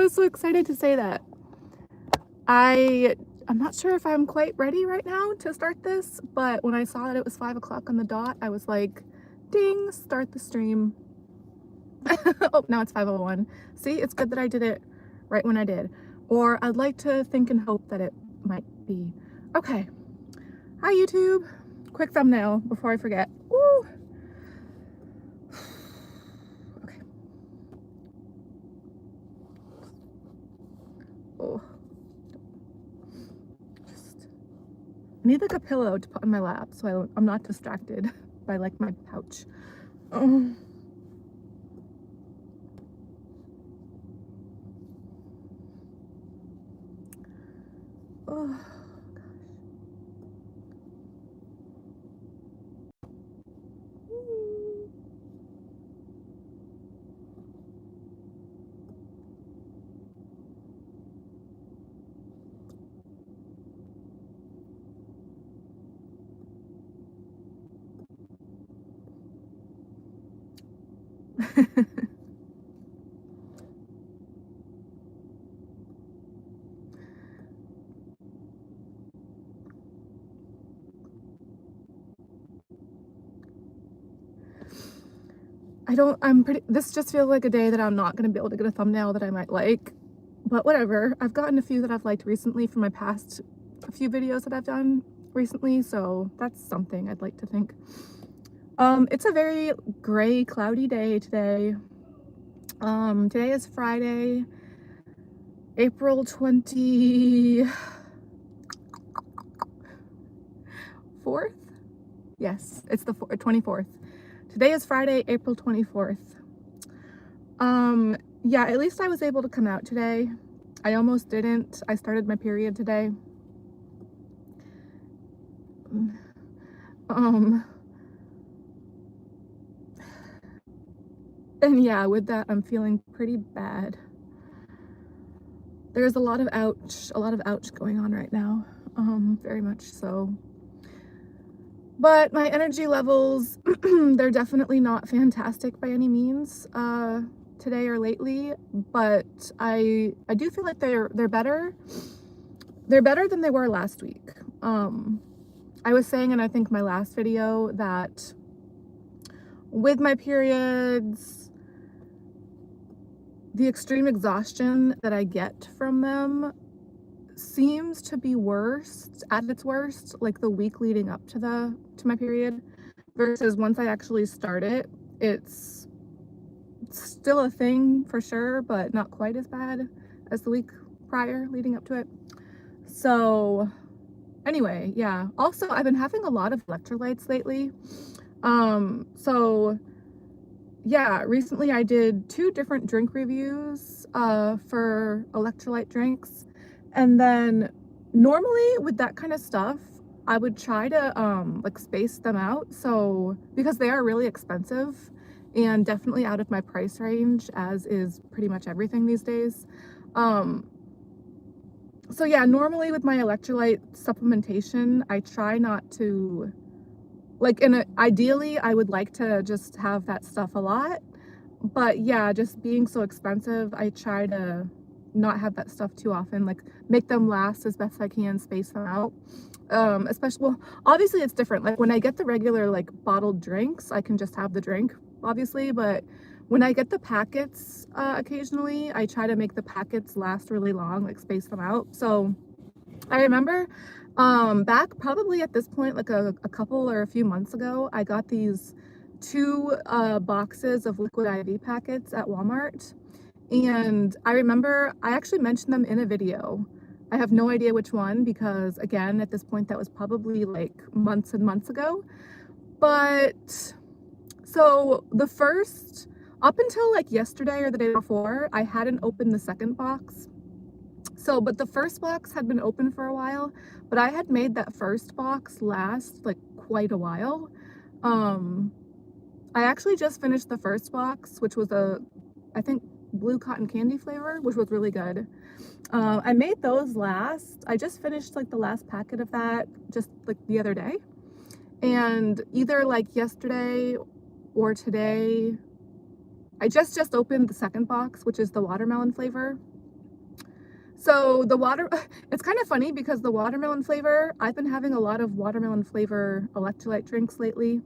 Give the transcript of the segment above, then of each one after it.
was so excited to say that. I'm not sure if I'm quite ready right now to start this, but when I saw that it was 5 o'clock on the dot, I was like, ding, start the stream. Oh, now it's 5:01. See, it's good that I did it right when I did. Or I'd like to think and hope that it might be. Okay. Hi, YouTube. Quick thumbnail before I forget. Woo! Okay. Oh. I need like a pillow to put on my lap so I'm not distracted by like my pouch. Oh. Oh. This just feels like a day that I'm not going to be able to get a thumbnail that I might like, but whatever. I've gotten a few that I've liked recently from my past few videos that I've done recently, so that's something I'd like to think. It's a very gray, cloudy day today. Today is Friday, April 24th? Yes, it's the 24th. Today is Friday, April 24th. Yeah, at least I was able to come out today. I almost didn't. I started my period today. And yeah, with that, I'm feeling pretty bad. There's a lot of ouch going on right now. Very much so. But my energy levels, they're definitely not fantastic by any means today or lately, but I do feel like they're better. They're better than they were last week. I was saying in I think my last video that with my periods, the extreme exhaustion that I get from them seems to be at its worst, like the week leading up to my period, versus once I actually start it, it's still a thing for sure, but not quite as bad as the week prior leading up to it. So anyway, yeah. Also, I've been having a lot of electrolytes lately. So yeah, recently I did 2 different drink reviews for electrolyte drinks. And then normally with that kind of stuff, I would try to like space them out. So because they are really expensive and definitely out of my price range, as is pretty much everything these days. So yeah, normally with my electrolyte supplementation, I try not to, like, ideally I would like to just have that stuff a lot, but yeah, just being so expensive, I try to not have that stuff too often, like make them last as best I can, space them out. Especially, well, obviously it's different. Like when I get the regular like bottled drinks, I can just have the drink, obviously, but when I get the packets occasionally, I try to make the packets last really long, like space them out. So I remember back probably at this point, like a couple or a few months ago, I got these 2 boxes of liquid IV packets at Walmart. And I remember I actually mentioned them in a video. I have no idea which one because, again, at this point, that was probably like months and months ago. But so the first, up until like yesterday or the day before, I hadn't opened the second box. So, but the first box had been open for a while, but I had made that first box last like quite a while. I actually just finished the first box, which was I think blue cotton candy flavor, which was really good. I made those last. I just finished like the last packet of that just like the other day. And either like yesterday or today, I just opened the second box, which is the watermelon flavor. So the water it's kind of funny because the watermelon flavor, I've been having a lot of watermelon flavor electrolyte drinks lately.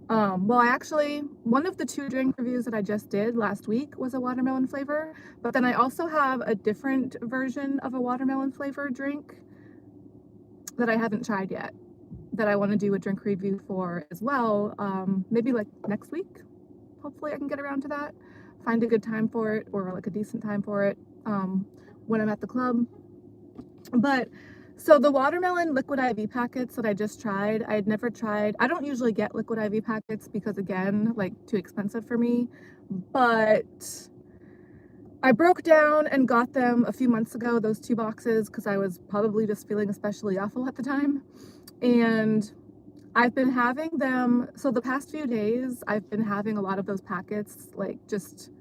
Well, I actually, one of the 2 drink reviews that I just did last week was a watermelon flavor, but then I also have a different version of a watermelon flavor drink that I haven't tried yet, that I want to do a drink review for as well. Maybe like next week. Hopefully I can get around to that. Find a good time for it, or like a decent time for it, when I'm at the club. But so the watermelon liquid IV packets that I just tried, I had never tried. I don't usually get liquid IV packets because, again, like, too expensive for me. But I broke down and got them a few months ago, those 2 boxes, because I was probably just feeling especially awful at the time. And I've been having them, so the past few days, I've been having a lot of those packets, like, just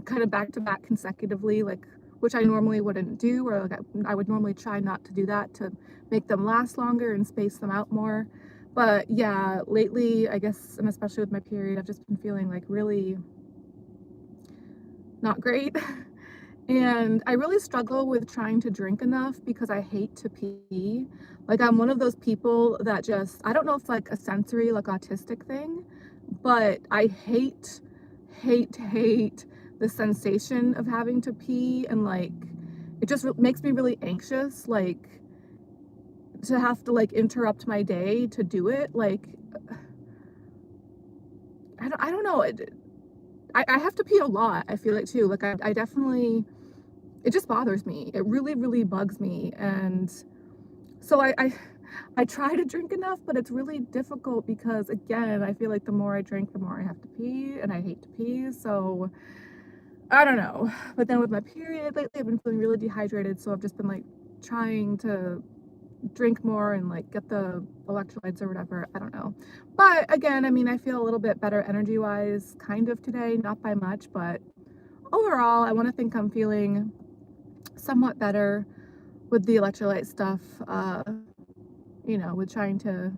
kind of back to back consecutively, like, which I normally wouldn't do, or like I would normally try not to do that to make them last longer and space them out more. But yeah, lately, I guess, and especially with my period, I've just been feeling like really not great. And I really struggle with trying to drink enough because I hate to pee. Like, I'm one of those people that just, I don't know if it's like a sensory, like autistic thing, but I hate the sensation of having to pee, and like, it just makes me really anxious, like, to have to like interrupt my day to do it. Like, I don't know. I have to pee a lot, I feel like, too. Like, I definitely, it just bothers me. It really bugs me. And so I try to drink enough, but it's really difficult because, again, I feel like the more I drink, the more I have to pee, and I hate to pee. So I don't know. But then with my period lately, I've been feeling really dehydrated, so I've just been like trying to drink more and like get the electrolytes or whatever. I don't know. But again, I mean, I feel a little bit better energy wise kind of today, not by much, but overall, I want to think I'm feeling somewhat better with the electrolyte stuff, with trying to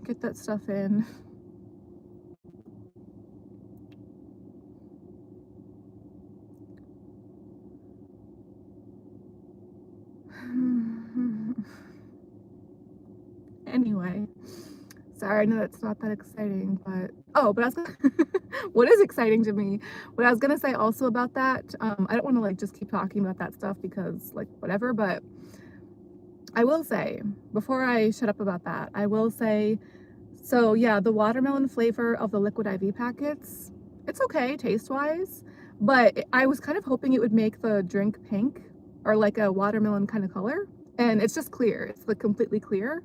get that stuff in. Anyway, sorry, I know that's not that exciting, but but I was gonna what is exciting to me, what I was gonna say also about that, I don't wanna, like, just keep talking about that stuff because, like, whatever, but I will say, before I shut up about that, I will say, so yeah, the watermelon flavor of the liquid IV packets, it's okay taste-wise, but I was kind of hoping it would make the drink pink or like a watermelon kind of color, and it's just clear. It's like completely clear.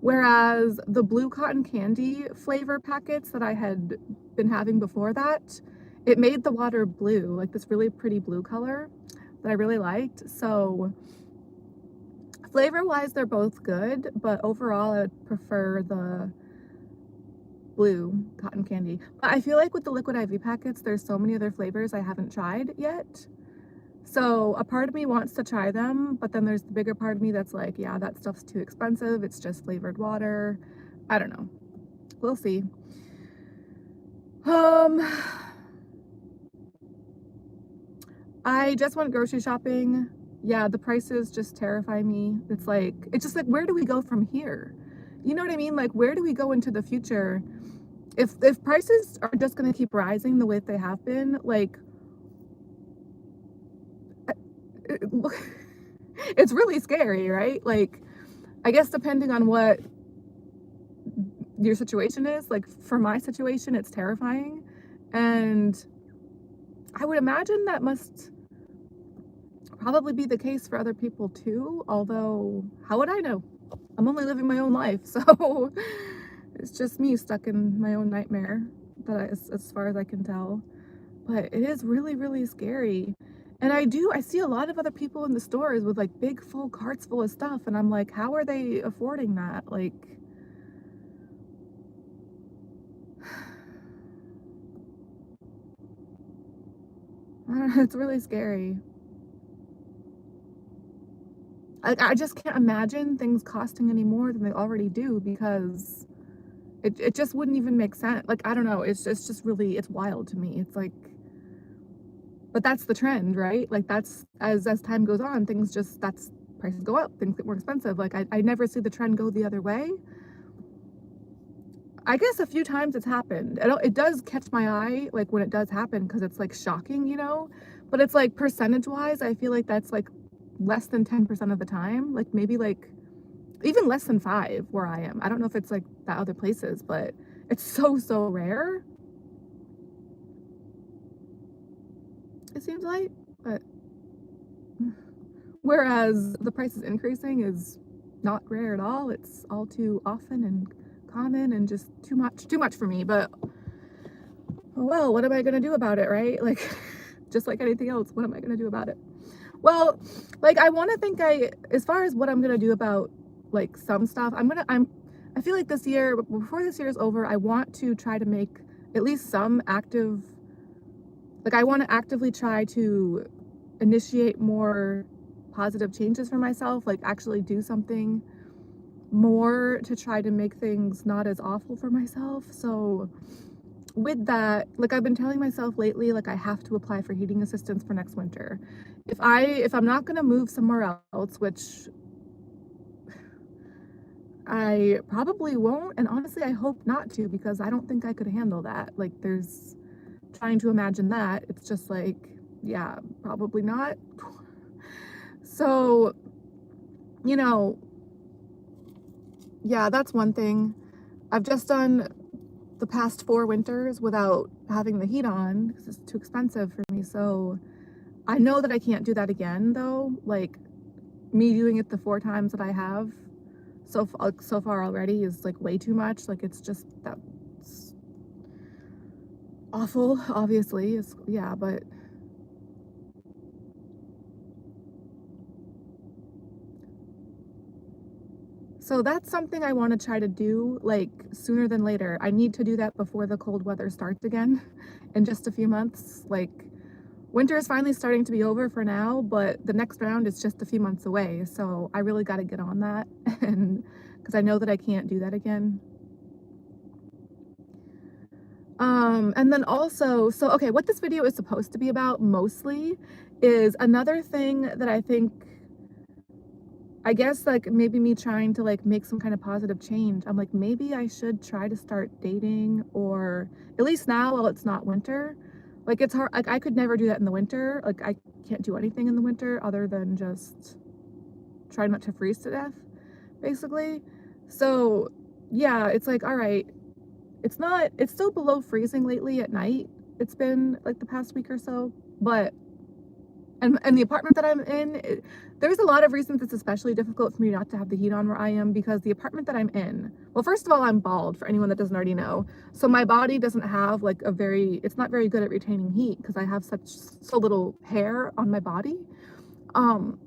Whereas the blue cotton candy flavor packets that I had been having before that, it made the water blue, like this really pretty blue color that I really liked. So flavor-wise, they're both good, but overall, I would prefer the blue cotton candy. But I feel like with the liquid IV packets, there's so many other flavors I haven't tried yet. So a part of me wants to try them, but then there's the bigger part of me that's like, yeah, that stuff's too expensive. It's just flavored water. I don't know. We'll see. Um, I just went grocery shopping. Yeah, the prices just terrify me. It's just like, where do we go from here? You know what I mean? Like, where do we go into the future? If prices are just gonna keep rising the way they have been, like, it, it's really scary, right? Like, I guess depending on what your situation is, like, for my situation, it's terrifying. And I would imagine that must probably be the case for other people too, although how would I know? I'm only living my own life, so it's just me stuck in my own nightmare, as far as I can tell. But it is really scary. And I see a lot of other people in the stores with like big full carts full of stuff, and I'm like, how are they affording that? Like, I don't know, it's really scary. I just can't imagine things costing any more than they already do, because it just wouldn't even make sense. Like, I don't know, it's just really, it's wild to me. It's like, But that's the trend, right? Like that's as time goes on, things just that's prices go up, things get more expensive. Like I never see the trend go the other way. I guess a few times it's happened. It does catch my eye, like when it does happen, because it's like shocking, you know? But it's like percentage wise, I feel like that's like less than 10% of the time. Like maybe like even less than 5 where I am. I don't know if it's like that other places, but it's so rare, it seems like. But whereas the price is increasing is not rare at all. It's all too often and common and just too much for me. But well, what am I gonna do about it, right? Like just like anything else, what am I gonna do about it? Well, like I want to think as far as what I'm gonna do about like some stuff, I feel like this year, before this year is over, I want to try to make at least some active, like I want to actively try to initiate more positive changes for myself, like actually do something more to try to make things not as awful for myself. So with that, like I've been telling myself lately, like I have to apply for heating assistance for next winter. If I'm not gonna move somewhere else, which I probably won't, and honestly I hope not to, because I don't think I could handle that. Like there's trying to imagine that, it's just like, yeah, probably not. So, you know, yeah, that's one thing. I've just done the past 4 winters without having the heat on because it's too expensive for me. So I know that I can't do that again though. Like me doing it the 4 times that I have so far already is like way too much. Like it's just that's awful, obviously. It's, yeah, but so that's something I want to try to do like sooner than later. I need to do that before the cold weather starts again in just a few months. Like winter is finally starting to be over for now, but the next round is just a few months away. So I really got to get on that and because I know that I can't do that again. And then also, so okay, what this video is supposed to be about mostly is another thing that I guess like maybe me trying to like make some kind of positive change. I'm like, maybe I should try to start dating, or at least now while it's not winter. Like it's hard, like I could never do that in the winter. Like I can't do anything in the winter other than just try not to freeze to death, basically. So yeah, it's like, all right, it's still below freezing lately at night. It's been like the past week or so, but and the apartment that I'm in, there's a lot of reasons it's especially difficult for me not to have the heat on where I am, because the apartment that I'm in, well, first of all, I'm bald, for anyone that doesn't already know. So my body doesn't have like it's not very good at retaining heat because I have so little hair on my body. Um,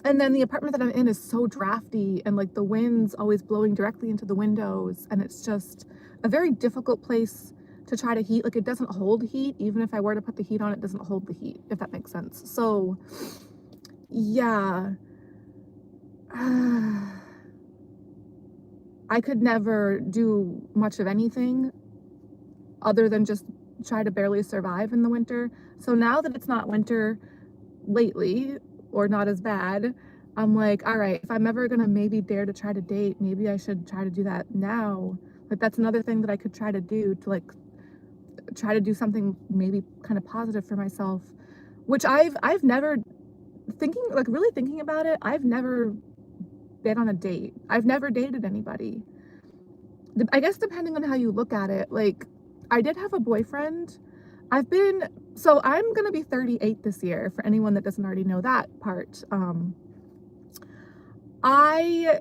and then the apartment that I'm in is so drafty, and like the wind's always blowing directly into the windows, and it's just a very difficult place to try to heat. Like it doesn't hold heat. Even if I were to put the heat on, it doesn't hold the heat, if that makes sense. So yeah, I could never do much of anything other than just try to barely survive in the winter. So now that it's not winter lately, or not as bad, I'm like, all right, if I'm ever gonna maybe dare to try to date, maybe I should try to do that now. Like that's another thing that I could try to do, to like try to do something maybe kind of positive for myself, which I've never really thinking about it, I've never been on a date. I've never dated anybody. I guess depending on how you look at it, like I did have a boyfriend. So I'm gonna be 38 this year, for anyone that doesn't already know that part. I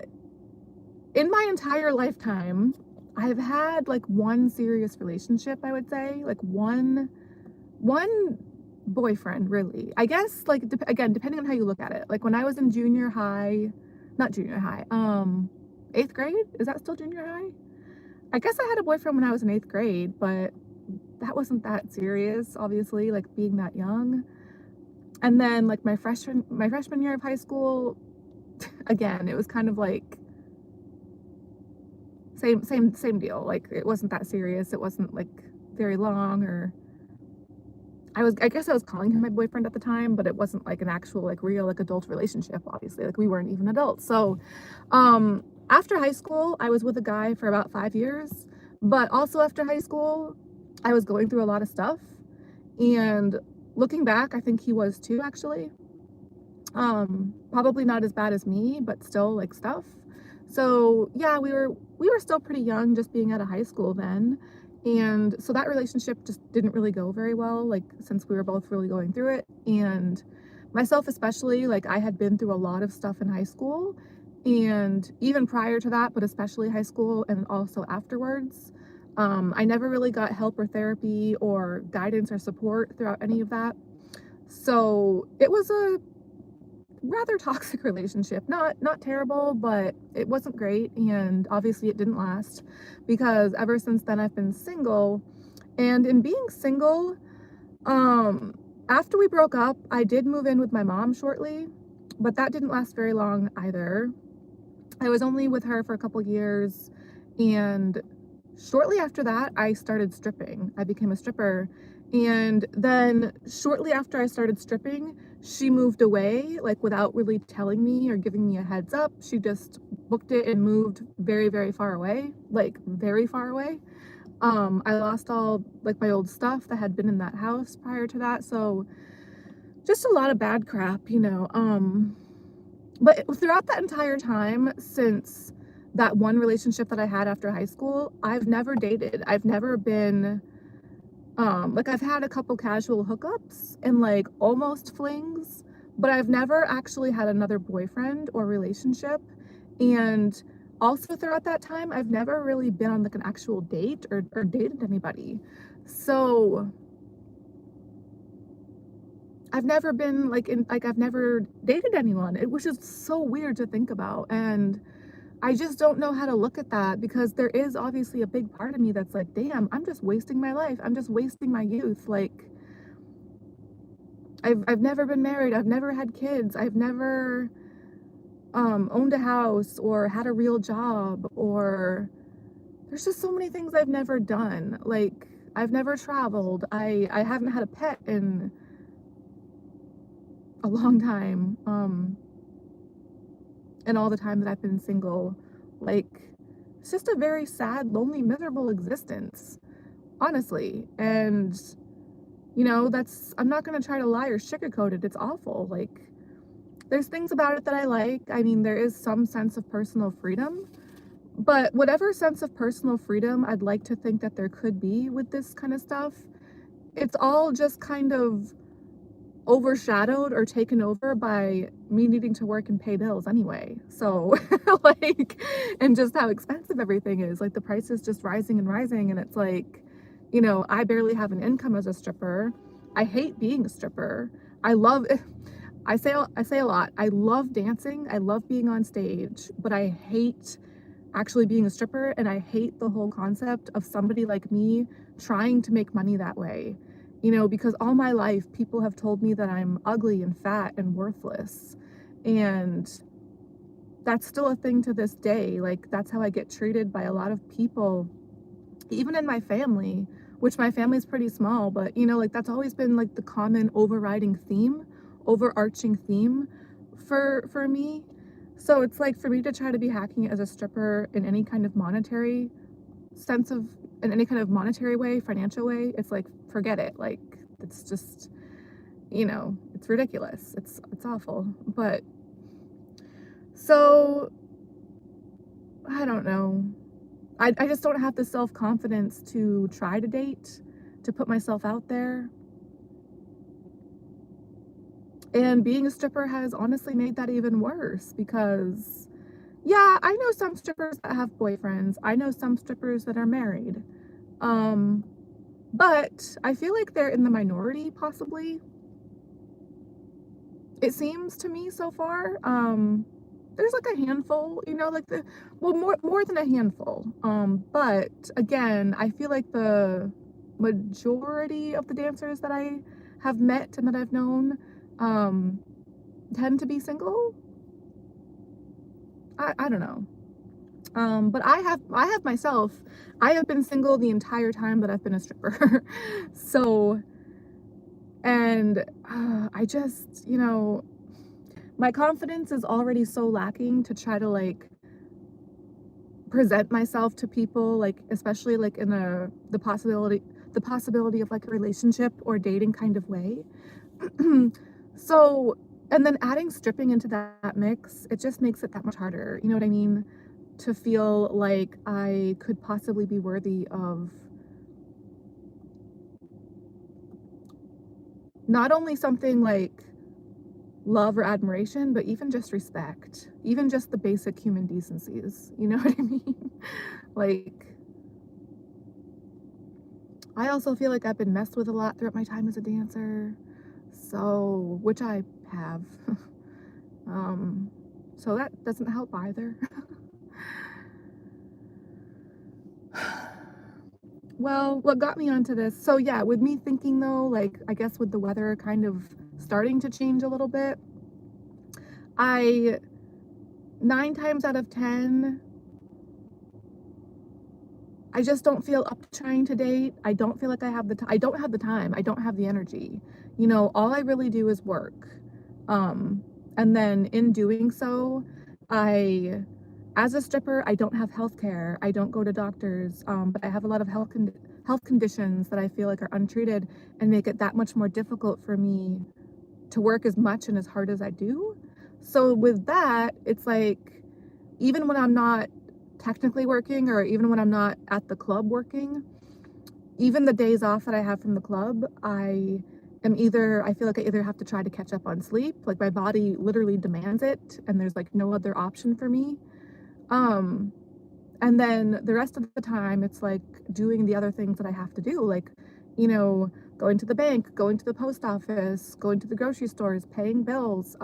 in my entire lifetime, I've had like one serious relationship, I would say, like one boyfriend, really. I guess like again, depending on how you look at it. Like when I was in junior high, not junior high, 8th grade? Is that still junior high? I guess I had a boyfriend when I was in 8th grade, but that wasn't that serious, obviously, like being that young. And then like my freshman year of high school, again, it was kind of like same deal. Like it wasn't that serious. It wasn't like very long, or I guess I was calling him my boyfriend at the time, but it wasn't like an actual, like real, like adult relationship, obviously. Like we weren't even adults. So, after high school, I was with a guy for about 5 years, but also after high school, I was going through a lot of stuff. And looking back, I think he was too, actually. Probably not as bad as me, but still like stuff. So yeah, we were still pretty young, just being out of high school then. And so that relationship just didn't really go very well, like since we were both really going through it. And myself especially, like I had been through a lot of stuff in high school and even prior to that, but especially high school and also afterwards. I never really got help or therapy or guidance or support throughout any of that. So it was a rather toxic relationship. Not terrible, but it wasn't great, and obviously it didn't last because ever since then I've been single. And in being single, um after we broke up, I did move in with my mom shortly, but that didn't last very long either. I was only with her for a couple years, and shortly after that, I started stripping. I became a stripper. And then shortly after I started stripping, she moved away, like without really telling me or giving me a heads up. She just booked it and moved very, very far away, like very far away. I lost all like my old stuff that had been in that house prior to that. So just a lot of bad crap. But throughout that entire time, since that one relationship that I had after high school, I've never dated. I've never been, like I've had a couple casual hookups and like almost flings, but I've never actually had another boyfriend or relationship. And also throughout that time, I've never really been on like an actual date or dated anybody. So I've never been like I've never dated anyone, which is so weird to think about. And I just don't know how to look at that because there is obviously a big part of me that's like, damn, I'm just wasting my life. I'm just wasting my youth. Like I've never been married. I've never had kids. I've never owned a house or had a real job, or there's just so many things I've never done. Like I've never traveled. I haven't had a pet in a long time. And all the time that I've been single, like it's just a very sad, lonely, miserable existence, honestly. And that's, I'm not going to try to lie or sugarcoat it. It's awful. Like there's things about it that I like. I mean, there is some sense of personal freedom, but whatever sense of personal freedom I'd like to think that there could be with this kind of stuff, it's all just kind of overshadowed or taken over by me needing to work and pay bills anyway. So like, and just how expensive everything is. Like the price is just rising and rising, and it's like, I barely have an income as a stripper. I hate being a stripper. I love I say a lot. I love dancing. I love being on stage, but I hate actually being a stripper, and I hate the whole concept of somebody like me trying to make money that way. Because all my life people have told me that I'm ugly and fat and worthless. And that's still a thing to this day. Like that's how I get treated by a lot of people, even in my family, which my family is pretty small, but like that's always been like the common overarching theme for me. So it's like for me to try to be hacking it as a stripper in any kind of monetary sense of, in any kind of monetary way, financial way, it's like forget it. Like it's just, it's ridiculous. It's awful. But so I don't know. I just don't have the self-confidence to try to date, to put myself out there. And being a stripper has honestly made that even worse because, yeah, I know some strippers that have boyfriends. I know some strippers that are married. But I feel like they're in the minority, possibly. It seems to me so far. There's like a handful, like well, more than a handful. But again, I feel like the majority of the dancers that I have met and that I've known, tend to be single. I don't know. But I have myself, I have been single the entire time that I've been a stripper. So And I just, my confidence is already so lacking to try to like present myself to people, like especially like in the possibility of like a relationship or dating kind of way. So, and then adding stripping into that mix, it just makes it that much harder. You know what I mean? To feel like I could possibly be worthy of not only something like love or admiration, but even just respect, even just the basic human decencies. You know what I mean? Like, I also feel like I've been messed with a lot throughout my time as a dancer, so, which I have. um, so that doesn't help either. Well, what got me onto this, so yeah, with me thinking though, like, I guess with the weather kind of starting to change a little bit, I 9 times out of 10, I just don't feel up to trying to date. I don't feel like I don't have the time. I don't have the energy. All I really do is work. Um, and then in doing so, I, as a stripper, I don't have health care. I don't go to doctors, but I have a lot of health conditions that I feel like are untreated and make it that much more difficult for me to work as much and as hard as I do. So with that, it's like, even when I'm not technically working or even when I'm not at the club working, even the days off that I have from the club, I feel like I either have to try to catch up on sleep, like my body literally demands it, and there's like no other option for me. Um, and then the rest of the time, it's like doing the other things that I have to do, like, you know, going to the bank, going to the post office, going to the grocery stores, paying bills,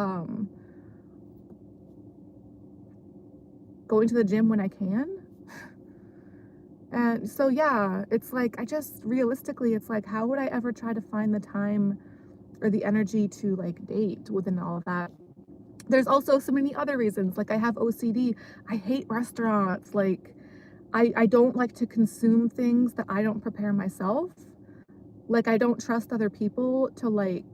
going to the gym when I can. And so, yeah, it's like, I just realistically, it's like, how would I ever try to find the time or the energy to like date within all of that? There's also so many other reasons. Like, I have OCD. I hate restaurants. Like, I don't like to consume things that I don't prepare myself. Like, I don't trust other people to like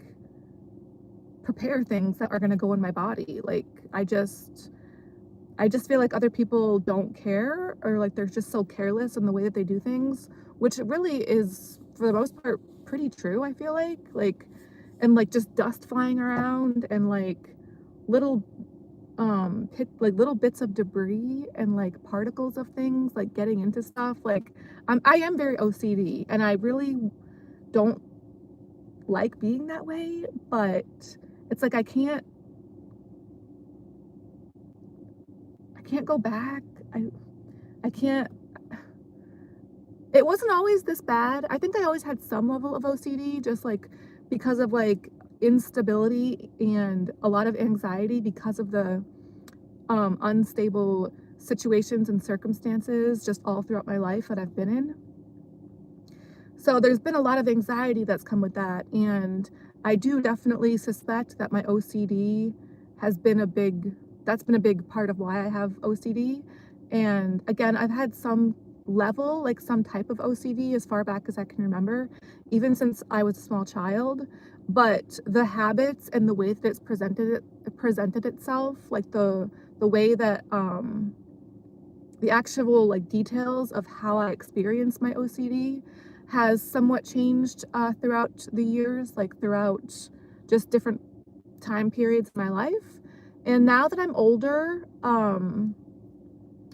prepare things that are going to go in my body. Like, I just feel like other people don't care, or like they're just so careless in the way that they do things, which really is for the most part pretty true, I feel like, and like just dust flying around and like little like little bits of debris and like particles of things like getting into stuff. Like, I am very OCD and I really don't like being that way, but it's like I can't go back. I can't. It wasn't always this bad. I think I always had some level of OCD, just like because of like instability and a lot of anxiety because of the unstable situations and circumstances just all throughout my life that I've been in. So there's been a lot of anxiety that's come with that. And I do definitely suspect that my OCD has been that's been a big part of why I have OCD. And again, I've had some level, like some type of OCD as far back as I can remember, even since I was a small child. But the habits and the way that it's presented itself, like the way that the actual like details of how I experience my OCD has somewhat changed throughout the years, like throughout just different time periods in my life. And now that I'm older,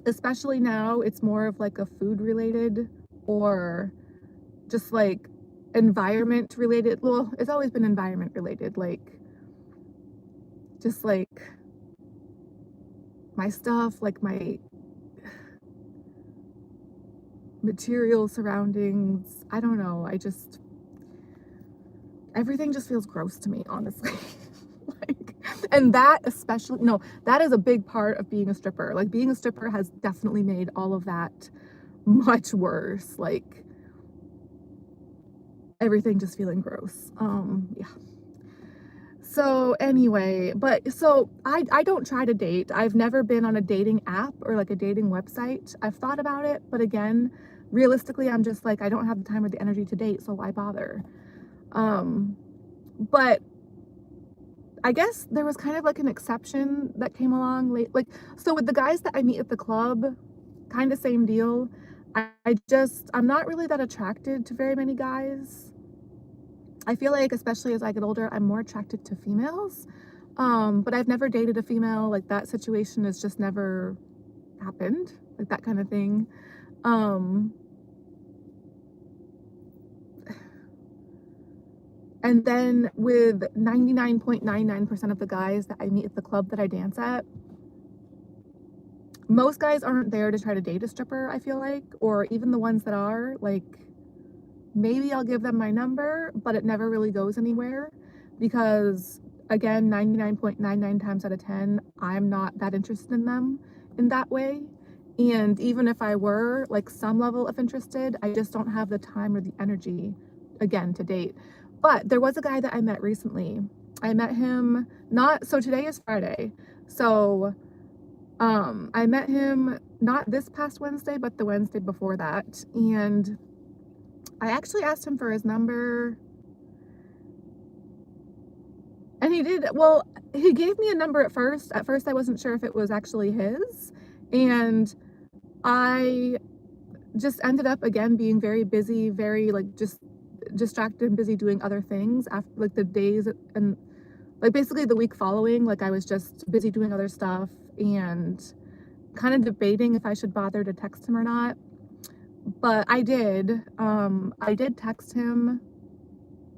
especially now, it's more of like a food related or just like environment related. Well, it's always been environment related, like just like my stuff, like my material surroundings. I don't know. Everything just feels gross to me, honestly. Like, and that especially, no, that is a big part of being a stripper. Like, being a stripper has definitely made all of that much worse. Like, everything just feeling gross. Yeah. So anyway, but so I don't try to date. I've never been on a dating app or like a dating website. I've thought about it, but again, realistically, I'm just like, I don't have the time or the energy to date, so why bother? Um, But I guess there was kind of like an exception that came along late. Like, so with the guys that I meet at the club, kind of same deal. I'm not really that attracted to very many guys. I feel like, especially as I get older, I'm more attracted to females. But I've never dated a female. Like, that situation has just never happened, like that kind of thing. And then with 99.99% of the guys that I meet at the club that I dance at, most guys aren't there to try to date a stripper, I feel like, or even the ones that are, like, maybe I'll give them my number, but it never really goes anywhere because, again, 99.99 times out of 10, I'm not that interested in them in that way. And even if I were, like, some level of interested, I just don't have the time or the energy, again, to date. But there was a guy that I met recently. I met him so today is Friday. So I met him not this past Wednesday, but the Wednesday before that. And I actually asked him for his number. And he did, well, he gave me a number at first. At first I wasn't sure if it was actually his. And I just ended up, again, being very busy, very, like, just distracted and busy doing other things after, like, the days and, like, basically the week following. Like, I was just busy doing other stuff and kind of debating if I should bother to text him or not. But I did text him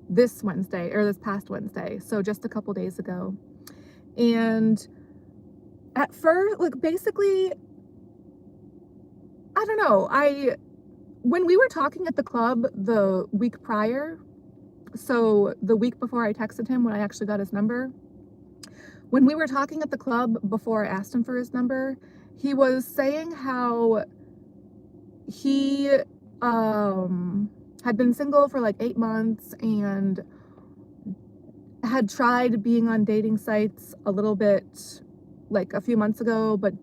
this Wednesday, or this past Wednesday, so just a couple days ago. And at first, like, basically, I don't know, when we were talking at the club the week prior, so the week before I texted him when I actually got his number, when we were talking at the club before I asked him for his number, he was saying how he had been single for like 8 months and had tried being on dating sites a little bit, like, a few months ago, but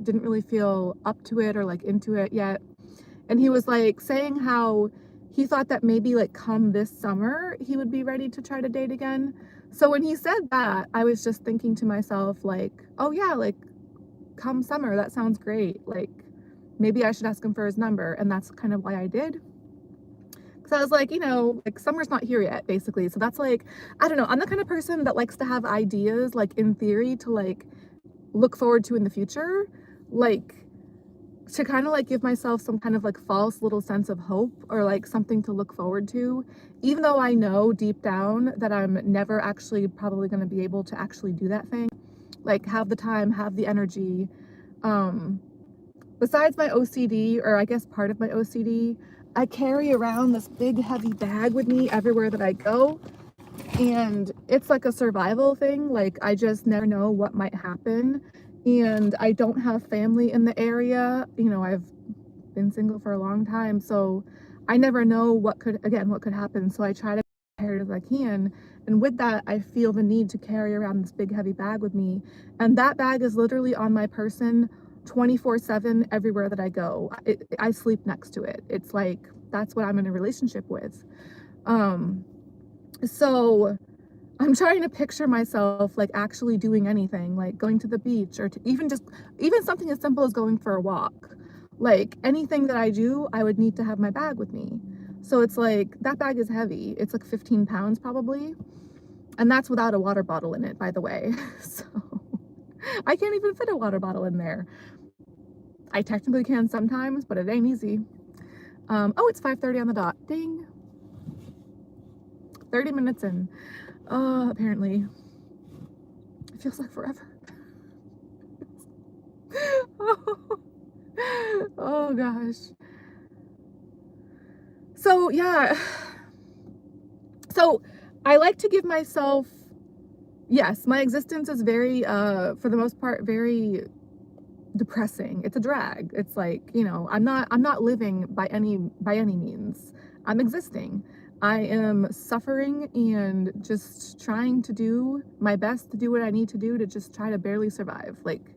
didn't really feel up to it or, like, into it yet. And he was, like, saying how he thought that maybe, like, come this summer he would be ready to try to date again. So when he said that, I was just thinking to myself, like, oh yeah, like, come summer, that sounds great. Like, maybe I should ask him for his number. And that's kind of why I did. Because I was like, like, summer's not here yet, basically. So that's, like, I don't know. I'm the kind of person that likes to have ideas, like, in theory, to, like, look forward to in the future. Like, to kind of, like, give myself some kind of, like, false little sense of hope or, like, something to look forward to. Even though I know deep down that I'm never actually probably going to be able to actually do that thing. Like, have the time, have the energy. Besides my OCD, or I guess part of my OCD, I carry around this big heavy bag with me everywhere that I go, and it's like a survival thing. Like, I just never know what might happen, and I don't have family in the area. I've been single for a long time, so I never know what could happen. So I try to be prepared as I can, and with that, I feel the need to carry around this big heavy bag with me, and that bag is literally on my person 24/7 everywhere that I go. I sleep next to it. It's like, that's what I'm in a relationship with. So I'm trying to picture myself, like, actually doing anything, like going to the beach, or to even something as simple as going for a walk. Like, anything that I do, I would need to have my bag with me. So it's like, that bag is heavy. It's like 15 pounds probably. And that's without a water bottle in it, by the way. So I can't even fit a water bottle in there. I technically can sometimes, but it ain't easy. Oh, it's 5:30 on the dot. Ding. 30 minutes in. Apparently. It feels like forever. Oh gosh. So yeah. So I like to give myself, yes, my existence is very, for the most part, very depressing. It's a drag. It's like, I'm not living by any means. I'm existing. I am suffering and just trying to do my best to do what I need to do to just try to barely survive. Like,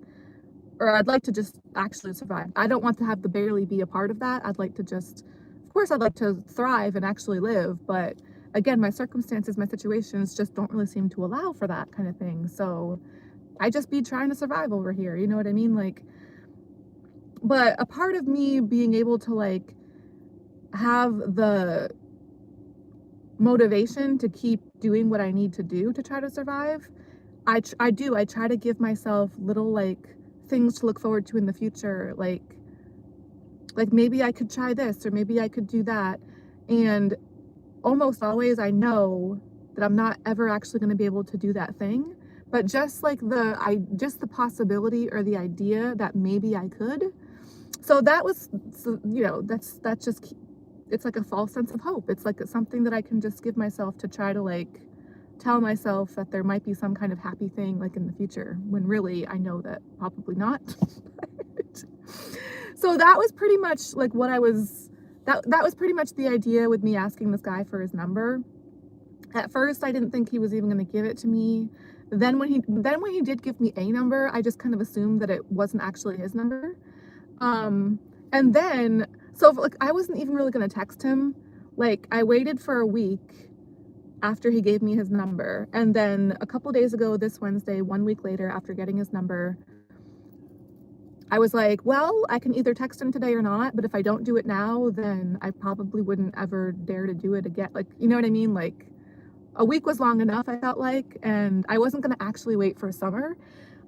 or I'd like to just actually survive. I don't want to barely be a part of that. I'd like to just, of course, I'd like to thrive and actually live, but again, my circumstances, my situations just don't really seem to allow for that kind of thing. So I just be trying to survive over here, you know what I mean? Like, but a part of me being able to like have the motivation to keep doing what I need to do to try to survive, I try to give myself little like things to look forward to in the future, like maybe I could try this or maybe I could do that. And almost always I know that I'm not ever actually going to be able to do that thing, but just like just the possibility or the idea that maybe I could. So that was, so, you know, that's just, it's like a false sense of hope. It's like something that I can just give myself to try to like tell myself that there might be some kind of happy thing like in the future, when really I know that probably not. So that was pretty much like what I was, that was pretty much the idea with me asking this guy for his number. At first I didn't think he was even going to give it to me. Then when he did give me a number, I just kind of assumed that it wasn't actually his number. And then, so like I wasn't even really going to text him. Like I waited for a week after he gave me his number. And then a couple days ago, this Wednesday, 1 week later, after getting his number, I was like, well, I can either text him today or not, but if I don't do it now, then I probably wouldn't ever dare to do it again. Like, you know what I mean? Like a week was long enough, I felt like, and I wasn't going to actually wait for summer,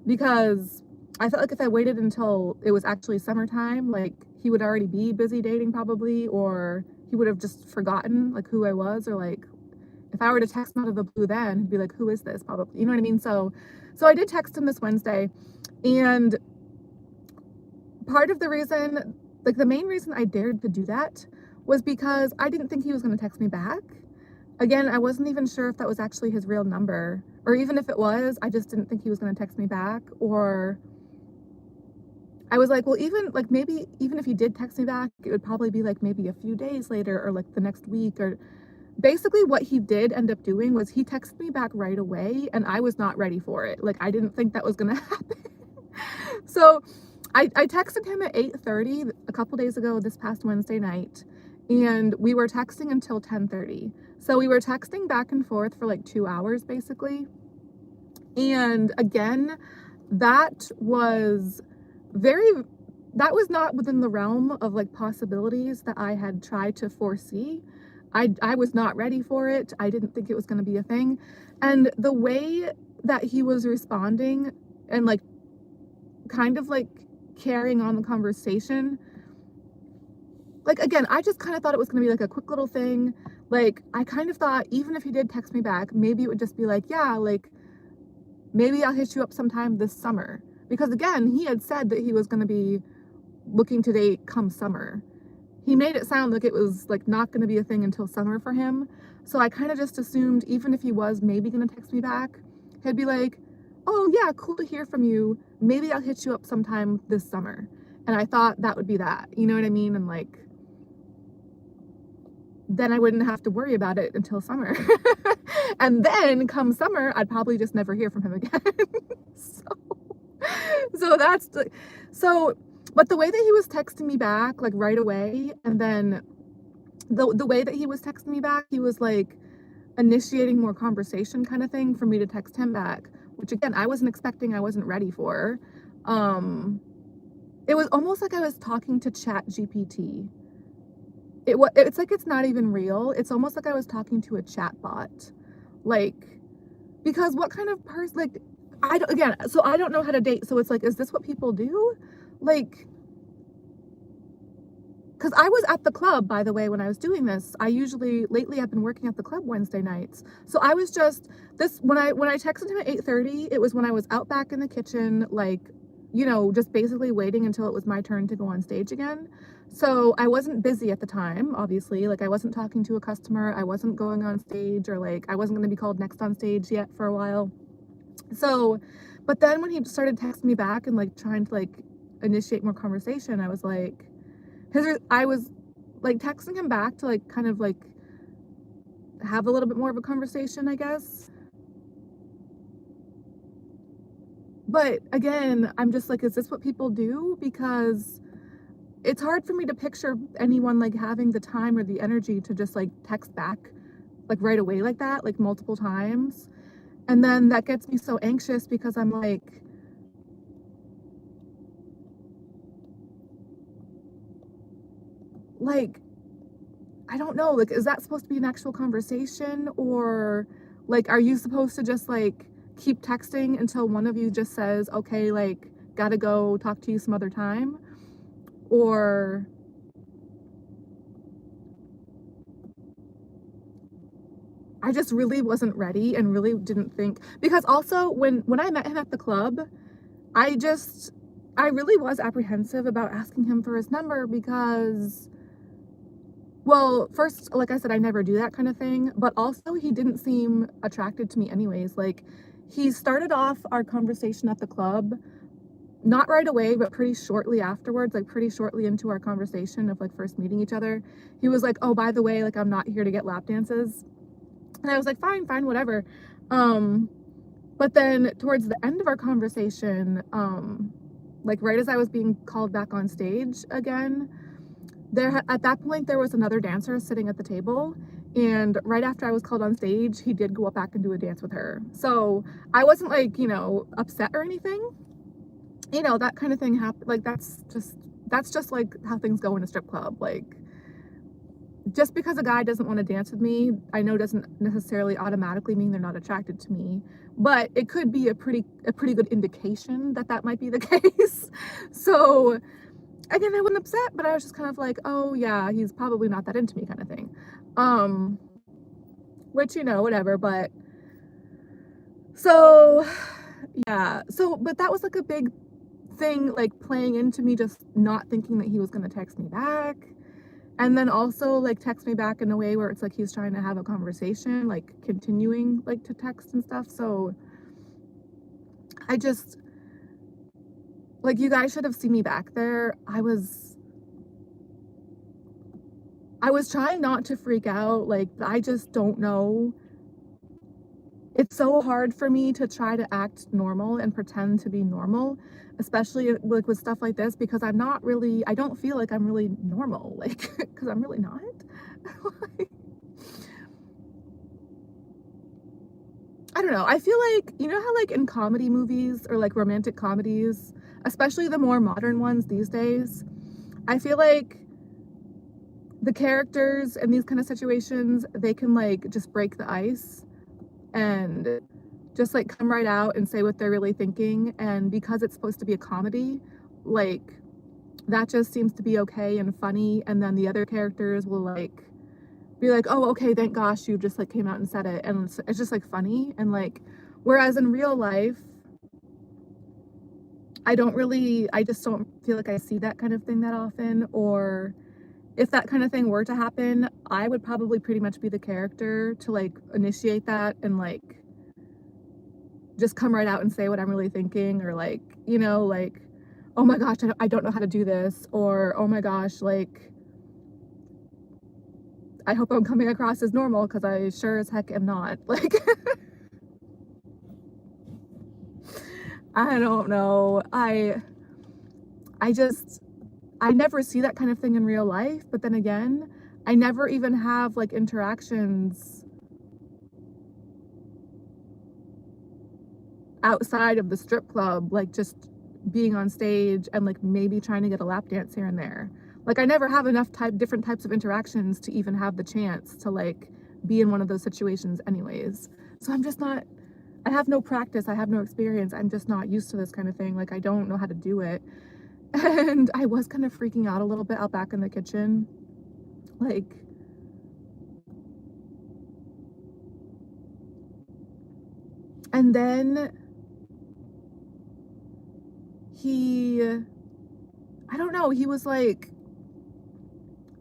because I felt like if I waited until it was actually summertime, like he would already be busy dating probably, or he would have just forgotten like who I was, or like if I were to text him out of the blue then he'd be like, who is this? Probably, you know what I mean? So I did text him this Wednesday, and part of the reason, like the main reason I dared to do that was because I didn't think he was going to text me back. Again, I wasn't even sure if that was actually his real number, or even if it was, I just didn't think he was going to text me back. Or I was like, well, even like maybe even if he did text me back, it would probably be like maybe a few days later or like the next week. Or basically what he did end up doing was he texted me back right away, and I was not ready for it. Like I didn't think that was going to happen. So I texted him at 8:30 a couple days ago, this past Wednesday night, and we were texting until 10:30. So we were texting back and forth for like 2 hours basically. And again, that was not within the realm of like possibilities that I had tried to foresee. I was not ready for it. I didn't think it was going to be a thing. And the way that he was responding and like kind of like carrying on the conversation, like again, I just kind of thought it was going to be like a quick little thing. Like I kind of thought even if he did text me back, maybe it would just be like, yeah, like maybe I'll hit you up sometime this summer, because again, he had said that he was going to be looking to date come summer. He made it sound like it was like not going to be a thing until summer for him. So I kind of just assumed even if he was maybe going to text me back, he'd be like, oh yeah, cool to hear from you. Maybe I'll hit you up sometime this summer. And I thought that would be that, you know what I mean? And like, then I wouldn't have to worry about it until summer. And then come summer, I'd probably just never hear from him again. So that's the, so, but the way that he was texting me back, like right away, and then the way that he was texting me back, he was like initiating more conversation kind of thing for me to text him back, which again, I wasn't expecting, I wasn't ready for. It was almost like I was talking to Chat GPT. It's like it's not even real. It's almost like I was talking to a chat bot. Like, because what kind of person, like, so I don't know how to date. So it's like, is this what people do? Like, because I was at the club, by the way, when I was doing this. Lately I've been working at the club Wednesday nights. So I was just, when I texted him at 8:30, it was when I was out back in the kitchen, like, you know, just basically waiting until it was my turn to go on stage again. So I wasn't busy at the time, obviously. Like I wasn't talking to a customer. I wasn't going on stage, or like I wasn't going to be called next on stage yet for a while. So, but then when he started texting me back and like trying to like initiate more conversation, I was like, I was like texting him back to like kind of like have a little bit more of a conversation, I guess. But again, I'm just like, is this what people do? Because it's hard for me to picture anyone like having the time or the energy to just like text back like right away like that, like multiple times. And then that gets me so anxious because I'm like, I don't know, like, is that supposed to be an actual conversation? Or like, are you supposed to just like keep texting until one of you just says, okay, like, gotta go talk to you some other time? Or I just really wasn't ready and really didn't think, because also when I met him at the club, I just I really was apprehensive about asking him for his number because, well, first, like I said, I never do that kind of thing, but also he didn't seem attracted to me anyways. Like, he started off our conversation at the club, not right away, but pretty shortly afterwards, like pretty shortly into our conversation of like first meeting each other. He was like, "Oh, by the way, like I'm not here to get lap dances." And I was like, "Fine, fine, whatever." Um, but then towards the end of our conversation, like right as I was being called back on stage again, at that point there was another dancer sitting at the table, and right after I was called on stage, he did go up back and do a dance with her. So I wasn't like, upset or anything. That kind of thing happened. Like, that's just like how things go in a strip club. Like, just because a guy doesn't want to dance with me, I know doesn't necessarily automatically mean they're not attracted to me, but it could be a pretty good indication that that might be the case. So again, I wasn't upset, but I was just kind of like, oh yeah, he's probably not that into me, kind of thing. Um, which, whatever. But so yeah, but that was like a big thing, like playing into me just not thinking that he was gonna text me back. And then also like text me back in a way where it's like he's trying to have a conversation, like continuing like to text and stuff. So I just, like, you guys should have seen me back there. I was trying not to freak out. Like, I just don't know. It's so hard for me to try to act normal and pretend to be normal, especially like with stuff like this, because I don't feel like I'm really normal, like, because I'm really not. I don't know. I feel like, how like in comedy movies or like romantic comedies, especially the more modern ones these days, I feel like the characters in these kind of situations, they can like just break the ice and just like come right out and say what they're really thinking. And because it's supposed to be a comedy, like, that just seems to be okay and funny. And then the other characters will like be like, oh, okay, thank gosh you just like came out and said it. And it's just like funny. And like, whereas in real life, I just don't feel like I see that kind of thing that often. Or if that kind of thing were to happen, I would probably pretty much be the character to like initiate that and like just come right out and say what I'm really thinking. Or like, like, oh my gosh, I don't know how to do this. Or, oh my gosh, like, I hope I'm coming across as normal, because I sure as heck am not. Like, I don't know. I never see that kind of thing in real life, but then again, I never even have like interactions outside of the strip club, like just being on stage and like maybe trying to get a lap dance here and there. Like, I never have enough different types of interactions to even have the chance to like be in one of those situations anyways. So I have no practice, I have no experience, I'm just not used to this kind of thing. Like, I don't know how to do it. And I was kind of freaking out a little bit out back in the kitchen. Like, and then I don't know, he was like,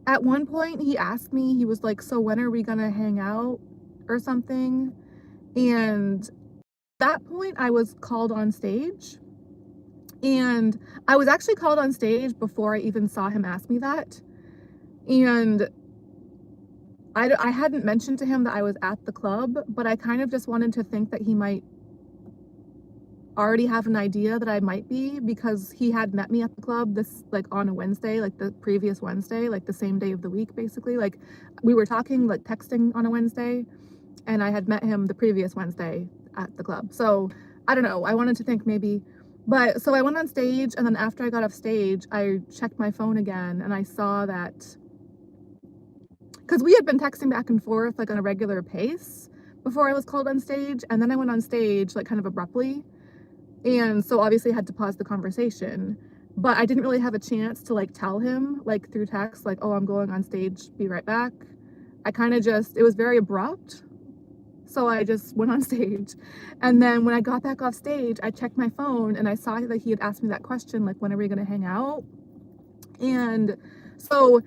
at one point he asked me, he was like, so when are we gonna hang out or something? And at that point I was called on stage. And I was actually called on stage before I even saw him ask me that. And I hadn't mentioned to him that I was at the club, but I kind of just wanted to think that he might already have an idea that I might be, because he had met me at the club this, like, on a Wednesday, like the previous Wednesday, like the same day of the week, basically. Like, we were talking, like, texting on a Wednesday, and I had met him the previous Wednesday at the club. So I don't know, I wanted to think maybe, but so I went on stage, and then after I got off stage, I checked my phone again, and I saw that, because we had been texting back and forth like on a regular pace before I was called on stage, and then I went on stage like kind of abruptly, and so obviously I had to pause the conversation, but I didn't really have a chance to like tell him like through text, like, oh, I'm going on stage, be right back. I kind of just, it was very abrupt. So I just went on stage. And then when I got back off stage, I checked my phone and I saw that he had asked me that question, like, when are we going to hang out? And so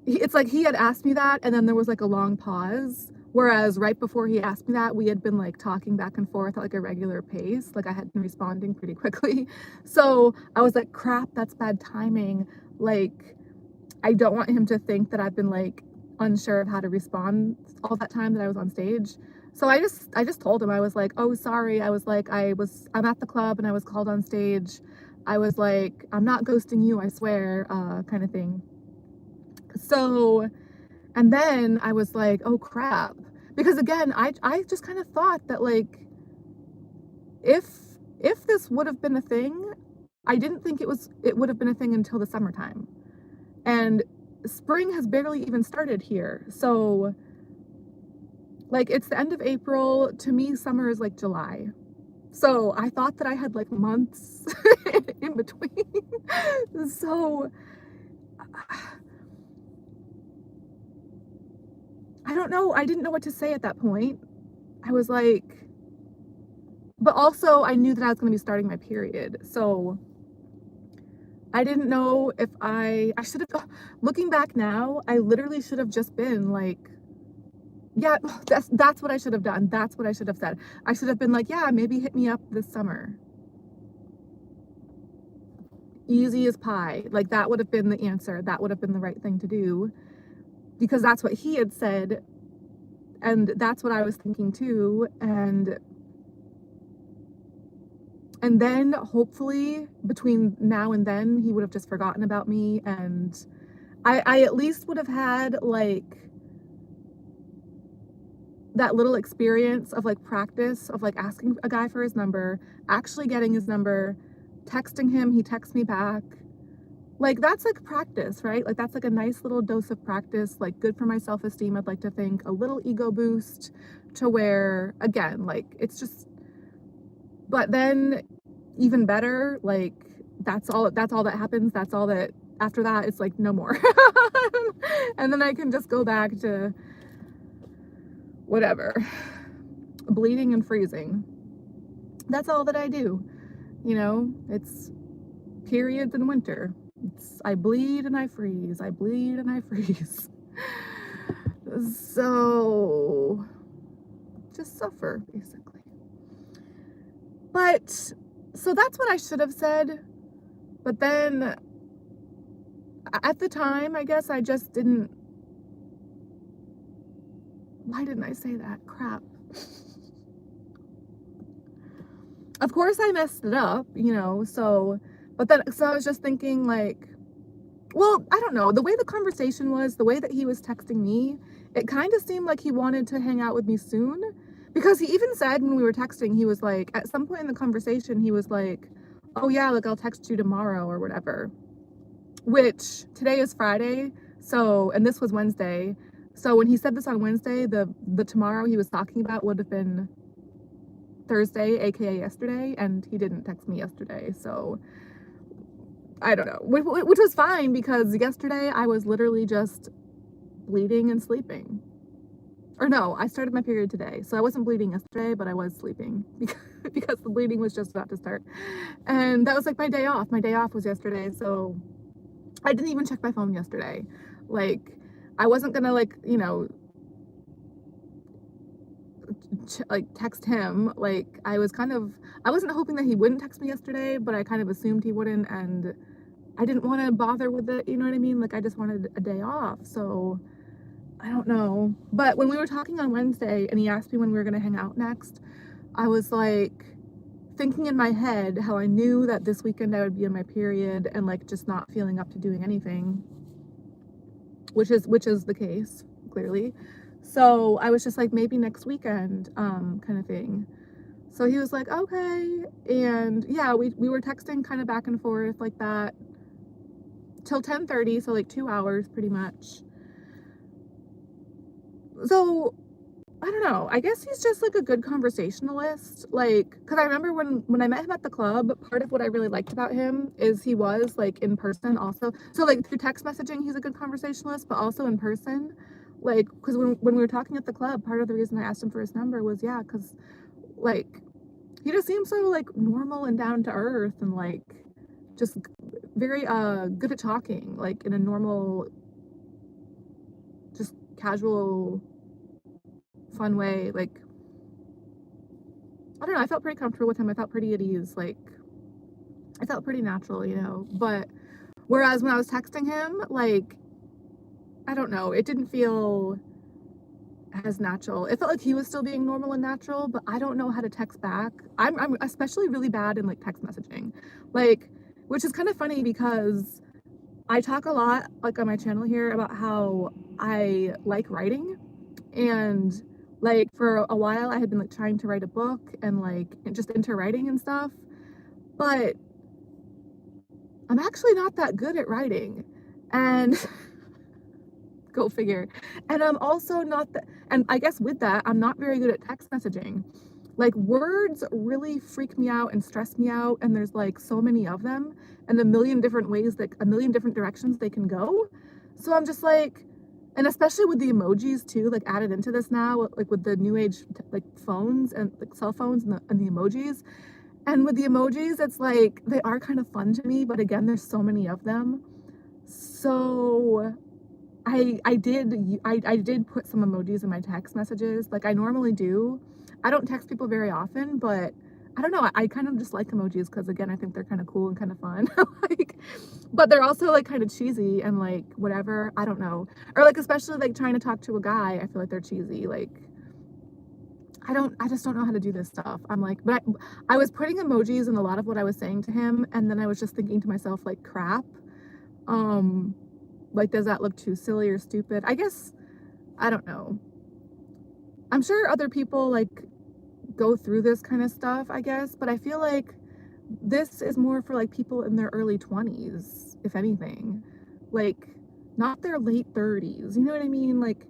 it's like he had asked me that, and then there was like a long pause. Whereas right before he asked me that, we had been like talking back and forth at like a regular pace. Like I had been responding pretty quickly. So I was like, crap, that's bad timing. Like, I don't want him to think that I've been like unsure of how to respond all that time that I was on stage. So I just told him, I was like, oh, sorry. I was like, I'm at the club and I was called on stage. I was like, I'm not ghosting you, I swear, kind of thing. So, and then I was like, oh crap. Because again, I just kind of thought that like, if this would have been a thing, I didn't think it would have been a thing until the summertime. And spring has barely even started here. So like, it's the end of April. To me, summer is like July. So I thought that I had like months in between. So I don't know. I didn't know what to say at that point. I was like, but also I knew that I was going to be starting my period. So I didn't know if I should have, looking back now, I literally should have just been like, yeah, that's what I should have done. That's what I should have said. I should have been like, yeah, maybe hit me up this summer. Easy as pie. Like, that would have been the answer. That would have been the right thing to do, because that's what he had said, and that's what I was thinking too. And then hopefully between now and then he would have just forgotten about me, and I at least would have had like that little experience of like practice of like asking a guy for his number, actually getting his number, texting him, he texts me back. Like, that's like practice, right? Like, that's like a nice little dose of practice, like good for my self-esteem, I'd like to think, a little ego boost, to where, again, like, it's just, but then even better, like, that's all that happens. That's all that, after that, it's like no more. And then I can just go back to whatever, bleeding and freezing. That's all that I do. You know, it's periods in winter. I bleed and I freeze. I bleed and I freeze. So just suffer, basically. But so that's what I should have said. But then at the time, I guess I just didn't. Why didn't I say that? Crap. Of course I messed it up, you know, so, but then, so I was just thinking like, well, I don't know, the way the conversation was, the way that he was texting me, it kind of seemed like he wanted to hang out with me soon, because he even said when we were texting, he was like, at some point in the conversation, he was like, oh yeah, like I'll text you tomorrow or whatever, which today is Friday, so, and this was Wednesday, so when he said this on Wednesday, the tomorrow he was talking about would have been Thursday, aka yesterday, and he didn't text me yesterday, so I don't know, which was fine, because yesterday I was literally just bleeding and sleeping. Or no, I started my period today, so I wasn't bleeding yesterday, but I was sleeping because the bleeding was just about to start, and that was like my day off. My day off was yesterday, so I didn't even check my phone yesterday. Like, I wasn't gonna, like, you know, like text him. Like, I wasn't hoping that he wouldn't text me yesterday, but I kind of assumed he wouldn't, and I didn't want to bother with it, you know what I mean? Like, I just wanted a day off, so I don't know. But when we were talking on Wednesday and he asked me when we were gonna hang out next, I was like thinking in my head how I knew that this weekend I would be in my period and like just not feeling up to doing anything, which is the case, clearly. So I was just like, maybe next weekend, kind of thing. So he was like, okay. And yeah, we were texting kind of back and forth like that till 10:30, so like 2 hours pretty much. So I don't know. I guess he's just like a good conversationalist. Like, because I remember when I met him at the club, part of what I really liked about him is he was like in person also. So like through text messaging, he's a good conversationalist, but also in person. Like, because when we were talking at the club, part of the reason I asked him for his number was, yeah, because like he just seems so like normal and down to earth and like just very good at talking, like in a normal, just casual, fun way. Like, I don't know, I felt pretty comfortable with him. I felt pretty at ease. Like, I felt pretty natural, you know. But whereas when I was texting him, like, I don't know, it didn't feel as natural. It felt like he was still being normal and natural, but I don't know how to text back. I'm especially really bad in like text messaging. Like, which is kind of funny because I talk a lot like on my channel here about how I like writing, and like for a while I had been like trying to write a book and like just into writing and stuff, but I'm actually not that good at writing, and go figure. And I'm also not that, and I guess with that, I'm not very good at text messaging. Like words really freak me out and stress me out, and there's like so many of them and a million different ways, like a million different directions they can go. So I'm just like, and especially with the emojis too, like added into this now, like with the new age like phones and like cell phones and the emojis. And with the emojis, it's like they are kind of fun to me, but again, there's so many of them. So I did put some emojis in my text messages, like I normally do. I don't text people very often, but I don't know, I kind of just like emojis because again, I think they're kind of cool and kind of fun. Like, but they're also like kind of cheesy and like whatever, I don't know. Or like especially like trying to talk to a guy, I feel like they're cheesy. Like I just don't know how to do this stuff. I'm like, but I was putting emojis in a lot of what I was saying to him, and then I was just thinking to myself like, crap. Um like, does that look too silly or stupid? I guess, I don't know. I'm sure other people like go through this kind of stuff, I guess, but I feel like this is more for like people in their early 20s, if anything. Like, not their late 30s. You know what I mean? Like,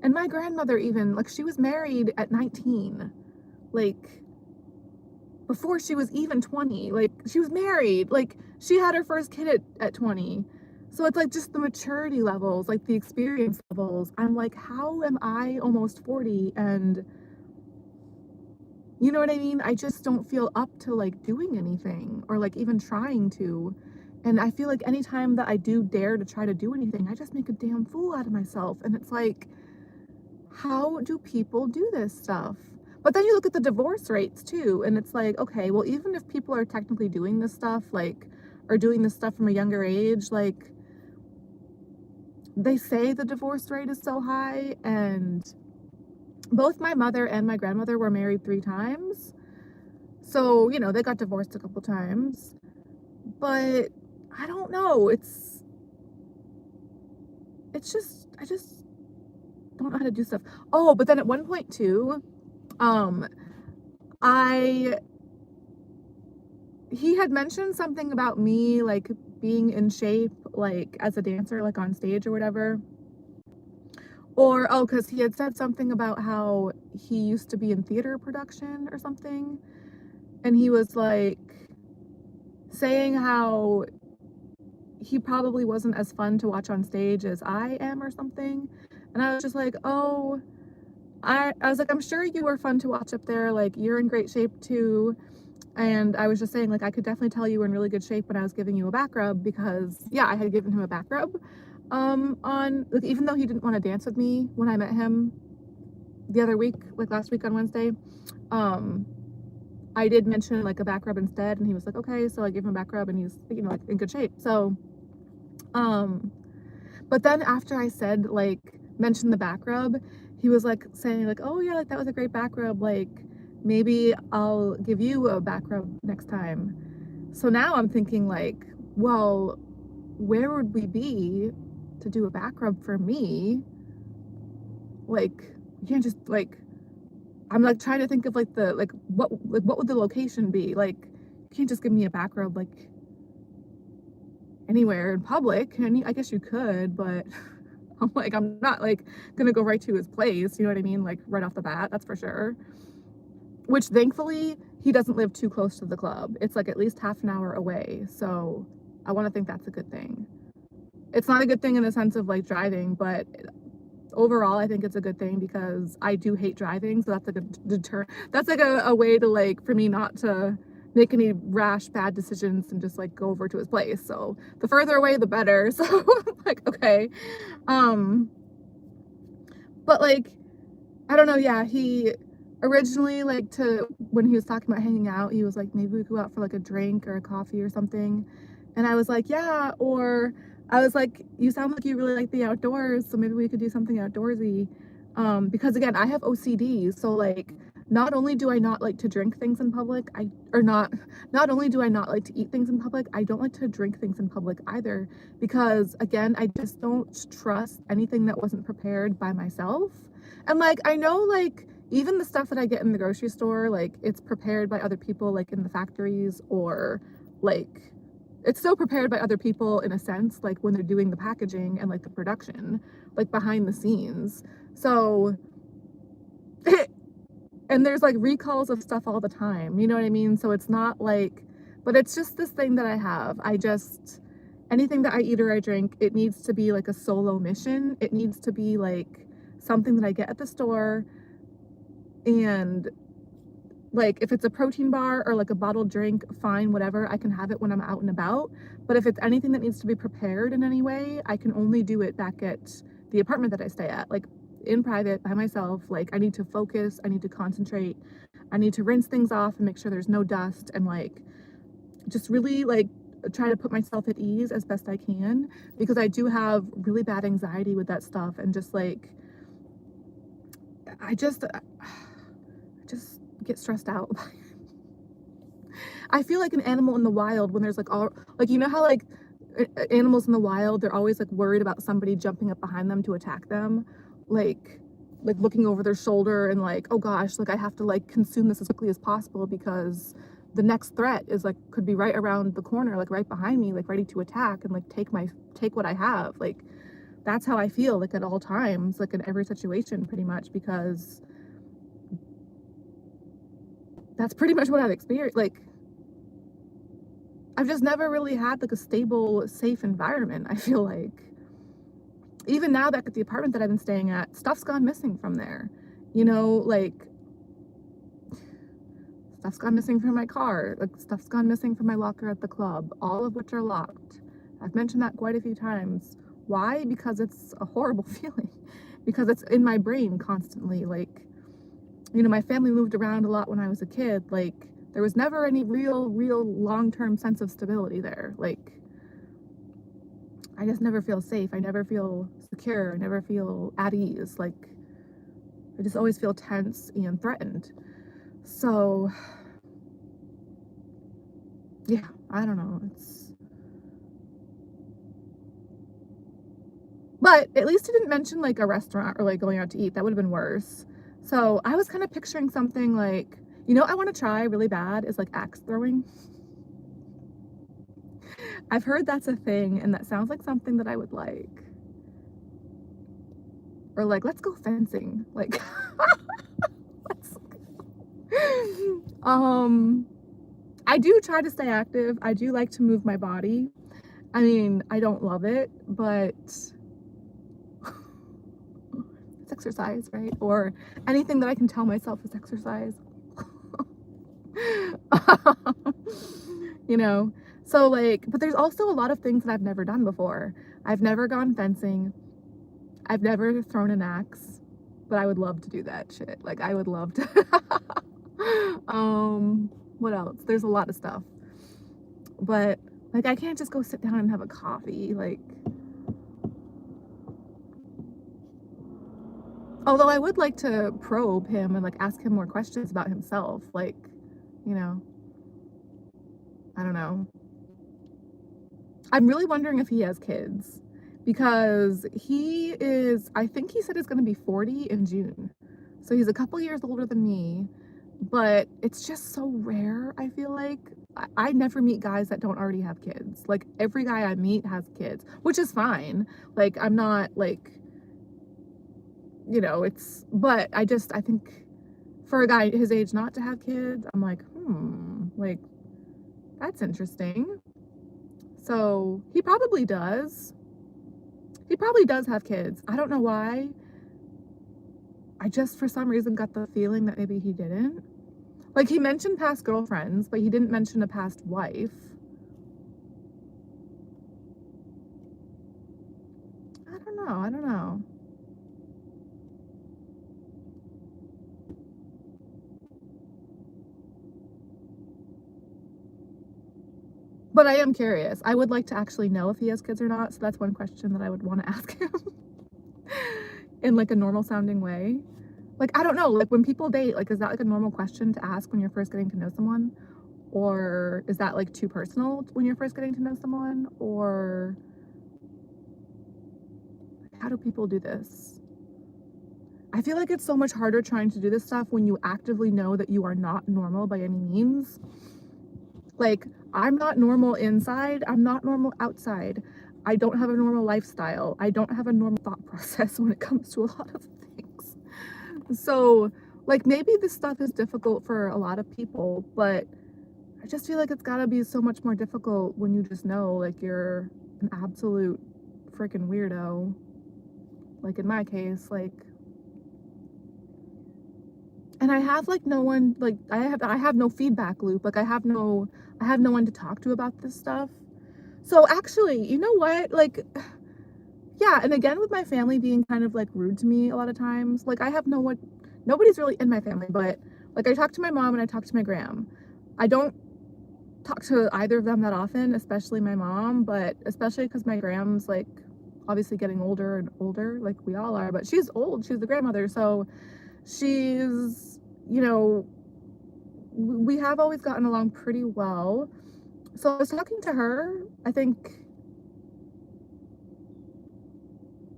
and my grandmother even, like, she was married at 19. Like, before she was even 20. Like, she was married. Like, she had her first kid at 20. So it's like just the maturity levels, like the experience levels. I'm like, how am I almost 40 and you know what I mean? I just don't feel up to like doing anything or like even trying to. And I feel like anytime that I do dare to try to do anything, I just make a damn fool out of myself. And it's like, how do people do this stuff? But then you look at the divorce rates too, and it's like, okay, well, even if people are technically doing this stuff, like, or doing this stuff from a younger age, like, they say the divorce rate is so high, and both my mother and my grandmother were married 3 times. So, you know, they got divorced a couple times. But I don't know. It's just, I just don't know how to do stuff. Oh, but then at one point too, um, I he had mentioned something about me like being in shape, like as a dancer, like on stage or whatever. Or, oh, because he had said something about how he used to be in theater production or something. And he was like saying how he probably wasn't as fun to watch on stage as I am or something. And I was just like, oh, I was like, I'm sure you were fun to watch up there. Like, you're in great shape too. And I was just saying, like, I could definitely tell you were in really good shape when I was giving you a back rub because, yeah, I had given him a back rub. On, like, even though he didn't want to dance with me when I met him the other week, like last week on Wednesday, I did mention like a back rub instead, and he was like, okay, so I gave him a back rub and he's, you know, like in good shape. So, but then after I said, like, mention the back rub, he was like saying like, oh yeah, like that was a great back rub, like, maybe I'll give you a back rub next time. So now I'm thinking like, well, where would we be to do a back rub for me? Like, you can't just like, I'm like trying to think of like what would the location be? Like, you can't just give me a back rub like anywhere in public. And I guess you could, but I'm like, I'm not like gonna go right to his place, you know what I mean? Like right off the bat, that's for sure. Which thankfully, he doesn't live too close to the club. It's like at least half an hour away. So I want to think that's a good thing. It's not a good thing in the sense of like driving, but overall, I think it's a good thing because I do hate driving. So that's like a deter. That's like a way to like for me not to make any rash bad decisions and just like go over to his place. So the further away, the better. So like okay, but like I don't know. Yeah, he originally like to when he was talking about hanging out, he was like maybe we could go out for like a drink or a coffee or something, and I was like yeah, or I was like you sound like you really like the outdoors, so maybe we could do something outdoorsy, because again I have OCD, so like not only do I not like to drink things in public, not only do I not like to eat things in public, I don't like to drink things in public either, because again I just don't trust anything that wasn't prepared by myself. And like I know like even the stuff that I get in the grocery store, like it's prepared by other people, like in the factories, or like it's still prepared by other people in a sense, like when they're doing the packaging and like the production, like behind the scenes. So, and there's like recalls of stuff all the time, you know what I mean? So it's not like, but it's just this thing that I have. Anything that I eat or I drink, it needs to be like a solo mission. It needs to be like something that I get at the store, and like if it's a protein bar or like a bottled drink, fine, whatever, I can have it when I'm out and about. But if it's anything that needs to be prepared in any way, I can only do it back at the apartment that I stay at, like in private by myself. Like I need to focus, I need to concentrate, I need to rinse things off and make sure there's no dust, and like just really like try to put myself at ease as best I can, because I do have really bad anxiety with that stuff, and just like I just get stressed out. I feel like an animal in the wild when there's like all like you know how like animals in the wild, they're always like worried about somebody jumping up behind them to attack them, like looking over their shoulder and like, oh gosh, like I have to like consume this as quickly as possible because the next threat is like could be right around the corner, like right behind me, like ready to attack and like take what I have. Like that's how I feel like at all times, like in every situation pretty much, because that's pretty much what I've experienced. Like I've just never really had like a stable, safe environment. I feel like even now back at the apartment that I've been staying at, stuff's gone missing from there. You know, like stuff's gone missing from my car, like stuff's gone missing from my locker at the club, all of which are locked. I've mentioned that quite a few times. Why? Because it's a horrible feeling. Because it's in my brain constantly. Like, you know, my family moved around a lot when I was a kid. Like, there was never any real long-term sense of stability there. Like, I just never feel safe. I never feel secure. I never feel at ease. Like, I just always feel tense and threatened. So, yeah, I don't know. But at least he didn't mention like a restaurant or like going out to eat. That would have been worse. So I was kind of picturing something like, you know, I want to try really bad is like axe throwing. I've heard that's a thing, and that sounds like something that I would like. Or like, let's go fencing. Like, let's... I do try to stay active. I do like to move my body. I mean, I don't love it, but it's exercise, right? Or anything that I can tell myself is exercise. You know? So like, but there's also a lot of things that I've never done before. I've never gone fencing. I've never thrown an axe, but I would love to do that shit. Like I would love to. What else? There's a lot of stuff. But like I can't just go sit down and have a coffee. Like Although I would like to probe him and, like, ask him more questions about himself, like, you know, I don't know. I'm really wondering if he has kids because I think he said he's gonna be 40 in June. So he's a couple years older than me, but it's just so rare, I feel like. I never meet guys that don't already have kids. Like, every guy I meet has kids, which is fine. Like, I'm not like, but I think for a guy his age not to have kids, I'm like, like, that's interesting. So he probably does. He probably does have kids. I don't know why. I just, for some reason, got the feeling that maybe he didn't. Like, he mentioned past girlfriends, but he didn't mention a past wife. I don't know. But I am curious. I would like to actually know if he has kids or not, so that's one question that I would want to ask him in, like, a normal sounding way. Like, I don't know, like, when people date, like, is that, like, a normal question to ask when you're first getting to know someone? Or is that, like, too personal when you're first getting to know someone? Or how do people do this? I feel like it's so much harder trying to do this stuff when you actively know that you are not normal by any means. Like, I'm not normal inside, I'm not normal outside. I don't have a normal lifestyle. I don't have a normal thought process when it comes to a lot of things. So, like, maybe this stuff is difficult for a lot of people, but I just feel like it's gotta be so much more difficult when you just know, like, you're an absolute freaking weirdo. Like, in my case, like, and I have, like, no one, like, I have no feedback loop. Like, I have no one to talk to about this stuff. So actually, you know what? Like, yeah, and again with my family being kind of, like, rude to me a lot of times, like, I have no one, nobody's really in my family, but, like, I talk to my mom and I talk to my gram. I don't talk to either of them that often, especially my mom, but especially because my gram's, like, obviously getting older and older, like we all are, but she's old, she's the grandmother, so she's, we have always gotten along pretty well. So I was talking to her, I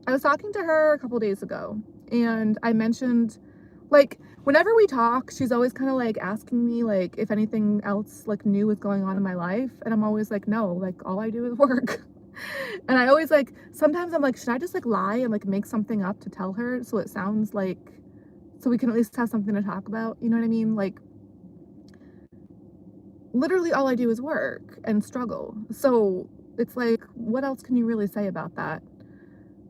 was talking to her a couple days ago, and I mentioned, like, whenever we talk, she's always kind of like asking me, like, if anything else, like, new is going on in my life. And I'm always like, no, like, all I do is work. And I always, like, sometimes I'm like, should I just, like, lie and, like, make something up to tell her so it sounds like, so we can at least have something to talk about? You know what I mean? Like, literally all I do is work and struggle. So it's like, what else can you really say about that?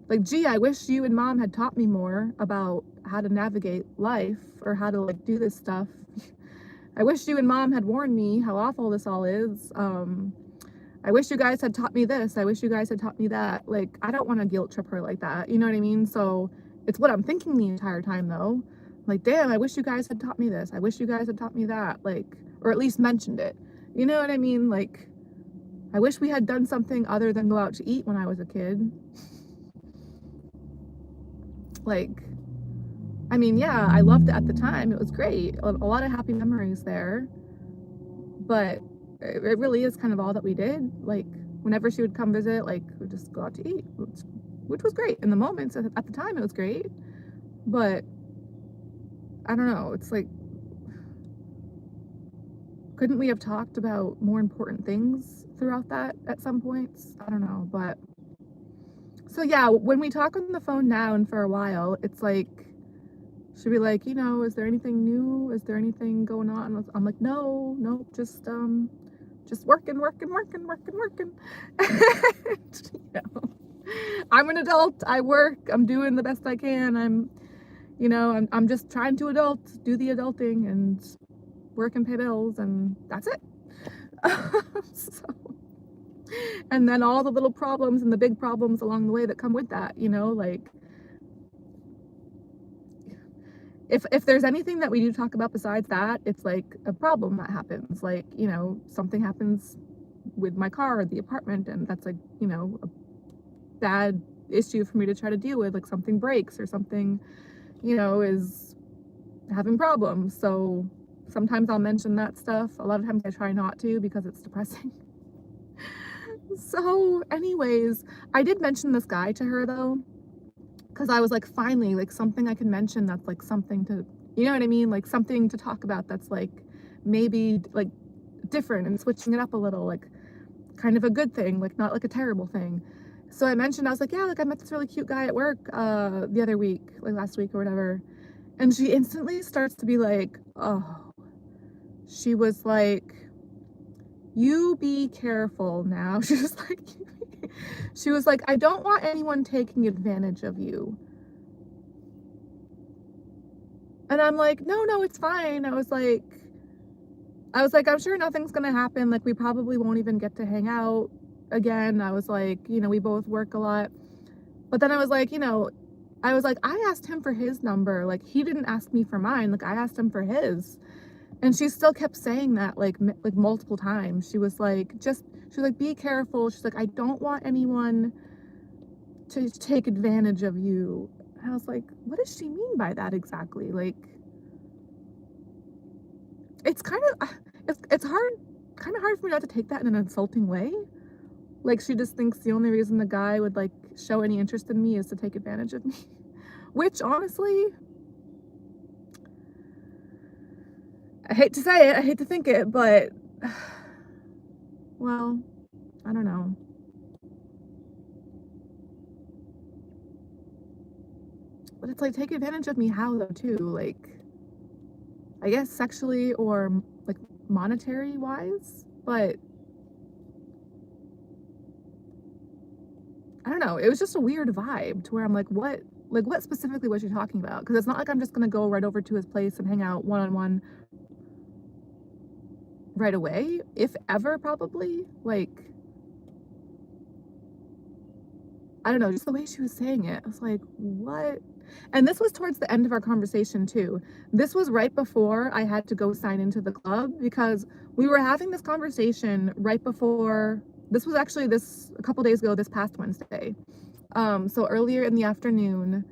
Like, gee, I wish you and mom had taught me more about how to navigate life or how to, like, do this stuff. I wish you and mom had warned me how awful this all is. I wish you guys had taught me this. I wish you guys had taught me that. Like, I don't want to guilt trip her like that. You know what I mean? So it's what I'm thinking the entire time, though. Like, damn, I wish you guys had taught me this. I wish you guys had taught me that. Like, or at least mentioned it. You know what I mean? Like, I wish we had done something other than go out to eat when I was a kid. Like, I mean, yeah, I loved it at the time. It was great. A lot of happy memories there. But it really is kind of all that we did. Like, whenever she would come visit, like, we'd just go out to eat, which was great. In the moments, at the time, it was great. But I don't know. It's like, couldn't we have talked about more important things throughout that at some points? I don't know. But so yeah, when we talk on the phone now and for a while, it's like, she'll be like, is there anything new? Is there anything going on? And I'm like, no, just working. And, I'm an adult. I work. I'm doing the best I can. I'm just trying to do the adulting and work and pay bills, and that's it. So, and then all the little problems and the big problems along the way that come with that, like, if there's anything that we do talk about besides that, it's like a problem that happens. Like, something happens with my car or the apartment, and that's like, a bad issue for me to try to deal with. Like, something breaks or something, you know, is having problems. So sometimes I'll mention that stuff. A lot of times I try not to because it's depressing. So anyways, I did mention this guy to her though, because I was like, finally, like something I can mention that's like something to, you know what I mean? Like something to talk about that's like maybe like different and switching it up a little, like kind of a good thing, like not like a terrible thing. So I mentioned, I was like, yeah, like I met this really cute guy at work the other week, like last week or whatever. And she instantly starts to be like, oh, she was like, you be careful now. She was like, I don't want anyone taking advantage of you. And I'm like, no, no, it's fine. I was like, I'm sure nothing's gonna happen. Like, we probably won't even get to hang out again. I was like, you know, we both work a lot. But then I was like, you know, I was like, I asked him for his number. Like, he didn't ask me for mine. Like, I asked him for his. And she still kept saying that, like multiple times. She was like, be careful. She's like, I don't want anyone to take advantage of you. And I was like, what does she mean by that exactly? Like, it's kind of, it's hard, kind of hard for me not to take that in an insulting way. Like, she just thinks the only reason the guy would like show any interest in me is to take advantage of me. Which honestly, I hate to say it, I hate to think it, but well, I don't know. But it's like, take advantage of me how though too? Like, I guess sexually or like monetary wise, but I don't know. It was just a weird vibe to where I'm like what specifically was she talking about? Because it's not like I'm just gonna go right over to his place and hang out one-on-one right away, if ever, probably. Like, I don't know, just the way she was saying it, I was like, what? And this was towards the end of our conversation too. This was right before I had to go sign into the club, because we were having this conversation right before, this was actually a couple days ago, this past Wednesday. So earlier in the afternoon,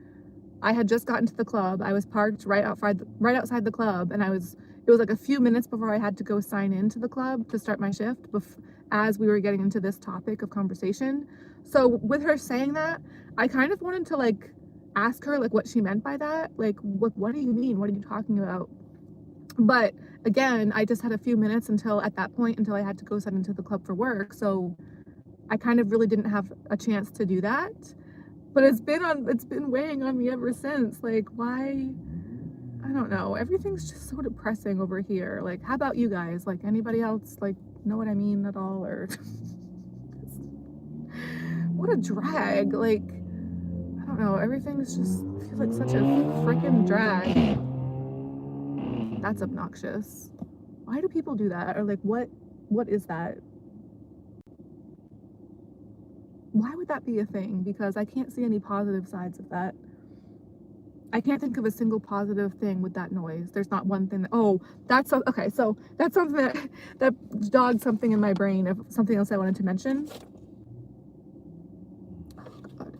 I had just gotten to the club. I was parked right outside the club, and it was like a few minutes before I had to go sign into the club to start my shift, as we were getting into this topic of conversation. So with her saying that, I kind of wanted to like ask her like what she meant by that. Like, what do you mean? What are you talking about? But again, I just had a few minutes until I had to go sign into the club for work. So I kind of really didn't have a chance to do that. But it's been weighing on me ever since. Like, why? I don't know. Everything's just so depressing over here. Like, how about you guys? Like, anybody else like know what I mean at all? Or what a drag. Like, I don't know. Everything's just feels like such a freaking drag. That's obnoxious. Why do people do that? Or like, what is that? Why would that be a thing? Because I can't see any positive sides of that. I can't think of a single positive thing with that noise. There's not one thing that, oh, okay, so that's something that dogged something in my brain of something else I wanted to mention. Oh, God.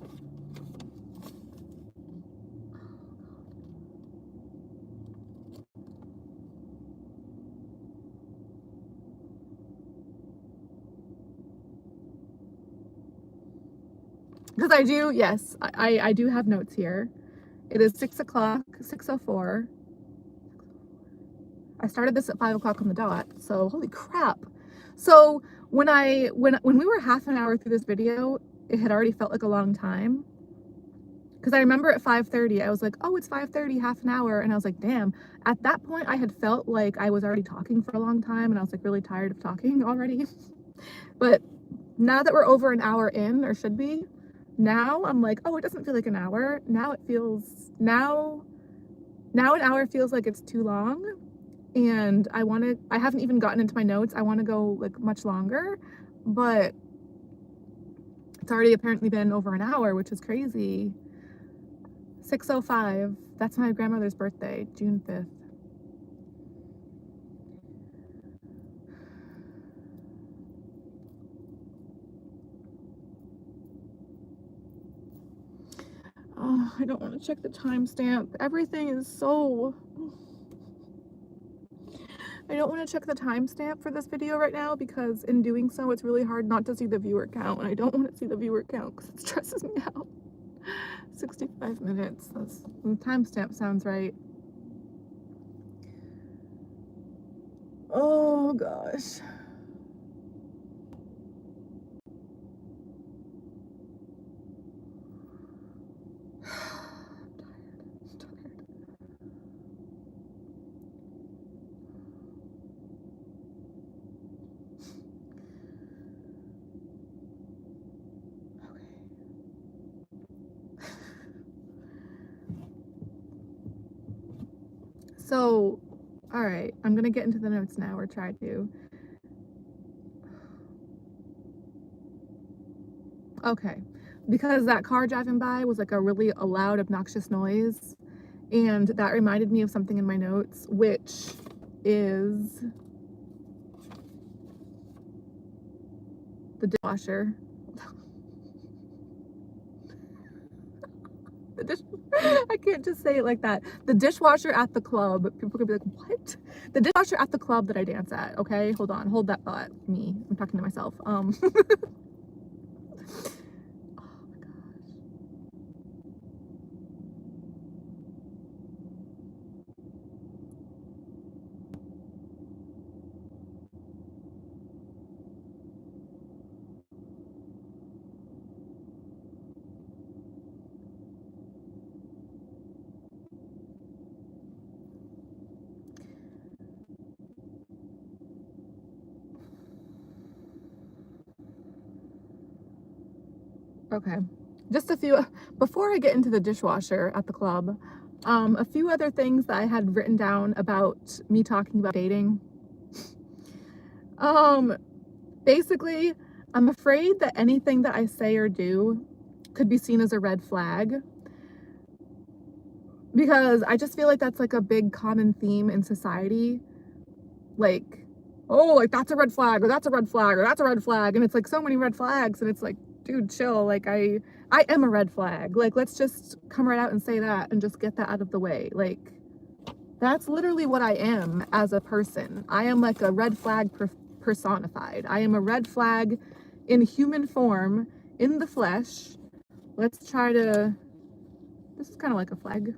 Because I do, yes, I do have notes here. It is 6 o'clock, 6:04. I started this at 5 o'clock on the dot, so holy crap. So when we were half an hour through this video, it had already felt like a long time. Because I remember at 5:30, I was like, oh, it's 5:30, half an hour. And I was like, damn. At that point, I had felt like I was already talking for a long time, and I was like really tired of talking already. But now that we're over an hour in, or should be, now I'm like, oh, it doesn't feel like an hour. Now an hour feels like it's too long. And I haven't even gotten into my notes. I want to go like much longer, but it's already apparently been over an hour, which is crazy. 6:05. That's my grandmother's birthday, June 5th. Oh, I don't want to check the timestamp. Everything is so... I don't want to check the timestamp for this video right now because in doing so, it's really hard not to see the viewer count, and I don't want to see the viewer count because it stresses me out. 65 minutes. The timestamp sounds right. Oh gosh. So, all right, I'm gonna get into the notes now, or try to. Okay, because that car driving by was like a really loud, obnoxious noise, and that reminded me of something in my notes, which is the dishwasher. I can't just say it like that. The dishwasher at the club. People could be like, what? The dishwasher at the club that I dance at. Okay, hold on. Hold that thought. Me. I'm talking to myself. Oh my gosh. Okay, just a few, before I get into the dishwasher at the club, a few other things that I had written down about me talking about dating. Basically, I'm afraid that anything that I say or do could be seen as a red flag, because I just feel like that's like a big common theme in society. Like, oh, like that's a red flag, or that's a red flag, or that's a red flag, and it's like so many red flags, and it's like, dude, chill. Like I am a red flag. Like, let's just come right out and say that and just get that out of the way. Like, that's literally what I am as a person. I am like a red flag personified. I am a red flag in human form, in the flesh. Let's try to, this is kind of like a flag.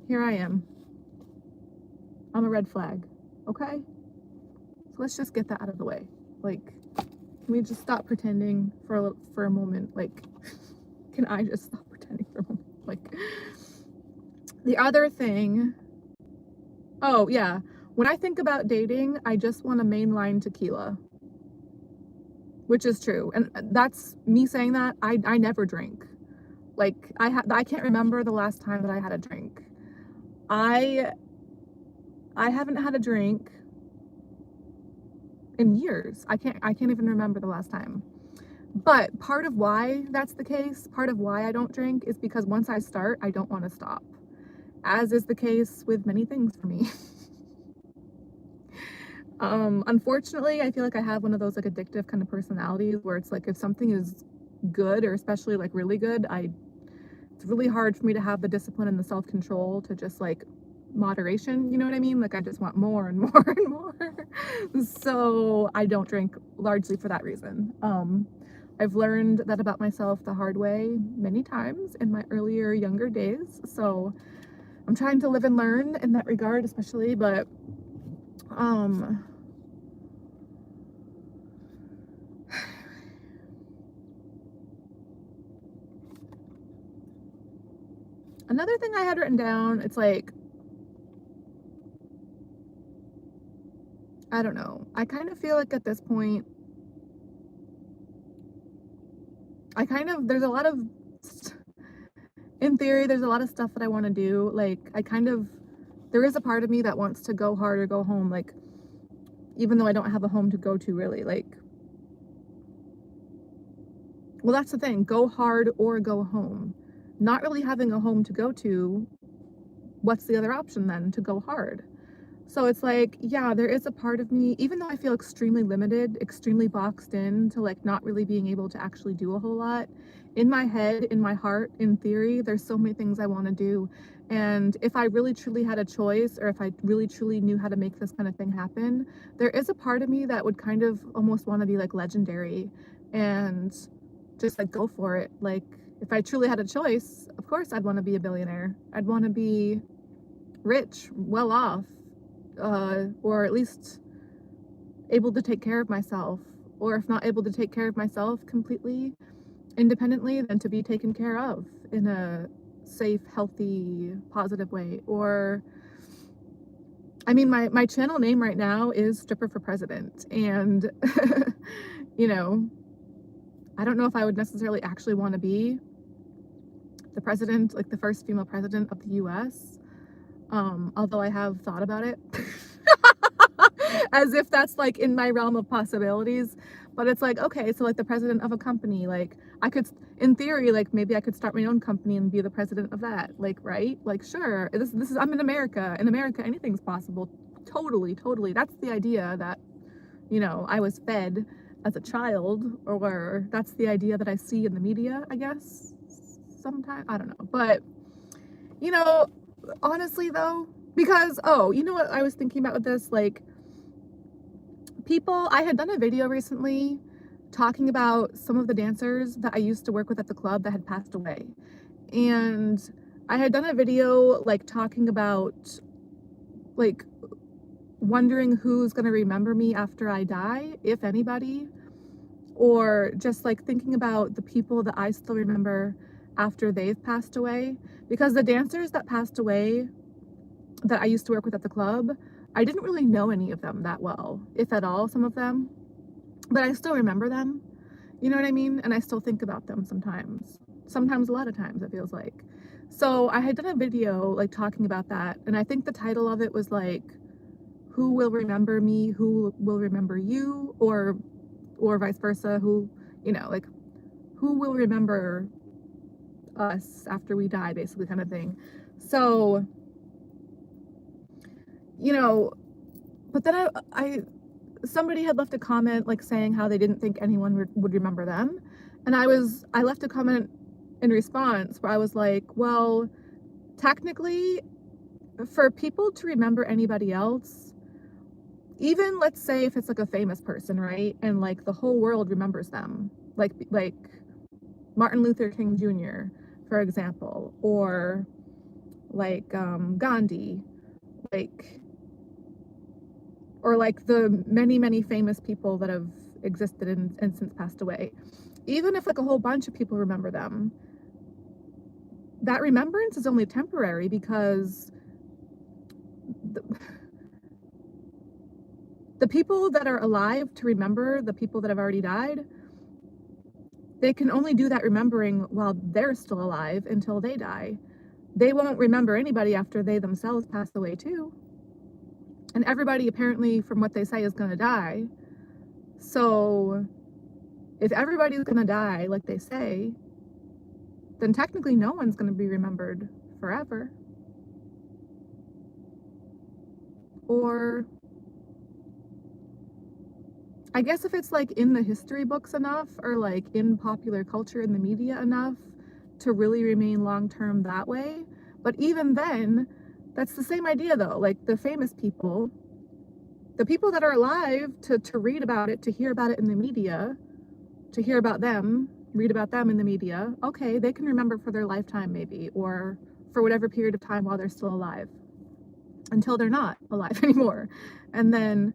Here I am. I'm a red flag, okay? So let's just get that out of the way. Like, can we just stop pretending for a moment? Like, can I just stop pretending for a moment? Like, the other thing, oh yeah, when I think about dating, I just want a mainline tequila, which is true. And that's me saying that. I never drink. Like, I can't remember the last time that I had a drink. I haven't had a drink in years. I can't even remember the last time. But part of why that's the case, part of why I don't drink, is because once I start, I don't want to stop. As is the case with many things for me. Unfortunately, I feel like I have one of those like addictive kind of personalities where it's like if something is good, or especially like really good, it's really hard for me to have the discipline and the self-control to just like moderation, you know what I mean? Like I just want more and more and more. So I don't drink largely for that reason. I've learned that about myself the hard way many times in my earlier, younger days. So I'm trying to live and learn in that regard, especially, but another thing I had written down, it's like, I don't know. I kind of feel like at this point, there's a lot of, in theory, there's a lot of stuff that I want to do. Like, there is a part of me that wants to go hard or go home. Like, even though I don't have a home to go to really, like, well, that's the thing, go hard or go home. Not really having a home to go to, what's the other option then? To go hard. So it's like, yeah, there is a part of me, even though I feel extremely limited, extremely boxed in to like not really being able to actually do a whole lot, in my head, in my heart, in theory, there's so many things I want to do. And if I really truly had a choice, or if I really truly knew how to make this kind of thing happen, there is a part of me that would kind of almost want to be like legendary and just like go for it. Like, if I truly had a choice, of course I'd want to be a billionaire. I'd want to be rich, well off, or at least able to take care of myself. Or if not able to take care of myself completely, independently, then to be taken care of in a safe, healthy, positive way. Or, I mean, my channel name right now is Stripper for President. And, you know, I don't know if I would necessarily actually want to be the president, like the first female president of the US, although I have thought about it. As if that's like in my realm of possibilities. But it's like, okay, so like the president of a company, like I could, in theory, like maybe I could start my own company and be the president of that, like, right? Like, sure, this is, I'm in America. In America, anything's possible. Totally, totally. That's the idea that, you know, I was fed as a child, or that's the idea that I see in the media, I guess, sometimes. I don't know. But, you know, honestly though, because, oh, you know what I was thinking about with this? Like, people, I had done a video recently talking about some of the dancers that I used to work with at the club that had passed away. And I had done a video like talking about like wondering who's going to remember me after I die, if anybody, or just like thinking about the people that I still remember after they've passed away. Because the dancers that passed away that I used to work with at the club, I didn't really know any of them that well, if at all, some of them, but I still remember them, you know what I mean? And I still think about them sometimes, a lot of times, it feels like. So I had done a video like talking about that, and I think the title of it was like, who will remember me, who will remember you, or vice versa, who, you know, like, who will remember us after we die, basically, kind of thing. So, you know, but then somebody had left a comment like saying how they didn't think anyone would remember them. And I left a comment in response where I was like, well, technically, for people to remember anybody else, even let's say if it's like a famous person, right? And like the whole world remembers them, like Martin Luther King Jr., for example, or like Gandhi, like, or like the many, many famous people that have existed and since passed away. Even if like a whole bunch of people remember them, that remembrance is only temporary, because the people that are alive to remember the people that have already died, they can only do that remembering while they're still alive until they die. They won't remember anybody after they themselves pass away too. And everybody apparently, from what they say, is going to die. So if everybody's going to die like they say, then technically no one's going to be remembered forever. Or I guess if it's like in the history books enough, or like in popular culture in the media enough to really remain long-term that way. But even then, that's the same idea though. Like the famous people, the people that are alive to read about it, to hear about it in the media, to hear about them, read about them in the media, okay, they can remember for their lifetime maybe, or for whatever period of time while they're still alive, until they're not alive anymore. And then,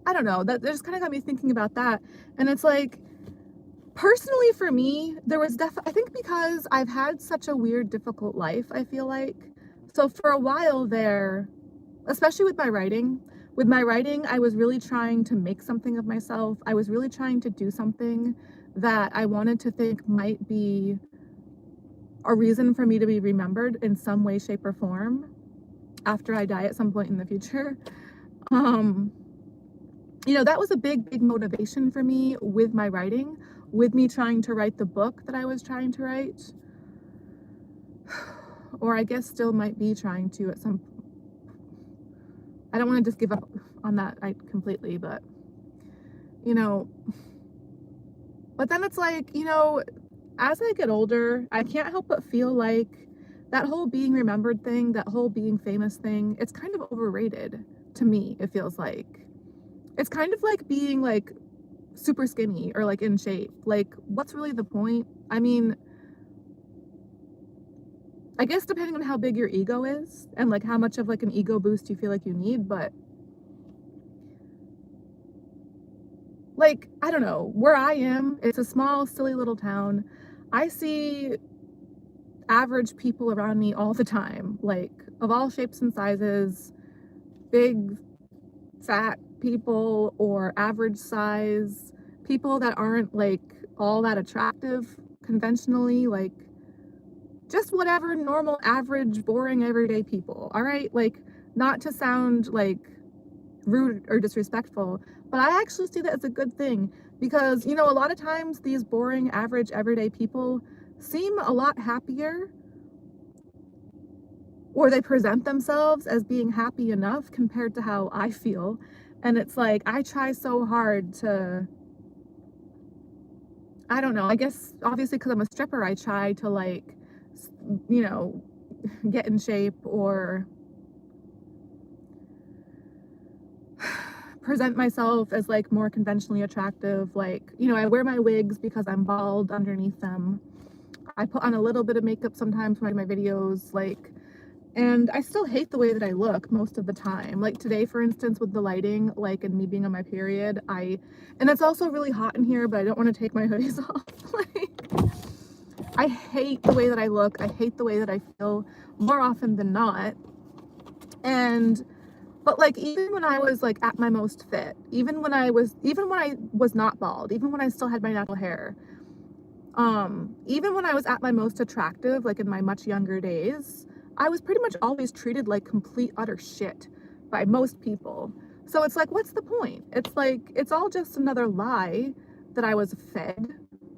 I don't know, that just kind of got me thinking about that. And it's like, personally for me, there was I think because I've had such a weird, difficult life, I feel like. So for a while there, especially with my writing, I was really trying to make something of myself. I was really trying to do something that I wanted to think might be a reason for me to be remembered in some way, shape, or form after I die at some point in the future. You know, that was a big, big motivation for me with my writing, with me trying to write the book that I was trying to write, or I guess still might be trying to at some. I don't want to just give up on that completely, but, you know, but then it's like, you know, as I get older, I can't help but feel like that whole being remembered thing, that whole being famous thing, it's kind of overrated to me, it feels like. It's kind of like being like super skinny or like in shape. Like, what's really the point? I mean, I guess depending on how big your ego is and like how much of like an ego boost you feel like you need, but like, I don't know, where I am, it's a small, silly little town. I see average people around me all the time, like of all shapes and sizes, big, fat people or average size, people that aren't like all that attractive conventionally, like just whatever normal, average, boring, everyday people, all right? Like, not to sound like rude or disrespectful, but I actually see that as a good thing because, you know, a lot of times these boring, average, everyday people seem a lot happier, or they present themselves as being happy enough compared to how I feel. And it's like, I try so hard to, I don't know, I guess obviously because I'm a stripper, I try to like, you know, get in shape or present myself as like more conventionally attractive. Like, you know, I wear my wigs because I'm bald underneath them. I put on a little bit of makeup sometimes when I do my videos, like, and I still hate the way that I look most of the time. Like today, for instance, with the lighting, like, and me being on my period, and it's also really hot in here, but I don't want to take my hoodies off. Like, I hate the way that I look. I hate the way that I feel more often than not. And but like even when I was like at my most fit, even when I was not bald, even when I still had my natural hair, even when I was at my most attractive, like in my much younger days, I was pretty much always treated like complete utter shit by most people. So it's like, what's the point? It's like, it's all just another lie that I was fed,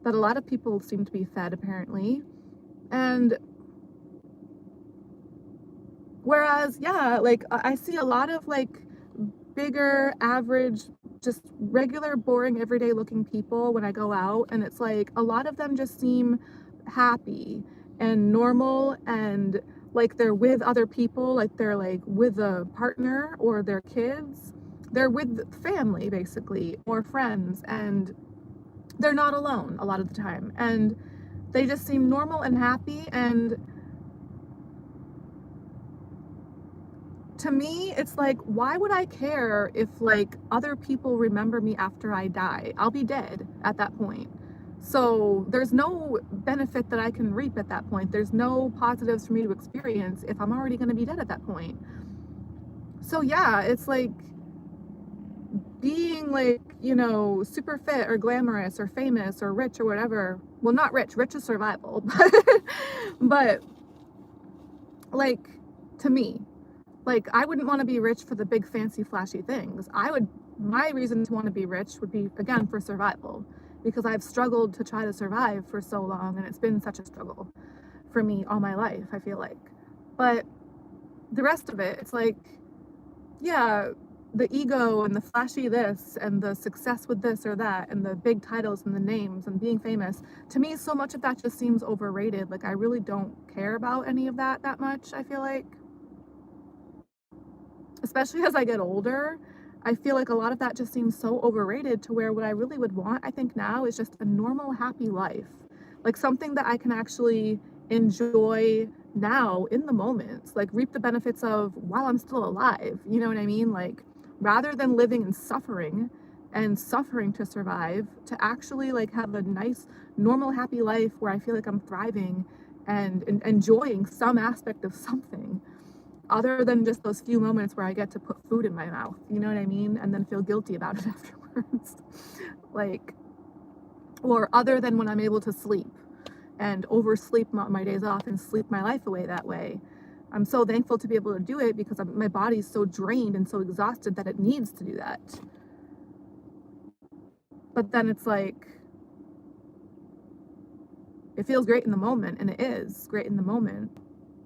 that a lot of people seem to be fed apparently. And whereas, yeah, like I see a lot of like bigger, average, just regular, boring, everyday looking people when I go out, and it's like a lot of them just seem happy and normal and like they're with other people, like they're like with a partner or their kids. They're with family basically or friends, and they're not alone a lot of the time. And they just seem normal and happy, and to me, it's like, why would I care if like other people remember me after I die? I'll be dead at that point. So there's no benefit that I can reap at that point. There's no positives for me to experience if I'm already going to be dead at that point. So yeah, it's like being like, you know, super fit or glamorous or famous or rich or whatever. Well, not rich. Rich is survival, but like to me, like, I wouldn't want to be rich for the big, fancy, flashy things. My reason to want to be rich would be, again, for survival, because I've struggled to try to survive for so long, and it's been such a struggle for me all my life, I feel like. But the rest of it, it's like, yeah, the ego and the flashy this and the success with this or that and the big titles and the names and being famous, to me, so much of that just seems overrated. Like, I really don't care about any of that much, I feel like. Especially as I get older, I feel like a lot of that just seems so overrated, to where what I really would want, I think now, is just a normal, happy life. Like something that I can actually enjoy now in the moment, like reap the benefits of while I'm still alive. You know what I mean? Like rather than living in suffering and suffering to survive, to actually like have a nice, normal, happy life where I feel like I'm thriving and enjoying some aspect of something other than just those few moments where I get to put food in my mouth, you know what I mean? And then feel guilty about it afterwards. Like, or other than when I'm able to sleep and oversleep my days off and sleep my life away that way. I'm so thankful to be able to do it because my body's so drained and so exhausted that it needs to do that. But then it's like, it feels great in the moment, and it is great in the moment.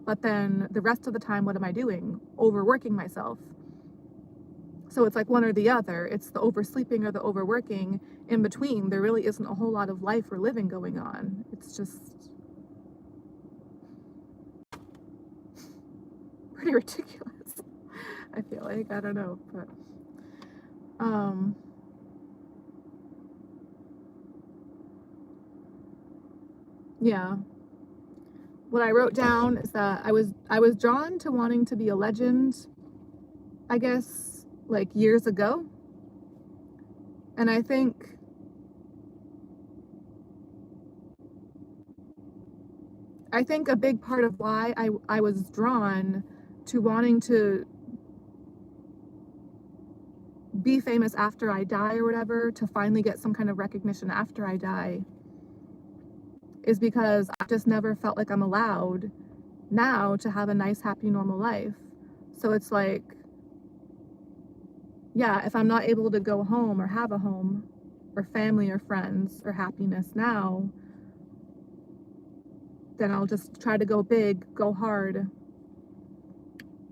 But then the rest of the time, what am I doing? Overworking myself. So it's like one or the other. It's the oversleeping or the overworking. In between, there really isn't a whole lot of life or living going on. It's just pretty ridiculous. I feel like, I don't know, but yeah. What I wrote down is that I was drawn to wanting to be a legend, I guess, like years ago. And I think a big part of why I was drawn to wanting to be famous after I die or whatever, to finally get some kind of recognition after I die, is because I just never felt like I'm allowed now to have a nice, happy, normal life. So it's like, yeah, if I'm not able to go home or have a home or family or friends or happiness now, then I'll just try to go big, go hard.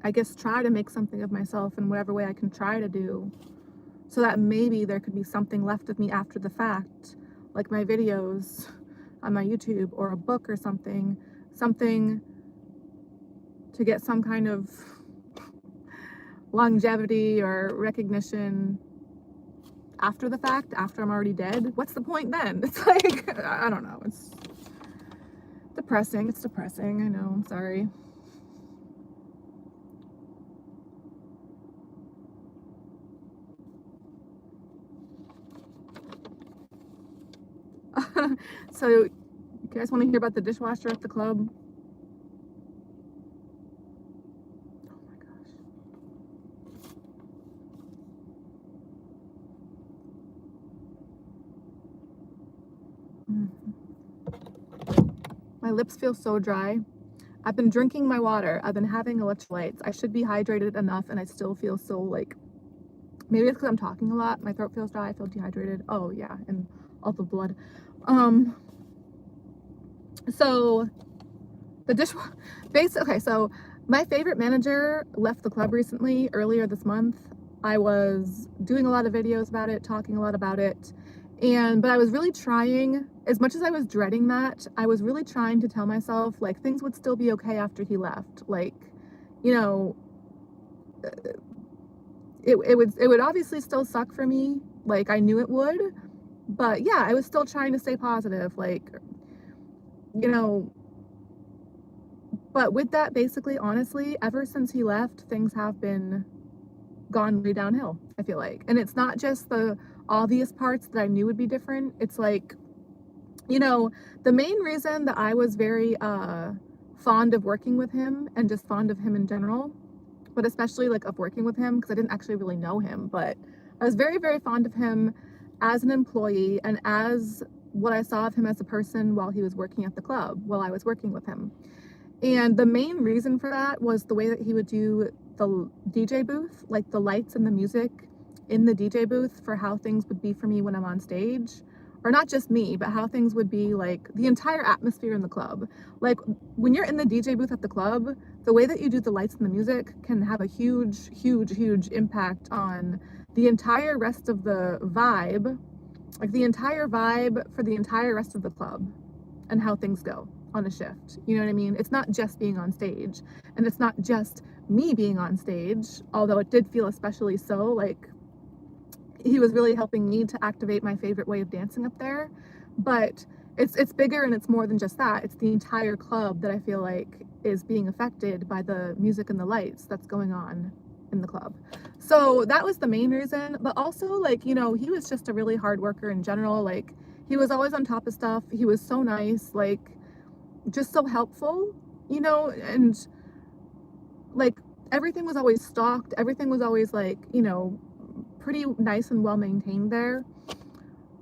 I guess try to make something of myself in whatever way I can try to do, so that maybe there could be something left of me after the fact, like my videos on my YouTube or a book or something to get some kind of longevity or recognition after the fact, after I'm already dead. What's the point then? It's like, I don't know. It's depressing. It's depressing. I know. I'm sorry. So, you guys want to hear about the dishwasher at the club? Oh my gosh. My lips feel so dry. I've been drinking my water. I've been having electrolytes. I should be hydrated enough, and I still feel so like, maybe it's because I'm talking a lot. My throat feels dry. I feel dehydrated. Oh yeah, and all the blood. So the okay, so my favorite manager left the club recently, earlier this month. I was doing a lot of videos about it, talking a lot about it, but I was really trying, as much as I was dreading that, I was really trying to tell myself, like, things would still be okay after he left. Like, you know, it would obviously still suck for me, like I knew it would, but yeah, I was still trying to stay positive, like, you know. But with that, basically, honestly, ever since he left, things have been gone way downhill, I feel like. And it's not just the obvious parts that I knew would be different. It's like, you know, the main reason that I was very fond of working with him, and just fond of him in general, but especially like of working with him, because I didn't actually really know him, but I was very, very fond of him as an employee and as what I saw of him as a person while he was working at the club, while I was working with him. And the main reason for that was the way that he would do the DJ booth, like the lights and the music in the DJ booth, for how things would be for me when I'm on stage. Or not just me, but how things would be, like the entire atmosphere in the club. Like when you're in the DJ booth at the club, the way that you do the lights and the music can have a huge, huge, huge impact on the entire rest of the vibe, like the entire vibe for the entire rest of the club and how things go on a shift. You know what I mean? It's not just being on stage, and it's not just me being on stage, although it did feel especially so. Like, he was really helping me to activate my favorite way of dancing up there. But it's bigger, and it's more than just that. It's the entire club that I feel like is being affected by the music and the lights that's going on in the club. So that was the main reason. But also, like, you know, he was just a really hard worker in general. Like, he was always on top of stuff. He was so nice, like, just so helpful, you know, and like everything was always stocked. Everything was always, like, you know, pretty nice and well maintained there.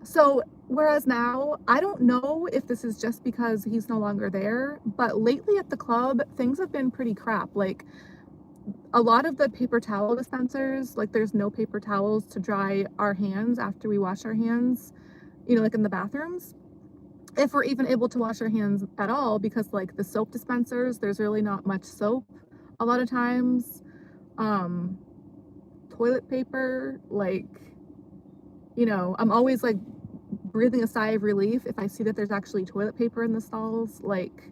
So whereas now, I don't know if this is just because he's no longer there, but lately at the club, things have been pretty crap. Like, a lot of the paper towel dispensers, like, there's no paper towels to dry our hands after we wash our hands, you know, like in the bathrooms, if we're even able to wash our hands at all, because like the soap dispensers, there's really not much soap a lot of times. toilet paper, like, you know, I'm always like breathing a sigh of relief if I see that there's actually toilet paper in the stalls, like,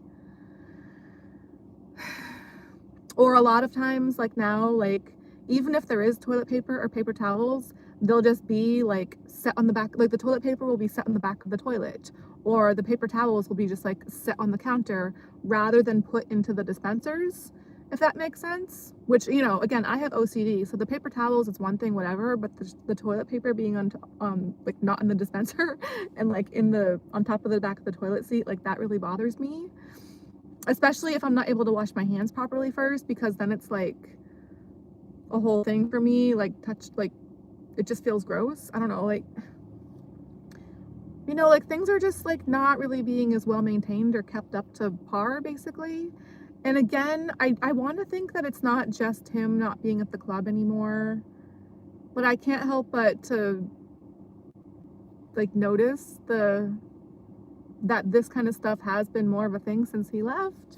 or a lot of times, like now, like, even if there is toilet paper or paper towels, they'll just be like set on the back, like the toilet paper will be set on the back of the toilet, or the paper towels will be just like set on the counter rather than put into the dispensers, if that makes sense. Which, you know, again, I have OCD, so the paper towels, it's one thing, whatever, but the toilet paper being on like not in the dispenser and like in the, on top of the back of the toilet seat, like that really bothers me. Especially if I'm not able to wash my hands properly first, because then it's like a whole thing for me, like like it just feels gross. I don't know, like, you know, like things are just like not really being as well maintained or kept up to par, basically. And again, I want to think that it's not just him not being at the club anymore, but I can't help but to like notice that this kind of stuff has been more of a thing since he left.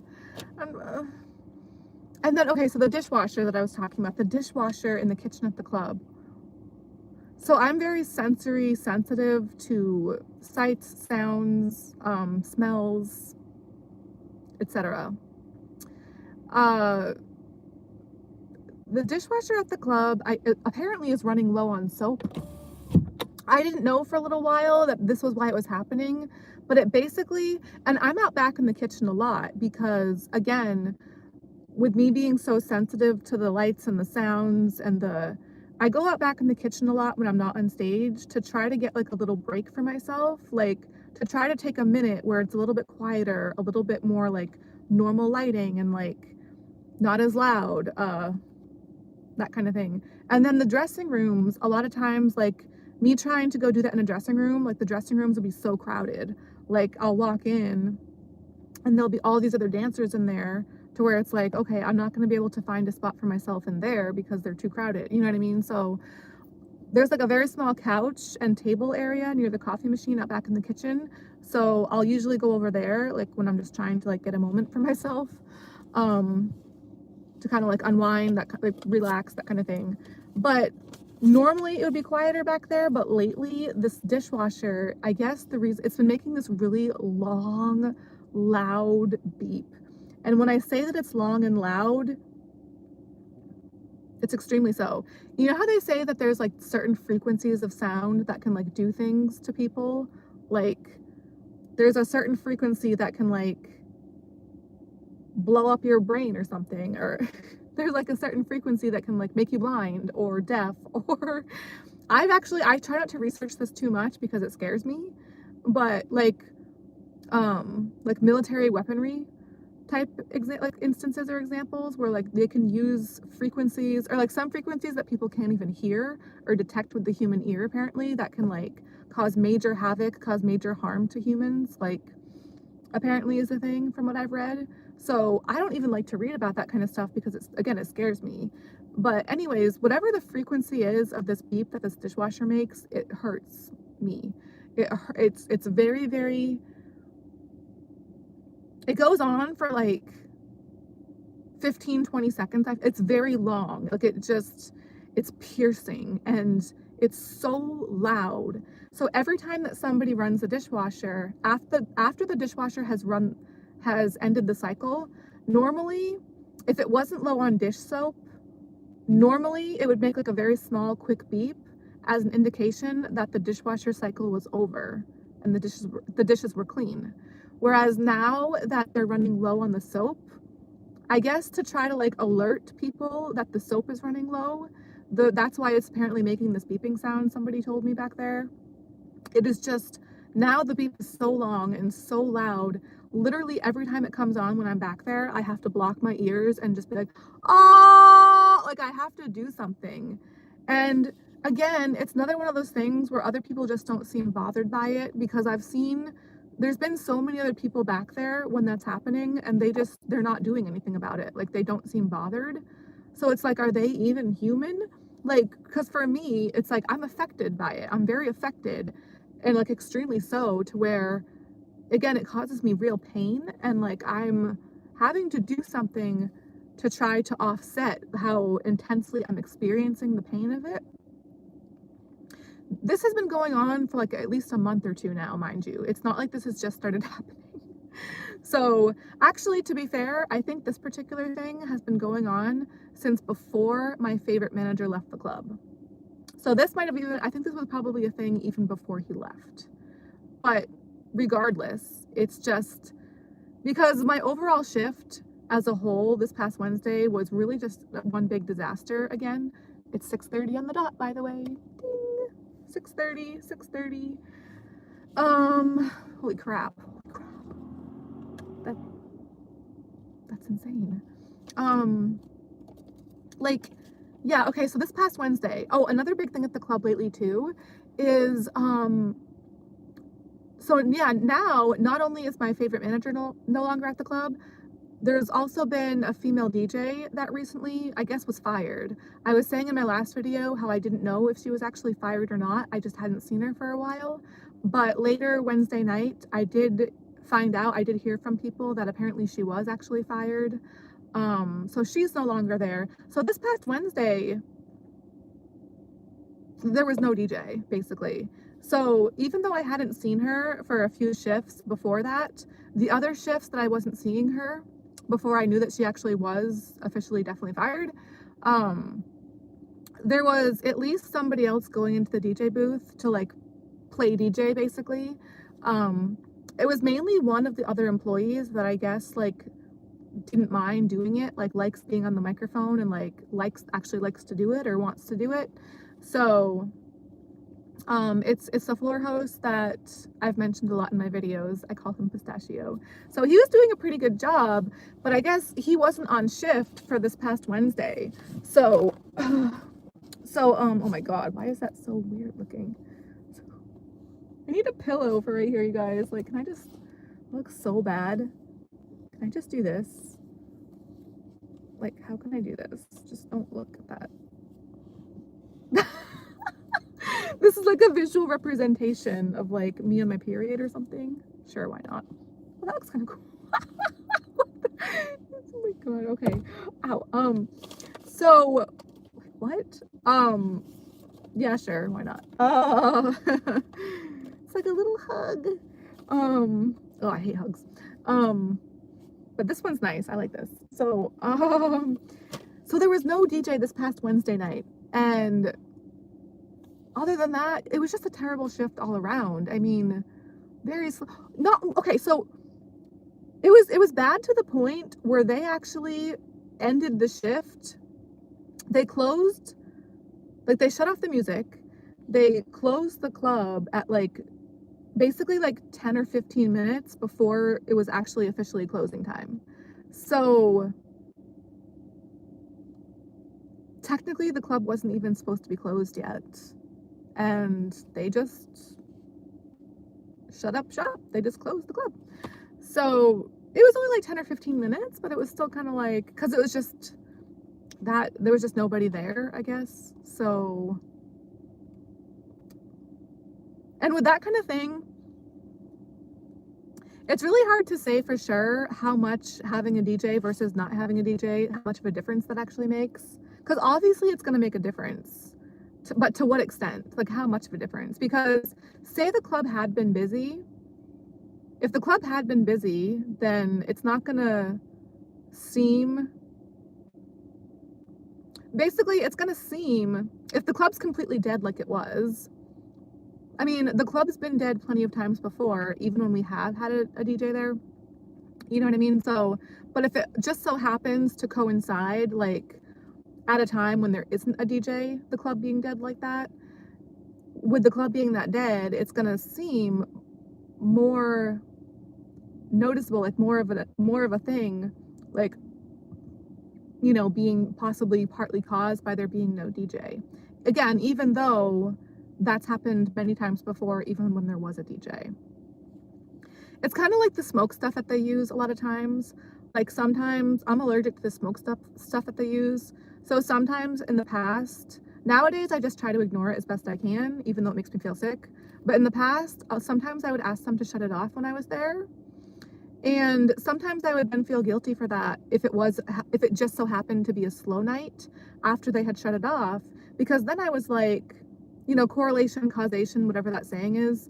And then, okay, so the dishwasher that I was talking about, the dishwasher in the kitchen at the club. So I'm very sensory sensitive to sights, sounds, smells, etc. The dishwasher at the club, it apparently is running low on soap. I didn't know for a little while that this was why it was happening, but it basically, and I'm out back in the kitchen a lot because, again, with me being so sensitive to the lights and the sounds and I go out back in the kitchen a lot when I'm not on stage to try to get like a little break for myself, like to try to take a minute where it's a little bit quieter, a little bit more like normal lighting and like not as loud, that kind of thing. And then the dressing rooms, a lot of times, like me trying to go do that in a dressing room, like the dressing rooms will be so crowded. Like I'll walk in and there'll be all these other dancers in there to where it's like, okay, I'm not going to be able to find a spot for myself in there because they're too crowded. You know what I mean? So there's like a very small couch and table area near the coffee machine out back in the kitchen. So I'll usually go over there, like when I'm just trying to like get a moment for myself, to kind of like unwind, that like relax, that kind of thing. But normally it would be quieter back there, but lately this dishwasher, I guess the reason it's been making this really long, loud beep. And when I say that it's long and loud, it's extremely so. You know how they say that there's like certain frequencies of sound that can like do things to people? Like there's a certain frequency that can like blow up your brain or something, or there's like a certain frequency that can like make you blind or deaf, or I try not to research this too much because it scares me, but like military weaponry type like instances or examples where like they can use frequencies or like some frequencies that people can't even hear or detect with the human ear, apparently, that can like cause major havoc, cause major harm to humans, like apparently is a thing from what I've read. So I don't even like to read about that kind of stuff because it's, again, it scares me. But anyways, whatever the frequency is of this beep that this dishwasher makes, it hurts me. It's very, very, it goes on for like 15-20 seconds. It's very long. Like it's piercing and it's so loud. So every time that somebody runs the dishwasher, after the dishwasher has ended the cycle, normally if it wasn't low on dish soap, normally it would make like a very small quick beep as an indication that the dishwasher cycle was over and the dishes were clean. Whereas now that they're running low on the soap, I guess to try to like alert people that the soap is running low, that's why it's apparently making this beeping sound, somebody told me back there. It is just, now the beep is so long and so loud, literally every time it comes on when I'm back there, I have to block my ears and just be like, oh, like I have to do something. And again, it's another one of those things where other people just don't seem bothered by it, because there's been so many other people back there when that's happening and they're not doing anything about it. Like they don't seem bothered. So it's like, are they even human? Like, because for me, it's like I'm affected by it. I'm very affected, and like extremely so, to where, again, it causes me real pain, and like I'm having to do something to try to offset how intensely I'm experiencing the pain of it. This has been going on for like at least a month or two now, mind you. It's not like this has just started happening. So actually, to be fair, I think this particular thing has been going on since before my favorite manager left the club. So this might have even, I think this was probably a thing even before he left. But regardless, it's just because my overall shift as a whole this past Wednesday was really just one big disaster again. It's 6:30 on the dot, by the way. Ding. 6:30. Holy crap. That's insane. Like, yeah, okay, so this past Wednesday, oh, another big thing at the club lately too is, so yeah, now not only is my favorite manager no longer at the club, there's also been a female DJ that recently, I guess, was fired. I was saying in my last video how I didn't know if she was actually fired or not. I just hadn't seen her for a while. But later Wednesday night, I did find out, I did hear from people that apparently she was actually fired. So she's no longer there. So this past Wednesday, there was no DJ, basically. So even though I hadn't seen her for a few shifts before that, the other shifts that I wasn't seeing her, before I knew that she actually was officially definitely fired, there was at least somebody else going into the DJ booth to like play DJ basically. It was mainly one of the other employees that I guess like didn't mind doing it, like likes being on the microphone and like actually likes to do it or wants to do it. So it's the floor host that I've mentioned a lot in my videos. I call him Pistachio. So he was doing a pretty good job, but I guess he wasn't on shift for this past Wednesday. So, oh my God, why is that so weird looking? I need a pillow for right here, you guys. Like, can I just look so bad? Can I just do this? Like, how can I do this? Just don't look at that. This is like a visual representation of like me on my period or something. Sure, why not? Well, that looks kind of cool. Oh my God, okay. Ow. So, what? Yeah, sure, why not? It's like a little hug. Oh, I hate hugs. But this one's nice. I like this. So, so there was no DJ this past Wednesday night, and other than that, it was just a terrible shift all around. I mean, okay, so it was bad to the point where they actually ended the shift. They closed, like they shut off the music. They closed the club at like basically like 10 or 15 minutes before it was actually officially closing time. So technically the club wasn't even supposed to be closed yet. And they just shut up shop. They just closed the club. So it was only like 10 or 15 minutes, but it was still kind of like, because it was just that there was just nobody there, I guess. So, and with that kind of thing, it's really hard to say for sure how much having a DJ versus not having a DJ, how much of a difference that actually makes. Because obviously it's going to make a difference. But to what extent? Like how much of a difference? Because say the club had been busy. If the club had been busy, then it's not gonna seem, basically it's gonna seem, if the club's completely dead like it was, I mean, the club's been dead plenty of times before, even when we have had a DJ there. You know what I mean? So, but if it just so happens to coincide like at a time when there isn't a DJ, the club being dead like that, with the club being that dead, it's gonna seem more noticeable, like more of a thing, like, you know, being possibly partly caused by there being no DJ. Again, even though that's happened many times before, even when there was a DJ. It's kind of like the smoke stuff that they use a lot of times. Like sometimes I'm allergic to the smoke stuff that they use. So sometimes in the past, nowadays I just try to ignore it as best I can, even though it makes me feel sick. But in the past, sometimes I would ask them to shut it off when I was there. And sometimes I would then feel guilty for that if it just so happened to be a slow night after they had shut it off, because then I was like, you know, correlation, causation, whatever that saying is.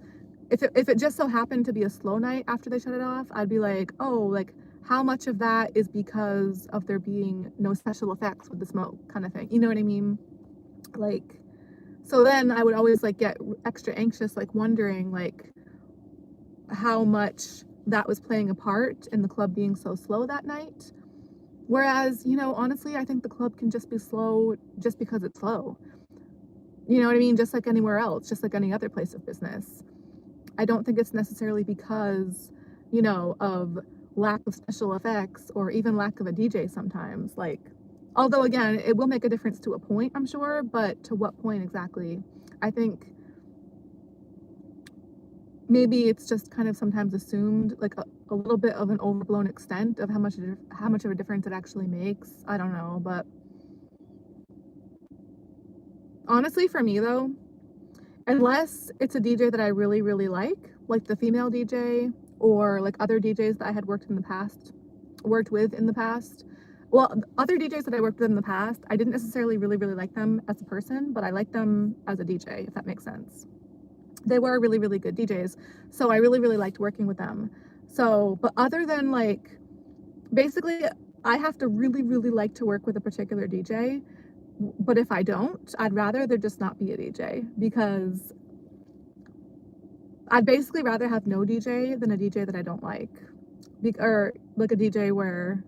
If it just so happened to be a slow night after they shut it off, I'd be like, oh, like how much of that is because of there being no special effects with the smoke kind of thing. You know what I mean? Like, so then I would always like get extra anxious, like wondering like how much that was playing a part in the club being so slow that night. Whereas, you know, honestly, I think the club can just be slow just because it's slow. You know what I mean? Just like anywhere else, just like any other place of business. I don't think it's necessarily because, you know, of lack of special effects or even lack of a DJ sometimes. Like, although again, it will make a difference to a point, I'm sure, but to what point exactly? I think maybe it's just kind of sometimes assumed, like a little bit of an overblown extent of how much of a difference it actually makes. I don't know, but honestly, for me though, unless it's a DJ that I really, really like the female DJ or like other DJs that I had worked with in the past. Well, other DJs that I worked with in the past, I didn't necessarily really, really like them as a person, but I liked them as a DJ, if that makes sense. They were really, really good DJs, so I really, really liked working with them. So, but other than like, basically, I have to really, really like to work with a particular DJ, but if I don't, I'd rather there just not be a DJ, because I'd basically rather have no DJ than a DJ that I don't like. Or like a DJ where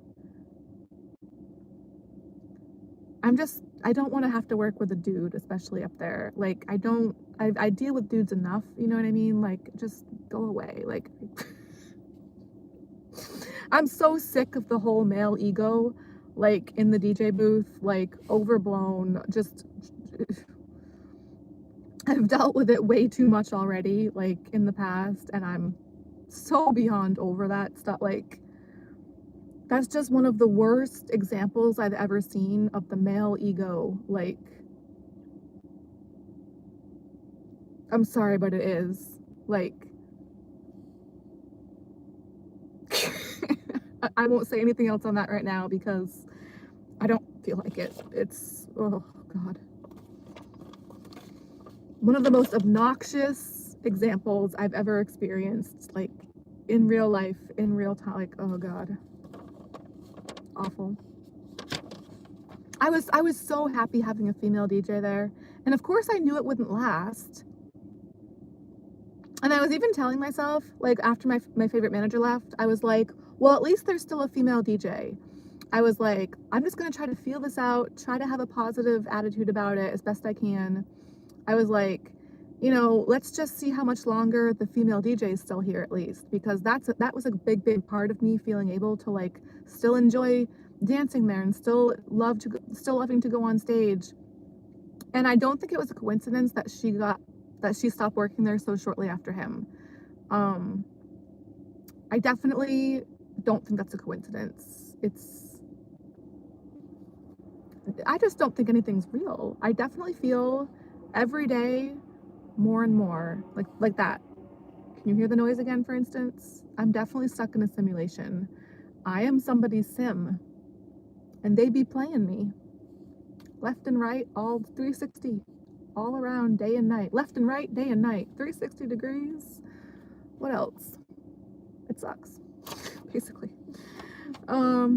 I don't want to have to work with a dude, especially up there. Like, I deal with dudes enough, you know what I mean? Like, just go away. Like, I'm so sick of the whole male ego, like, in the DJ booth, like, overblown. Just, I've dealt with it way too much already, like, in the past, and I'm so beyond over that stuff. Like, that's just one of the worst examples I've ever seen of the male ego. Like, I'm sorry, but it is. Like, I won't say anything else on that right now because I don't feel like it. It's, oh God. One of the most obnoxious examples I've ever experienced, like, in real life, in real time. Like, oh God. Awful. I was so happy having a female DJ there. And of course I knew it wouldn't last. And I was even telling myself, like, after my favorite manager left, I was like, well, at least there's still a female DJ. I was like, I'm just gonna try to feel this out, try to have a positive attitude about it as best I can. I was like, you know, let's just see how much longer the female DJ is still here at least, because that was a big, big part of me feeling able to like still enjoy dancing there and still loving to go on stage. And I don't think it was a coincidence that she stopped working there so shortly after him. I definitely don't think that's a coincidence. I just don't think anything's real. I definitely feel every day more and more like that. Can you hear the noise again, for instance? I'm definitely stuck in a simulation. I am somebody's sim, and they be playing me left and right, all 360, all around, day and night, left and right, day and night, 360 degrees. What else? It sucks, basically. Yeah.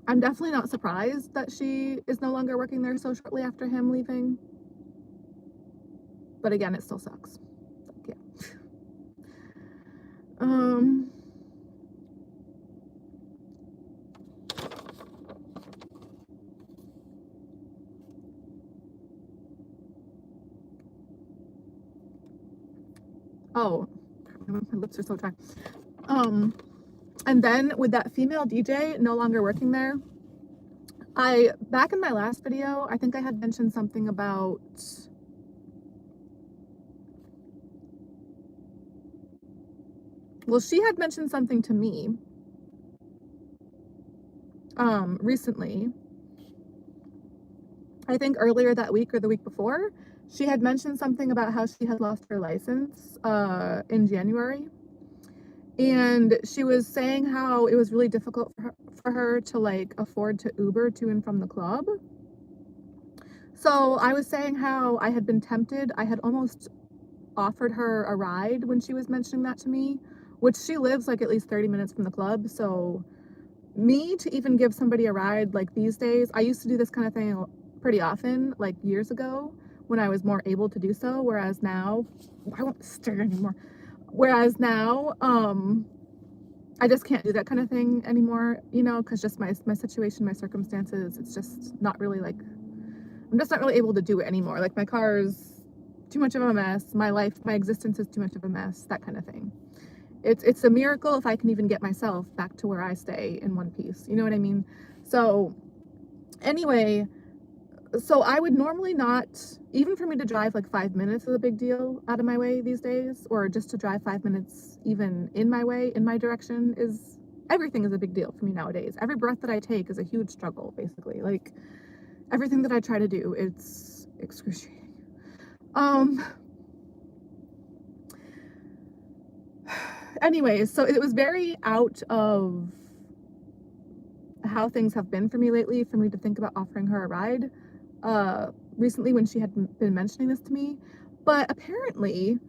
I'm definitely not surprised that she is no longer working there so shortly after him leaving. But again, it still sucks. Like, yeah. Oh, my lips are so dry. And then with that female DJ no longer working there, back in my last video, I think I had mentioned something about, well, she had mentioned something to me, recently. I think earlier that week or the week before, she had mentioned something about how she had lost her license, in January. And she was saying how it was really difficult for her to like afford to Uber to and from the club. So I was saying how I had been tempted. I had almost offered her a ride when she was mentioning that to me, which she lives like at least 30 minutes from the club. So me to even give somebody a ride like these days, I used to do this kind of thing pretty often, like years ago when I was more able to do so. Whereas now, I won't stir anymore. Whereas now, I just can't do that kind of thing anymore, you know, because just my situation, my circumstances, it's just not really like, I'm just not really able to do it anymore. Like my car's too much of a mess. My life, my existence is too much of a mess, that kind of thing. It's a miracle if I can even get myself back to where I stay in one piece. You know what I mean? So anyway, so I would normally not, even for me to drive like 5 minutes is a big deal out of my way these days, or just to drive 5 minutes even in my way, in my direction is, everything is a big deal for me nowadays. Every breath that I take is a huge struggle, basically. Like everything that I try to do, it's excruciating. Anyways, so it was very out of how things have been for me lately for me to think about offering her a ride recently when she had been mentioning this to me. But apparently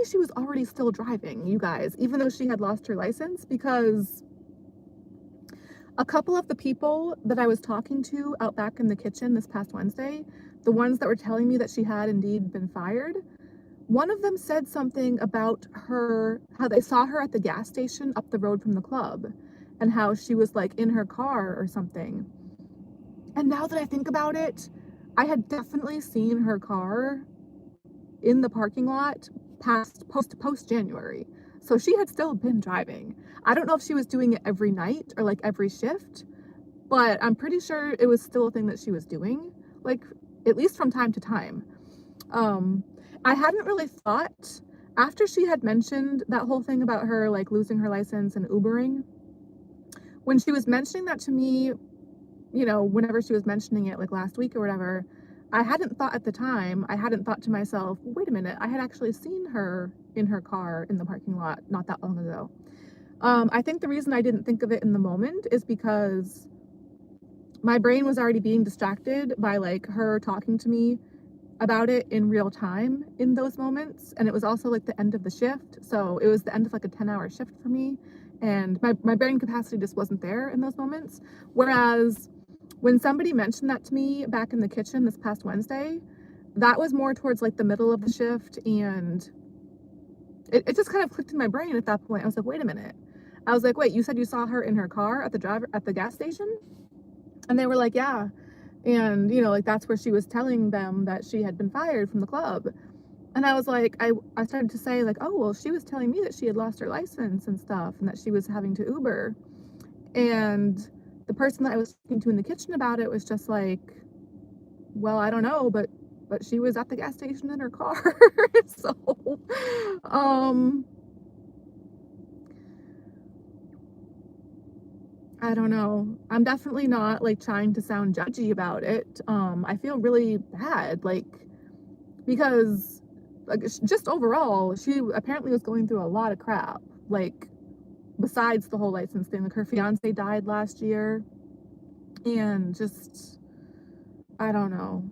she was already still driving, you guys, even though she had lost her license, because a couple of the people that I was talking to out back in the kitchen this past Wednesday, the ones that were telling me that she had indeed been fired, one of them said something about her, how they saw her at the gas station up the road from the club, and how she was like in her car or something. And now that I think about it, I had definitely seen her car in the parking lot post January. So she had still been driving. I don't know if she was doing it every night or like every shift, but I'm pretty sure it was still a thing that she was doing, like at least from time to time. I hadn't really thought, after she had mentioned that whole thing about her like losing her license and Ubering, when she was mentioning that to me, you know, whenever she was mentioning it like last week or whatever, I hadn't thought at the time, I hadn't thought to myself, wait a minute, I had actually seen her in her car in the parking lot not that long ago. I think the reason I didn't think of it in the moment is because my brain was already being distracted by like her talking to me about it in real time in those moments. And it was also like the end of the shift. So it was the end of like a 10-hour shift for me. And my brain capacity just wasn't there in those moments. Whereas when somebody mentioned that to me back in the kitchen this past Wednesday, that was more towards like the middle of the shift. And it just kind of clicked in my brain at that point. I was like, wait a minute. I was like, wait, you said you saw her in her car at the gas station? And they were like, yeah. And, you know, like that's where she was telling them that she had been fired from the club. And I was like, I started to say like, oh, well, she was telling me that she had lost her license and stuff and that she was having to Uber. And the person that I was talking to in the kitchen about it was just like, well, I don't know, but she was at the gas station in her car. So, I don't know. I'm definitely not like trying to sound judgy about it. I feel really bad, like, because like just overall, she apparently was going through a lot of crap, like besides the whole license thing. Like her fiance died last year, and just, I don't know.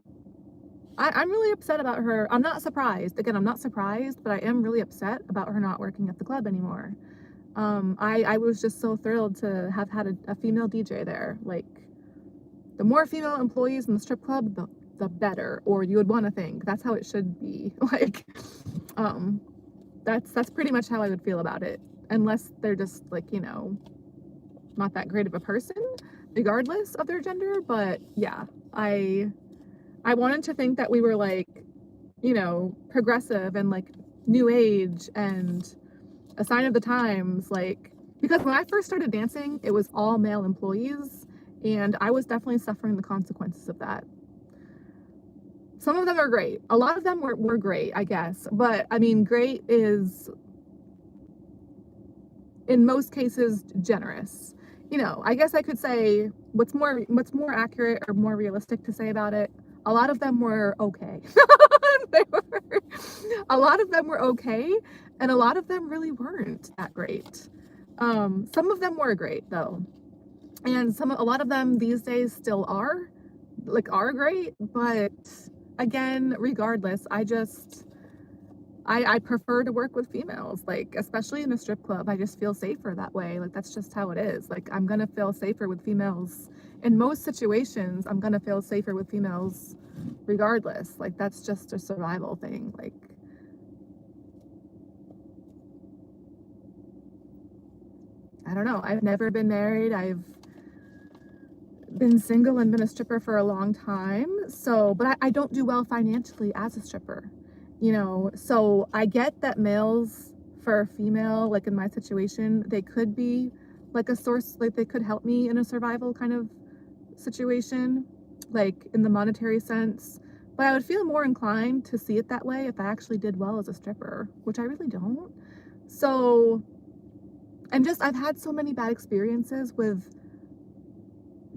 I'm really upset about her. I'm not surprised. Again, I'm not surprised, but I am really upset about her not working at the club anymore. I was just so thrilled to have had a female DJ there. Like, the more female employees in the strip club, the better, or you would want to think. That's how it should be. Like, that's pretty much how I would feel about it. Unless they're just, like, you know, not that great of a person, regardless of their gender. But, yeah, I wanted to think that we were, like, you know, progressive and, like, new age and a sign of the times, like, because when I first started dancing, it was all male employees, and I was definitely suffering the consequences of that. Some of them are great. A lot of them were great, I guess. But, I mean, great is, in most cases, generous. You know, I guess I could say what's more accurate or more realistic to say about it, a lot of them were okay. A lot of them were okay, and a lot of them really weren't that great. Some of them were great though, and a lot of them these days still are great, but again, regardless, I prefer to work with females, like, especially in a strip club. I just feel safer that way. Like, that's just how it is. Like, I'm gonna feel safer with females. In most situations, I'm gonna feel safer with females regardless. Like, that's just a survival thing. Like, I don't know. I've never been married. I've been single and been a stripper for a long time. So, but I don't do well financially as a stripper, you know? So I get that males for a female, like in my situation, they could be like a source, like they could help me in a survival kind of situation, like in the monetary sense. But I would feel more inclined to see it that way if I actually did well as a stripper, which I really don't. So, I've had so many bad experiences with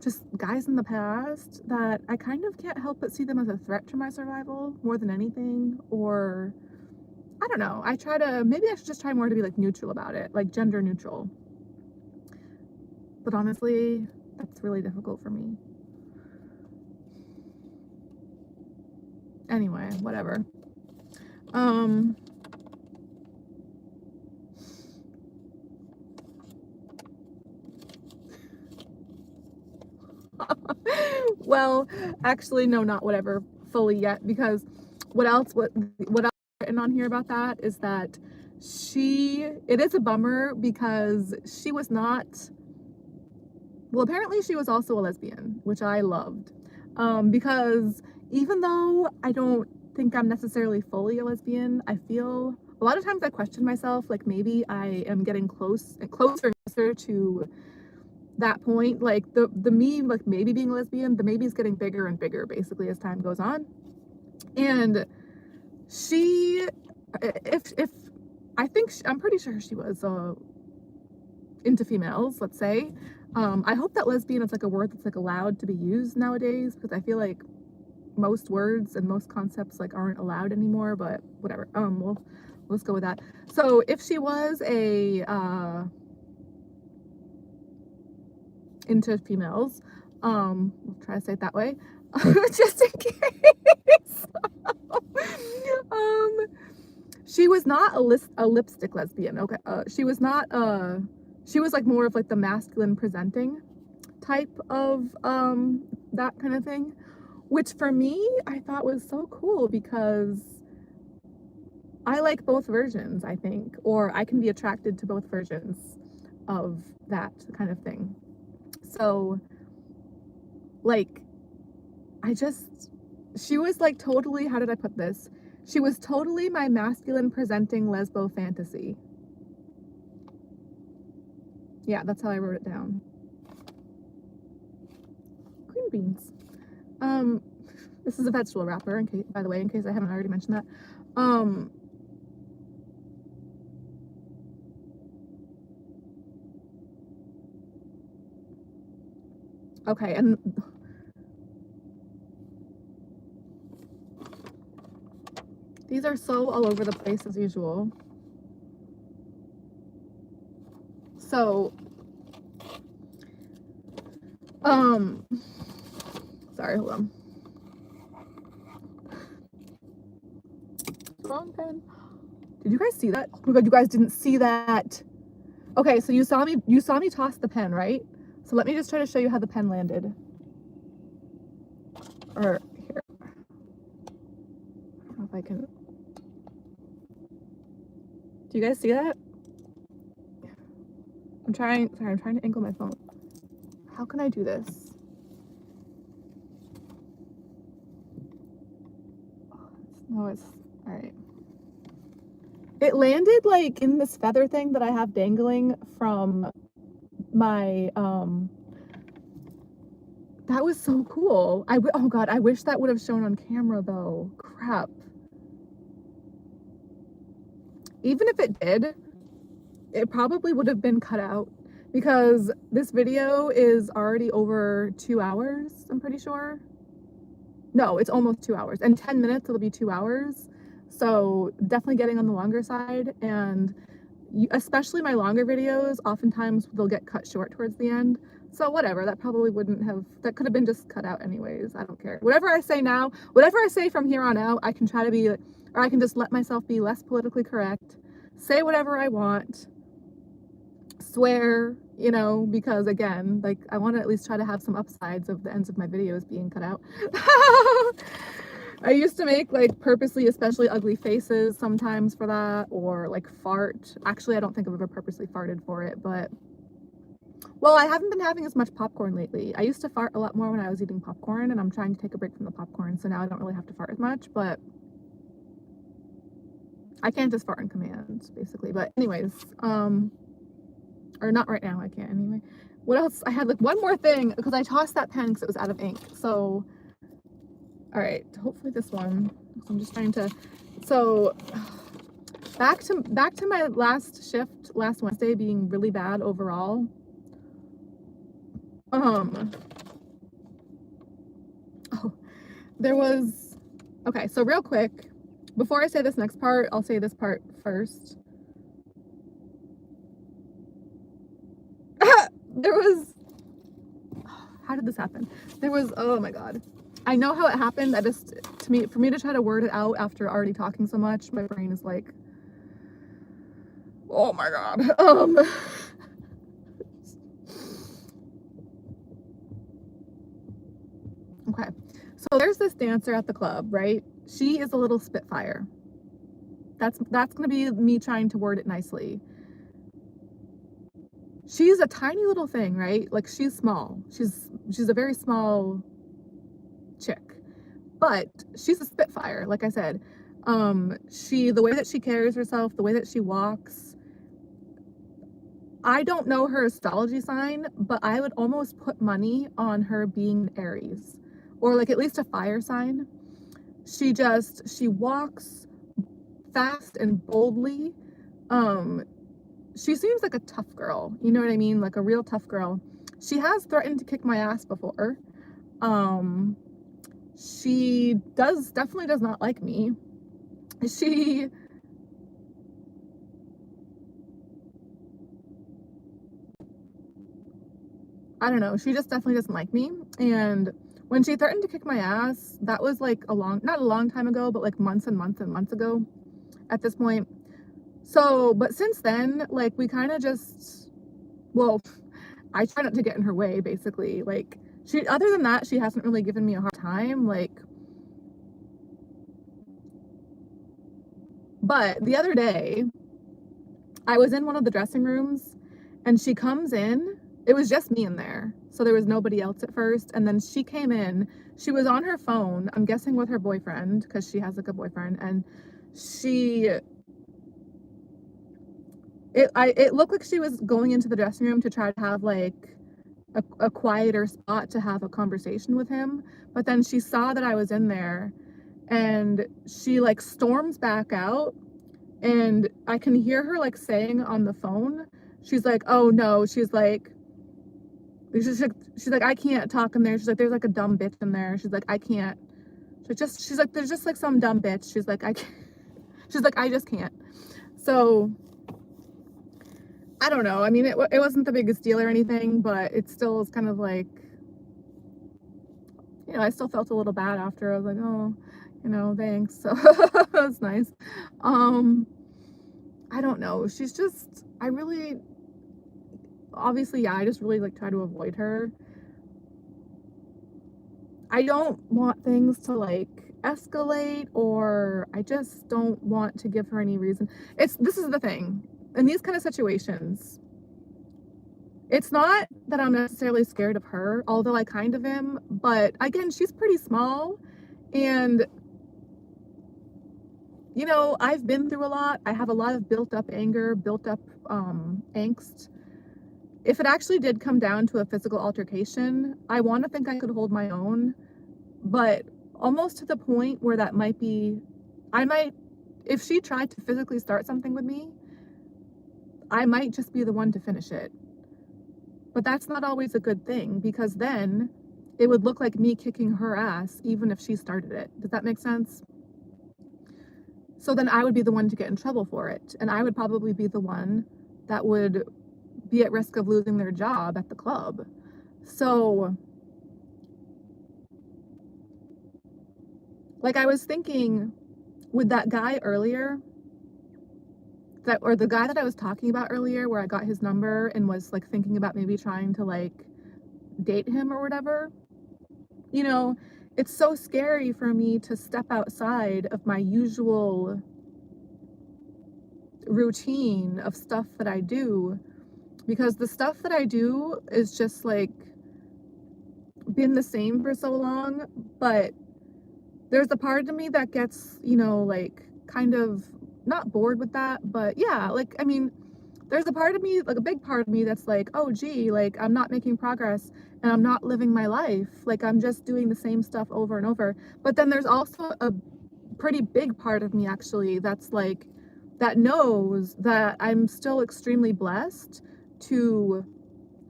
just guys in the past that I kind of can't help but see them as a threat to my survival more than anything. Or I don't know. Maybe I should just try more to be like neutral about it, like gender neutral. But honestly, that's really difficult for me. Anyway, whatever. Well, actually, no, not whatever fully yet, because what else written on here about that is that it is a bummer because she was not, well, apparently she was also a lesbian, which I loved. Because even though I don't think I'm necessarily fully a lesbian, I feel a lot of times I question myself, like maybe I am getting closer and closer to that point, like the me like maybe being a lesbian, the maybe is getting bigger and bigger basically as time goes on. And she, if I think I'm pretty sure she was into females, let's say. I hope that lesbian is like a word that's like allowed to be used nowadays, because I feel like most words and most concepts like aren't allowed anymore, but whatever. Let's go with that. So if she was into females, we'll try to say it that way, just in case. She was not a lipstick lesbian. Okay, she was not she was like more of like the masculine presenting type of that kind of thing, which for me I thought was so cool because I like both versions, I think, or I can be attracted to both versions of that kind of thing. So like she was like totally, how did I put this? She was totally my masculine presenting lesbo fantasy. Yeah, that's how I wrote it down. Green beans. This is a vegetable wrapper, in case, by the way, in case I haven't already mentioned that. Okay, and these are so all over the place as usual. So, sorry, hold on. Wrong pen. Did you guys see that? Oh my god, you guys didn't see that. Okay, so you saw me toss the pen, right? So let me just try to show you how the pen landed. Or here. I don't know if I can. Do you guys see that? I'm trying to angle my phone. How can I do this? No, it's all right. It landed like in this feather thing that I have dangling from my that was so cool. Oh god, I wish that would have shown on camera though. Crap. Even if it did, it probably would have been cut out because this video is already over 2 hours, I'm pretty sure. No, it's almost 2 hours. In 10 minutes, it'll be 2 hours. So definitely getting on the longer side. And especially my longer videos, oftentimes they'll get cut short towards the end. So whatever, that probably wouldn't have, that could have been just cut out anyways. I don't care. Whatever I say now, whatever I say from here on out, I can try to be, or I can just let myself be less politically correct, say whatever I want, swear, you know, because again, like I want to at least try to have some upsides of the ends of my videos being cut out. I used to make like purposely especially ugly faces sometimes for that, or like fart. Actually, I don't think I've ever purposely farted for it, but well, I haven't been having as much popcorn lately. I used to fart a lot more when I was eating popcorn, and I'm trying to take a break from the popcorn, so now I don't really have to fart as much, but I can't just fart on command, basically. But anyways, or not right now, I can't anyway. What else? I had like one more thing, because I tossed that pen because it was out of ink. So, all right, hopefully this one. So I'm just trying to, so back to my last shift last Wednesday being really bad overall. Oh, there was, okay, so real quick, before I say this next part, I'll say this part first. There was, how did this happen? There was, oh my God. I know how it happened. I just, for me to try to word it out after already talking so much, my brain is like, oh my God. Okay. So there's this dancer at the club, right? She is a little spitfire. That's going to be me trying to word it nicely. She's a tiny little thing, right? Like she's small. She's a very small chick, but she's a spitfire. Like I said, the way that she carries herself, the way that she walks. I don't know her astrology sign, but I would almost put money on her being Aries, or like at least a fire sign. She walks fast and boldly. She seems like a tough girl, you know what I mean? Like a real tough girl. She has threatened to kick my ass before. She definitely does not like me. I don't know, she just definitely doesn't like me. And when she threatened to kick my ass, that was like not a long time ago, but like months and months and months ago at this point. So, but since then, like we kind of just, well, I try not to get in her way, basically. Like other than that, she hasn't really given me a hard time. Like, but the other day, I was in one of the dressing rooms and she comes in. It was just me in there. So there was nobody else at first. And then she came in. She was on her phone, I'm guessing with her boyfriend, because she has like a boyfriend. And it looked like she was going into the dressing room to try to have like a quieter spot to have a conversation with him. But then she saw that I was in there and she like storms back out, and I can hear her like saying on the phone, she's like, oh no, she's like, I can't talk in there. She's like, there's like a dumb bitch in there. She's like, I can't. She's like, there's just like some dumb bitch. She's like, I can't. She's like, I just can't. So I don't know. I mean, it wasn't the biggest deal or anything, but it still is kind of like, you know, I still felt a little bad after. I was like, oh, you know, thanks. So that's nice. I don't know. She's just, obviously, yeah, I just really like try to avoid her. I don't want things to like escalate, or I just don't want to give her any reason. This is the thing. In these kind of situations, it's not that I'm necessarily scared of her, although I kind of am, but again, she's pretty small, and you know, I've been through a lot. I have a lot of built up anger, built up angst. If it actually did come down to a physical altercation, I want to think I could hold my own, but almost to the point where that might be, if she tried to physically start something with me, I might just be the one to finish it. But that's not always a good thing, because then it would look like me kicking her ass even if she started it. Does that make sense? So then I would be the one to get in trouble for it, and I would probably be the one that would be at risk of losing their job at the club. So, like, I was thinking with that guy earlier, or the guy that I was talking about earlier, where I got his number and was like thinking about maybe trying to like date him or whatever, you know, it's so scary for me to step outside of my usual routine of stuff that I do, because the stuff that I do is just like been the same for so long. But there's a part of me that gets, like kind of not bored with that, but yeah, like, I mean, there's a part of me, like a big part of me that's like, oh gee, like I'm not making progress and I'm not living my life. Like I'm just doing the same stuff over and over. But then there's also a pretty big part of me actually that's like, that knows that I'm still extremely blessed to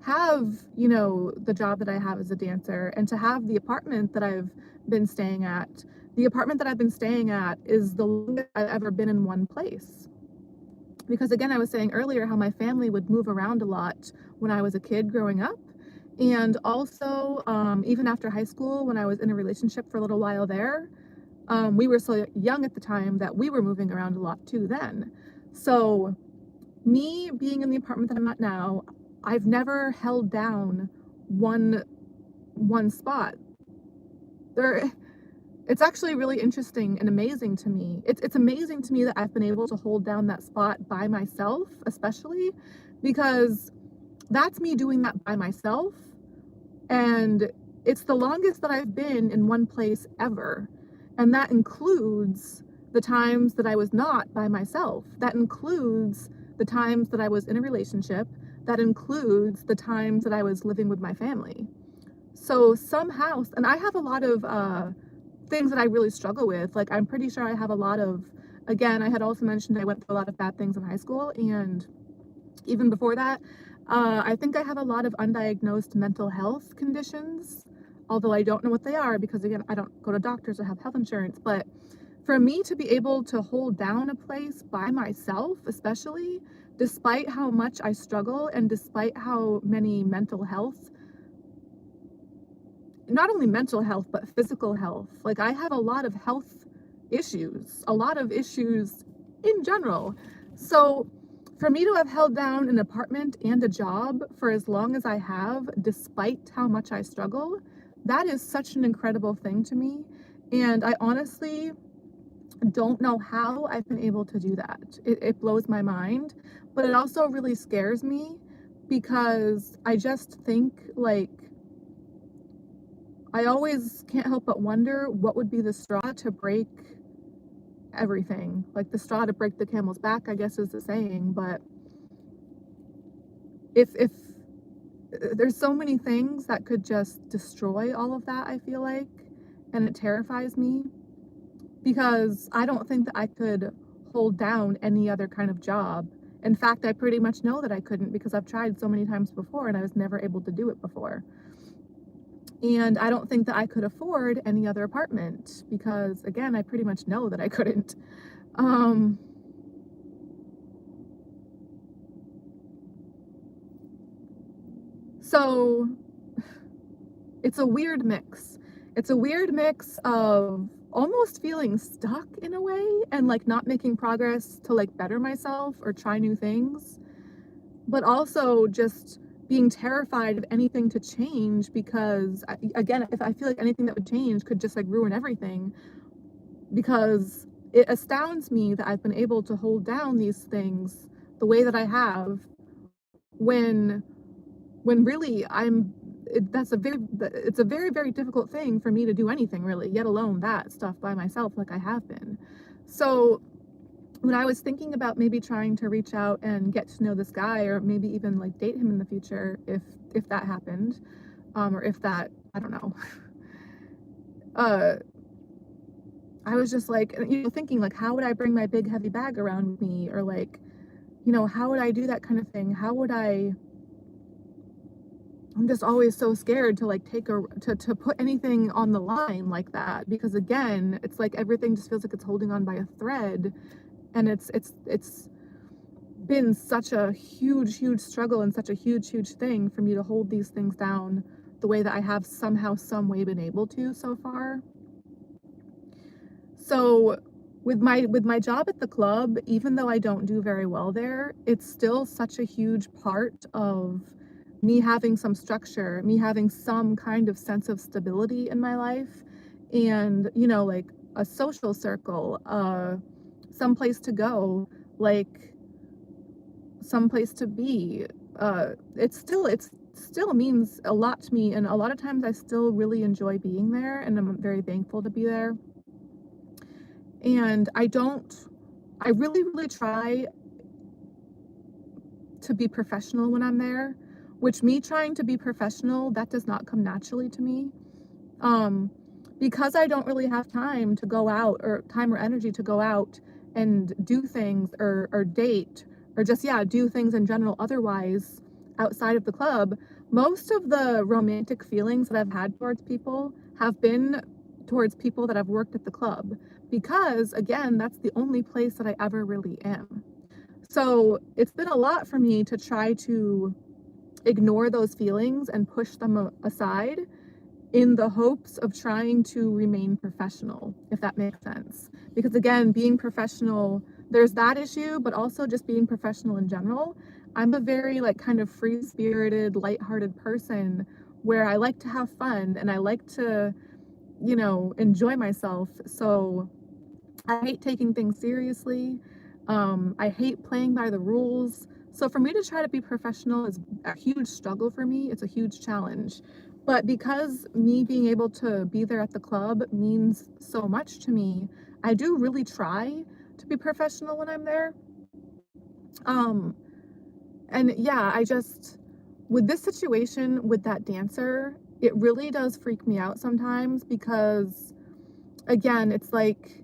have, the job that I have as a dancer, and to have the apartment that I've been staying at. The apartment that I've been staying at is the longest I've ever been in one place. Because again, I was saying earlier how my family would move around a lot when I was a kid growing up. And also, even after high school, when I was in a relationship for a little while there, we were so young at the time that we were moving around a lot too then. So me being in the apartment that I'm at now, I've never held down one spot. It's actually really interesting and amazing to me. It's amazing to me that I've been able to hold down that spot by myself, especially because that's me doing that by myself. And it's the longest that I've been in one place ever. And that includes the times that I was not by myself. That includes the times that I was in a relationship. That includes the times that I was living with my family. So somehow, and I have a lot of things that I really struggle with. Like, I'm pretty sure I have a lot of, again, I had also mentioned I went through a lot of bad things in high school, and even before that, I think I have a lot of undiagnosed mental health conditions, although I don't know what they are because, again, I don't go to doctors or have health insurance. But for me to be able to hold down a place by myself, especially, despite how much I struggle and despite how many mental health, not only mental health, but physical health. Like, I have a lot of health issues, a lot of issues in general. So for me to have held down an apartment and a job for as long as I have, despite how much I struggle, that is such an incredible thing to me. And I honestly don't know how I've been able to do that. It blows my mind, but it also really scares me because I just think, like, I always can't help but wonder what would be the straw to break everything. Like, the straw to break the camel's back, I guess is the saying. But if there's so many things that could just destroy all of that, I feel like, and it terrifies me because I don't think that I could hold down any other kind of job. In fact, I pretty much know that I couldn't because I've tried so many times before and I was never able to do it before. And I don't think that I could afford any other apartment because, again, I pretty much know that I couldn't. So it's a weird mix. It's a weird mix of almost feeling stuck in a way and like not making progress to like better myself or try new things, but also just being terrified of anything to change because, again, if I feel like anything that would change could just like ruin everything, because it astounds me that I've been able to hold down these things the way that I have when really it's a very, very difficult thing for me to do anything really, yet alone that stuff by myself like I have been. So when I was thinking about maybe trying to reach out and get to know this guy, or maybe even like date him in the future, if that happened, or if that, I don't know, I was just like, thinking like, how would I bring my big heavy bag around with me, or like, how would I do that kind of thing? How would I I'm just always so scared to like to put anything on the line like that, because again, it's like everything just feels like it's holding on by a thread, and it's been such a huge struggle and such a huge thing for me to hold these things down the way that I have somehow, some way been able to so far. So with my job at the club, even though I don't do very well there, it's still such a huge part of me having some structure, me having some kind of sense of stability in my life, and you know, like a social circle, some place to go, like some place to be. It's still means a lot to me, and a lot of times I still really enjoy being there, and I'm very thankful to be there. And I really try to be professional when I'm there, which me trying to be professional, that does not come naturally to me. Um, because I don't really have time to go out, or time or energy to go out and do things, or date, or just, yeah, do things in general otherwise outside of the club. Most of the romantic feelings that I've had towards people have been towards people that I've worked at the club, because again, that's the only place that I ever really am. So it's been a lot for me to try to ignore those feelings and push them aside in the hopes of trying to remain professional, if that makes sense. Because again, being professional, there's that issue, but also just being professional in general. I'm a very like kind of free-spirited, lighthearted person where I like to have fun and I like to, you know, enjoy myself. So I hate taking things seriously. I hate playing by the rules. So for me to try to be professional is a huge struggle for me. It's a huge challenge. But because me being able to be there at the club means so much to me, I do really try to be professional when I'm there. Um, and yeah, with this situation with that dancer, it really does freak me out sometimes, because again, it's like,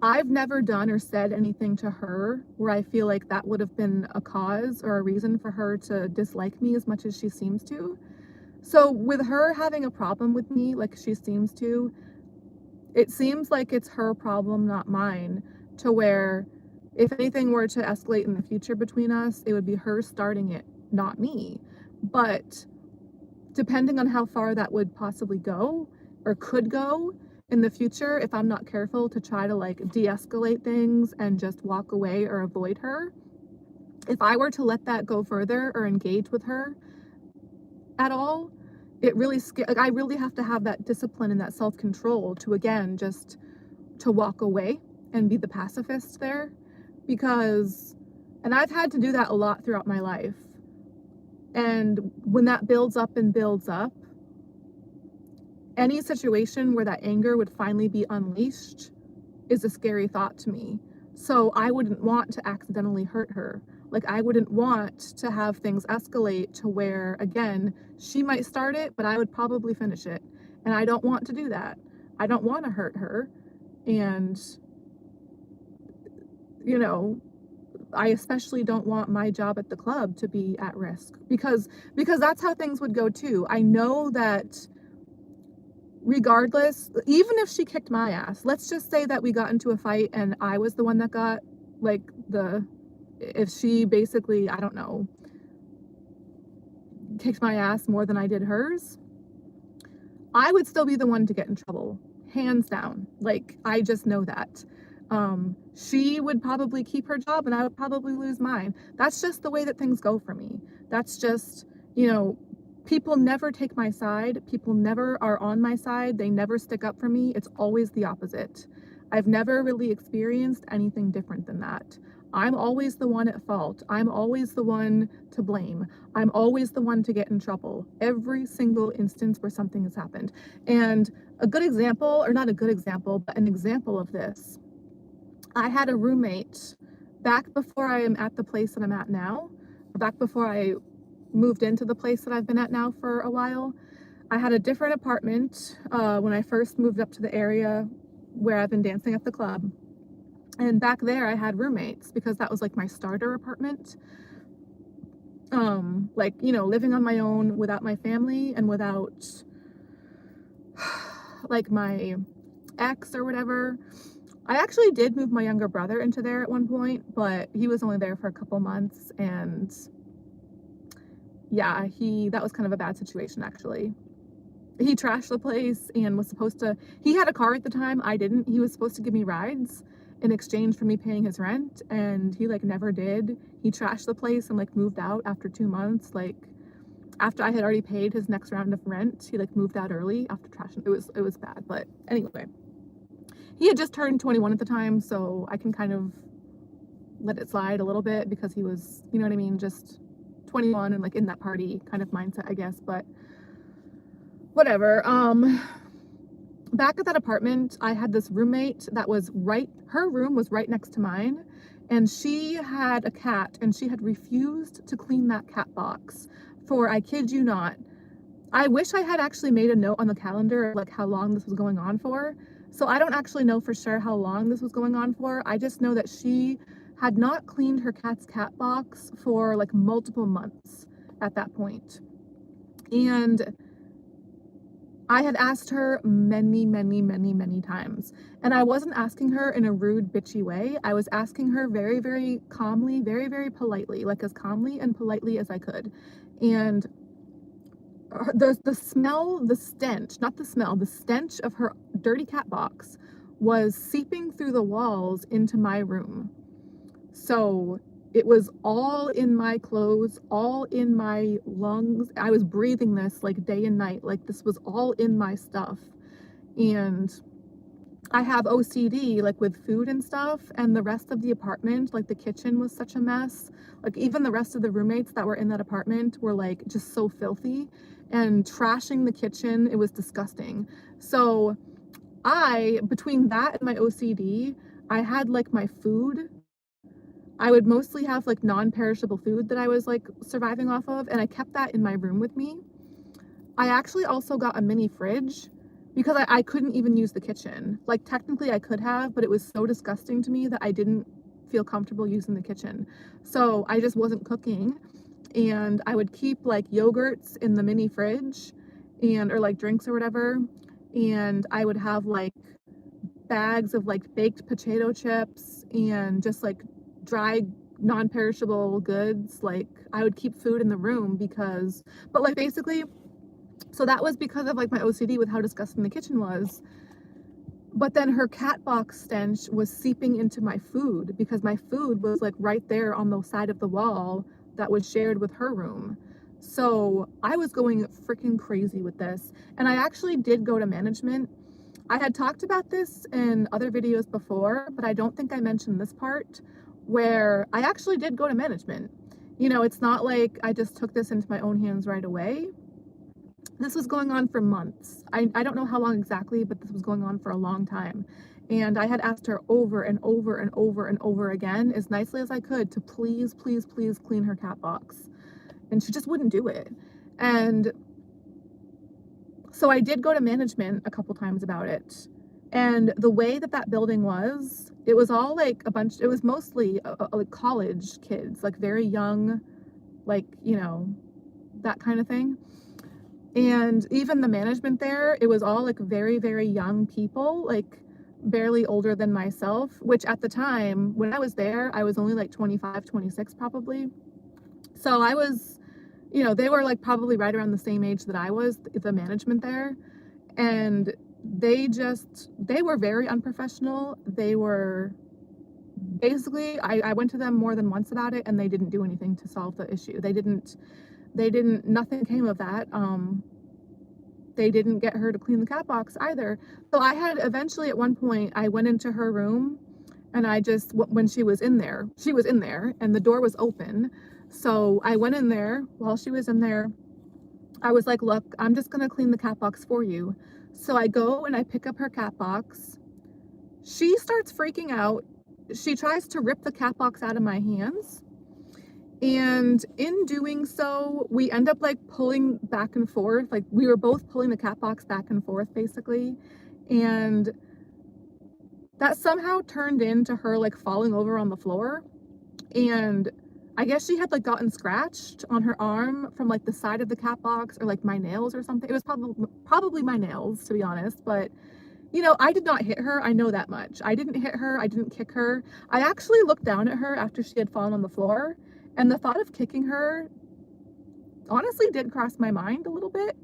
I've never done or said anything to her where I feel like that would have been a cause or a reason for her to dislike me as much as she seems to. So with her having a problem with me like she seems to, it seems like it's her problem, not mine, to where if anything were to escalate in the future between us, it would be her starting it, not me. But depending on how far that would possibly go or could go in the future, if I'm not careful to try to like de-escalate things and just walk away or avoid her, if I were to let that go further or engage with her at all, it really like I really have to have that discipline and that self-control to again just to walk away and be the pacifist there, because and I've had to do that a lot throughout my life. And when that builds up and builds up, any situation where that anger would finally be unleashed is a scary thought to me. So I wouldn't want to accidentally hurt her. Like, I wouldn't want to have things escalate to where, again, she might start it, but I would probably finish it. And I don't want to do that. I don't want to hurt her. And, you know, I especially don't want my job at the club to be at risk, because that's how things would go too. I know that regardless, even if she kicked my ass, let's just say that we got into a fight and I was the one that got like if she basically, I don't know, kicked my ass more than I did hers, I would still be the one to get in trouble, hands down. Like, I just know that. She would probably keep her job and I would probably lose mine. That's just the way that things go for me. That's just, you know, people never take my side. People never are on my side. They never stick up for me. It's always the opposite. I've never really experienced anything different than that. I'm always the one at fault. I'm always the one to blame. I'm always the one to get in trouble. Every single instance where something has happened. And a good example, or not a good example, but an example of this, I had a roommate back before I am at the place that I'm at now, back before I moved into the place that I've been at now for a while. I had a different apartment when I first moved up to the area where I've been dancing at the club. And back there I had roommates because that was like my starter apartment. like, you know, living on my own without my family and without like my ex or whatever. I actually did move my younger brother into there at one point, but he was only there for a couple months, and yeah, that was kind of a bad situation actually. He trashed the place and was supposed to, he had a car at the time, I didn't. He was supposed to give me rides in exchange for me paying his rent, and he like never did. He trashed the place and like moved out after 2 months, like after I had already paid his next round of rent. He like moved out early after trashing. It was bad, but anyway. He had just turned 21 at the time, so I can kind of let it slide a little bit because he was, you know what I mean, just 21 and like in that party kind of mindset, I guess, but whatever. Back at that apartment, I had this roommate that was her room was right next to mine, and she had a cat, and she had refused to clean that cat box for, I kid you not, I wish I had actually made a note on the calendar like how long this was going on for. So I don't actually know for sure how long this was going on for. I just know that she had not cleaned her cat's cat box for like multiple months at that point. And I had asked her many, many, many, many times. And I wasn't asking her in a rude, bitchy way. I was asking her very, very calmly, very, very politely, like as calmly and politely as I could. And the smell, the stench, not the smell, the stench of her dirty cat box was seeping through the walls into my room. So it was all in my clothes, all in my lungs. I was breathing this like day and night, like this was all in my stuff. And I have OCD like with food and stuff, and the rest of the apartment, like the kitchen was such a mess. Like even the rest of the roommates that were in that apartment were like just so filthy and trashing the kitchen. It was disgusting. So between that and my OCD, I had like my food. I would mostly have like non-perishable food that I was like surviving off of, and I kept that in my room with me. I actually also got a mini fridge because I couldn't even use the kitchen. Like technically I could have, but it was so disgusting to me that I didn't feel comfortable using the kitchen. So I just wasn't cooking, and I would keep like yogurts in the mini fridge or like drinks or whatever. And I would have like bags of like baked potato chips and just like dry non-perishable goods. Like I would keep food in the room but like basically, so that was because of like my OCD with how disgusting the kitchen was. But then her cat box stench was seeping into my food because my food was like right there on the side of the wall that was shared with her room. So I was going freaking crazy with this. And I actually did go to management. I had talked about this in other videos before, but I don't think I mentioned this part where I actually did go to management. You know, it's not like I just took this into my own hands right away. This was going on for months. I don't know how long exactly, but this was going on for a long time. And I had asked her over and over and over and over again, as nicely as I could, to please, please, please clean her cat box. And she just wouldn't do it. And so I did go to management a couple times about it. And the way that building was, it was all like it was mostly like college kids, like very young, like, you know, that kind of thing. And even the management there, it was all like very, very young people, like barely older than myself, which at the time when I was there, I was only like 25, 26 probably. So I was, you know, they were like probably right around the same age that I was, the management there. And they were very unprofessional. They were basically, I went to them more than once about it, and they didn't do anything to solve the issue. Nothing came of that. They didn't get her to clean the cat box either. So I had eventually at one point, I went into her room, and when she was in there, and the door was open. So I went in there while she was in there. I was like, look, I'm just gonna clean the cat box for you. So I go and I pick up her cat box. She starts freaking out. She tries to rip the cat box out of my hands. And in doing so, we end up like pulling back and forth. Like we were both pulling the cat box back and forth basically. And that somehow turned into her like falling over on the floor. And I guess she had, like, gotten scratched on her arm from, like, the side of the cat box or, like, my nails or something. It was probably my nails, to be honest, but, you know, I did not hit her, I know that much. I didn't hit her, I didn't kick her. I actually looked down at her after she had fallen on the floor, and the thought of kicking her honestly did cross my mind a little bit,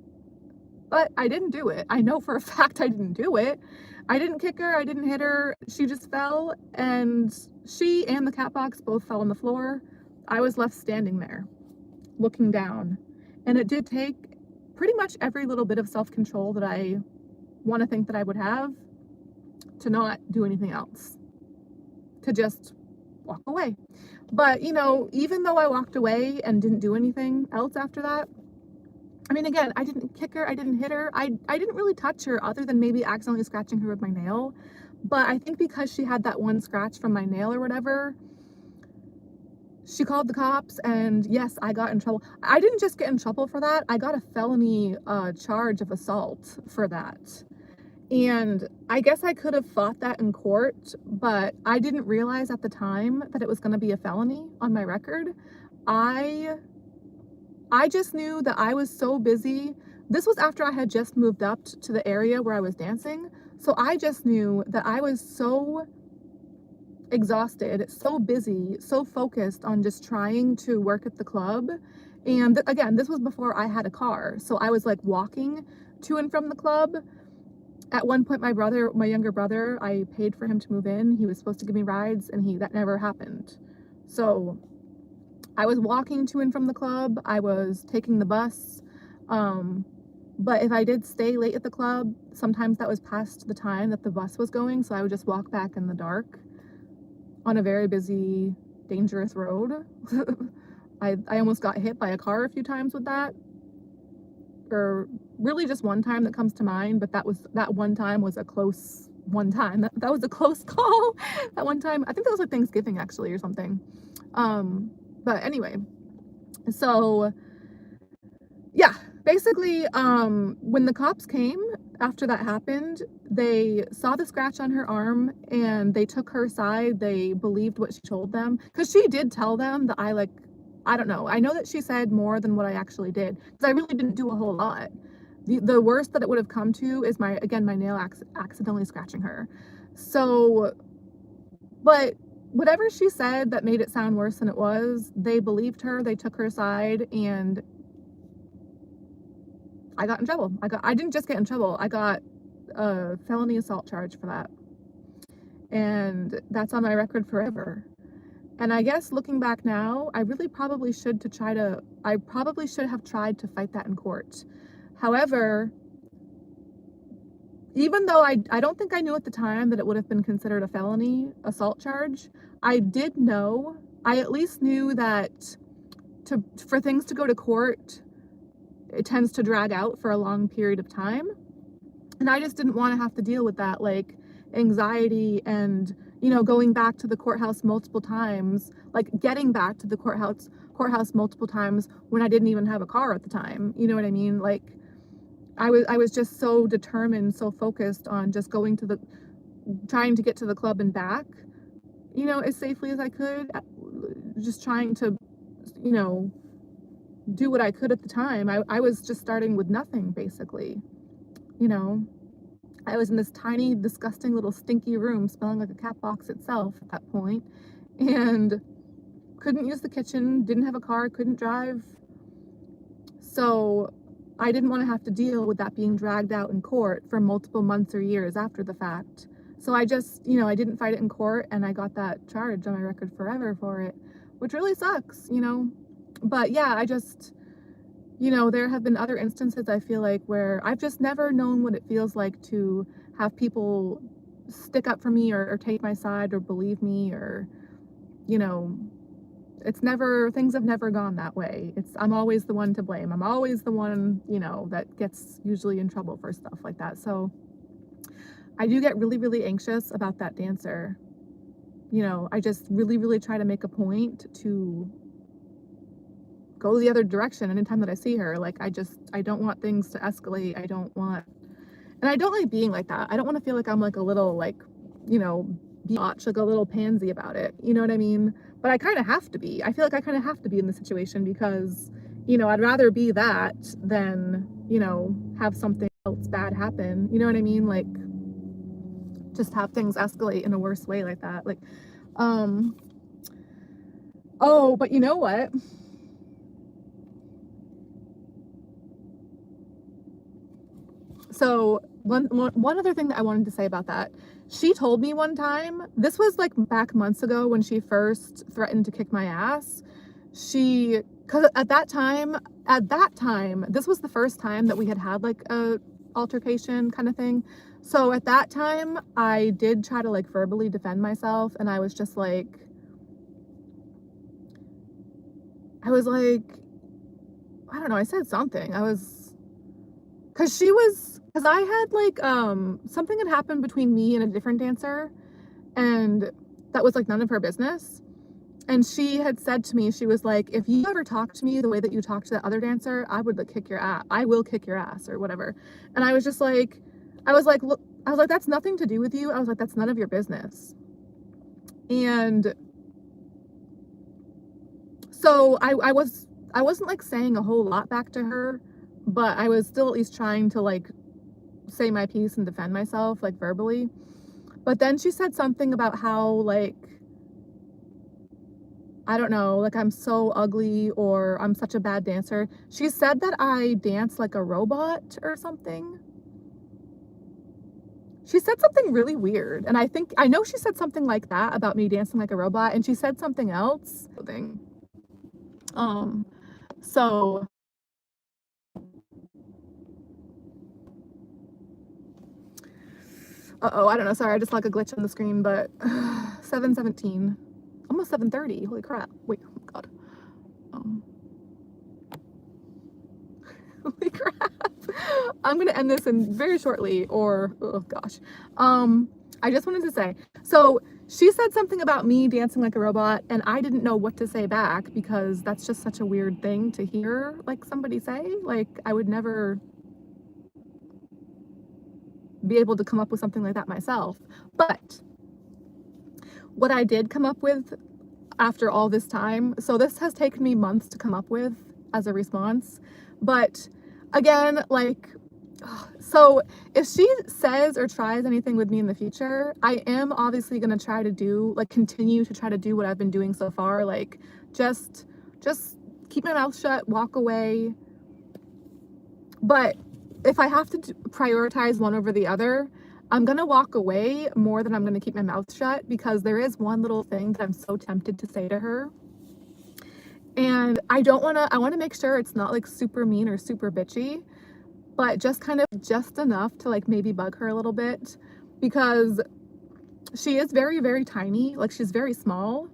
but I didn't do it. I know for a fact I didn't do it. I didn't kick her, I didn't hit her, she just fell, and she and the cat box both fell on the floor. I was left standing there, looking down, and it did take pretty much every little bit of self-control that I want to think that I would have to not do anything else, to just walk away. But, you know, even though I walked away and didn't do anything else after that, I mean, again, I didn't kick her, I didn't hit her, I didn't really touch her other than maybe accidentally scratching her with my nail. But I think because she had that one scratch from my nail or whatever, she called the cops, and yes, I got in trouble. I didn't just get in trouble for that, I got a felony charge of assault for that. And I guess I could have fought that in court, but I didn't realize at the time that it was going to be a felony on my record. I just knew that I was so busy. This was after I had just moved up to the area where I was dancing. So I just knew that I was so exhausted, so busy, so focused on just trying to work at the club. And again, this was before I had a car. So I was like walking to and from the club. At one point, my younger brother, I paid for him to move in. He was supposed to give me rides, and that never happened. So I was walking to and from the club. I was taking the bus. But if I did stay late at the club, sometimes that was past the time that the bus was going. So I would just walk back in the dark on a very busy, dangerous road. I almost got hit by a car a few times with that. Or really just one time that comes to mind, but that one time was a close one time. That was a close call. That one time, I think that was like Thanksgiving actually or something. But anyway, so yeah, basically, when the cops came after that happened, they saw the scratch on her arm and they took her side. They believed what she told them, because she did tell them that I don't know. I know that she said more than what I actually did, because I really didn't do a whole lot. The worst that it would have come to is my nail accidentally scratching her. So, but whatever she said that made it sound worse than it was, they believed her, they took her side, and I got in trouble. I didn't just get in trouble, I got a felony assault charge for that. And that's on my record forever. And I guess looking back now, I probably should have tried to fight that in court. However, even though I don't think I knew at the time that it would have been considered a felony assault charge, I at least knew that for things to go to court, it tends to drag out for a long period of time. And I just didn't want to have to deal with that, like, anxiety and, you know, going back to the courthouse multiple times, like getting back to the courthouse multiple times when I didn't even have a car at the time. You know what I mean? Like, I was just so determined, so focused on just trying to get to the club and back, you know, as safely as I could, just trying to, you know, do what I could at the time. I was just starting with nothing, basically, you know. I was in this tiny, disgusting little stinky room smelling like a cat box itself at that point, and couldn't use the kitchen, didn't have a car, couldn't drive. So I didn't want to have to deal with that being dragged out in court for multiple months or years after the fact. So I just, you know, I didn't fight it in court, and I got that charge on my record forever for it, which really sucks, you know. But yeah, I just, you know, there have been other instances, I feel like, where I've just never known what it feels like to have people stick up for me or take my side or believe me, or, you know, things have never gone that way. I'm always the one to blame. I'm always the one, you know, that gets usually in trouble for stuff like that. So I do get really, really anxious about that dancer. You know, I just really, really try to make a point to go the other direction anytime that I see her. Like, I don't want things to escalate. And I don't like being like that. I don't want to feel like I'm like a little, like, you know, be like a little pansy about it, you know what I mean? But I kind of have to be. I feel like I kind of have to be in the situation because, you know, I'd rather be that than, you know, have something else bad happen. You know what I mean? Like, just have things escalate in a worse way like that. Like, oh, but you know what? So one other thing that I wanted to say about that, she told me one time, this was like back months ago when she first threatened to kick my ass. Because at that time, this was the first time that we had like a altercation kind of thing. So at that time, I did try to like verbally defend myself, and I was like, I don't know, I said something. Because I had like, something had happened between me and a different dancer, and that was like none of her business. And she had said to me, she was like, if you ever talk to me the way that you talk to that other dancer, I would like kick your ass. I will kick your ass or whatever. And I was just like, look, that's nothing to do with you. I was like, that's none of your business. And so I wasn't like saying a whole lot back to her, but I was still at least trying to like say my piece and defend myself like verbally. But then she said something about how like, I don't know, like I'm so ugly or I'm such a bad dancer. She said that I dance like a robot or something. She said something really weird. And I know she said something like that about me dancing like a robot, and she said something else. So uh-oh, I don't know, sorry, I just like a glitch on the screen, but 7:17. Almost 7:30. Holy crap. Wait, oh my god. Holy crap. I'm gonna end this in very shortly, or oh gosh. I just wanted to say, so she said something about me dancing like a robot, and I didn't know what to say back because that's just such a weird thing to hear like somebody say. Like, I would never be able to come up with something like that myself. But what I did come up with after all this time, so this has taken me months to come up with as a response, but again, like, so if she says or tries anything with me in the future, I am obviously going to try to do, like, continue to try to do what I've been doing so far, like, just keep my mouth shut, walk away. But if I have to prioritize one over the other, I'm gonna walk away more than I'm gonna keep my mouth shut, because there is one little thing that I'm so tempted to say to her. And I wanna make sure it's not like super mean or super bitchy, but just kind of just enough to like maybe bug her a little bit, because she is very, very tiny. Like, she's very small,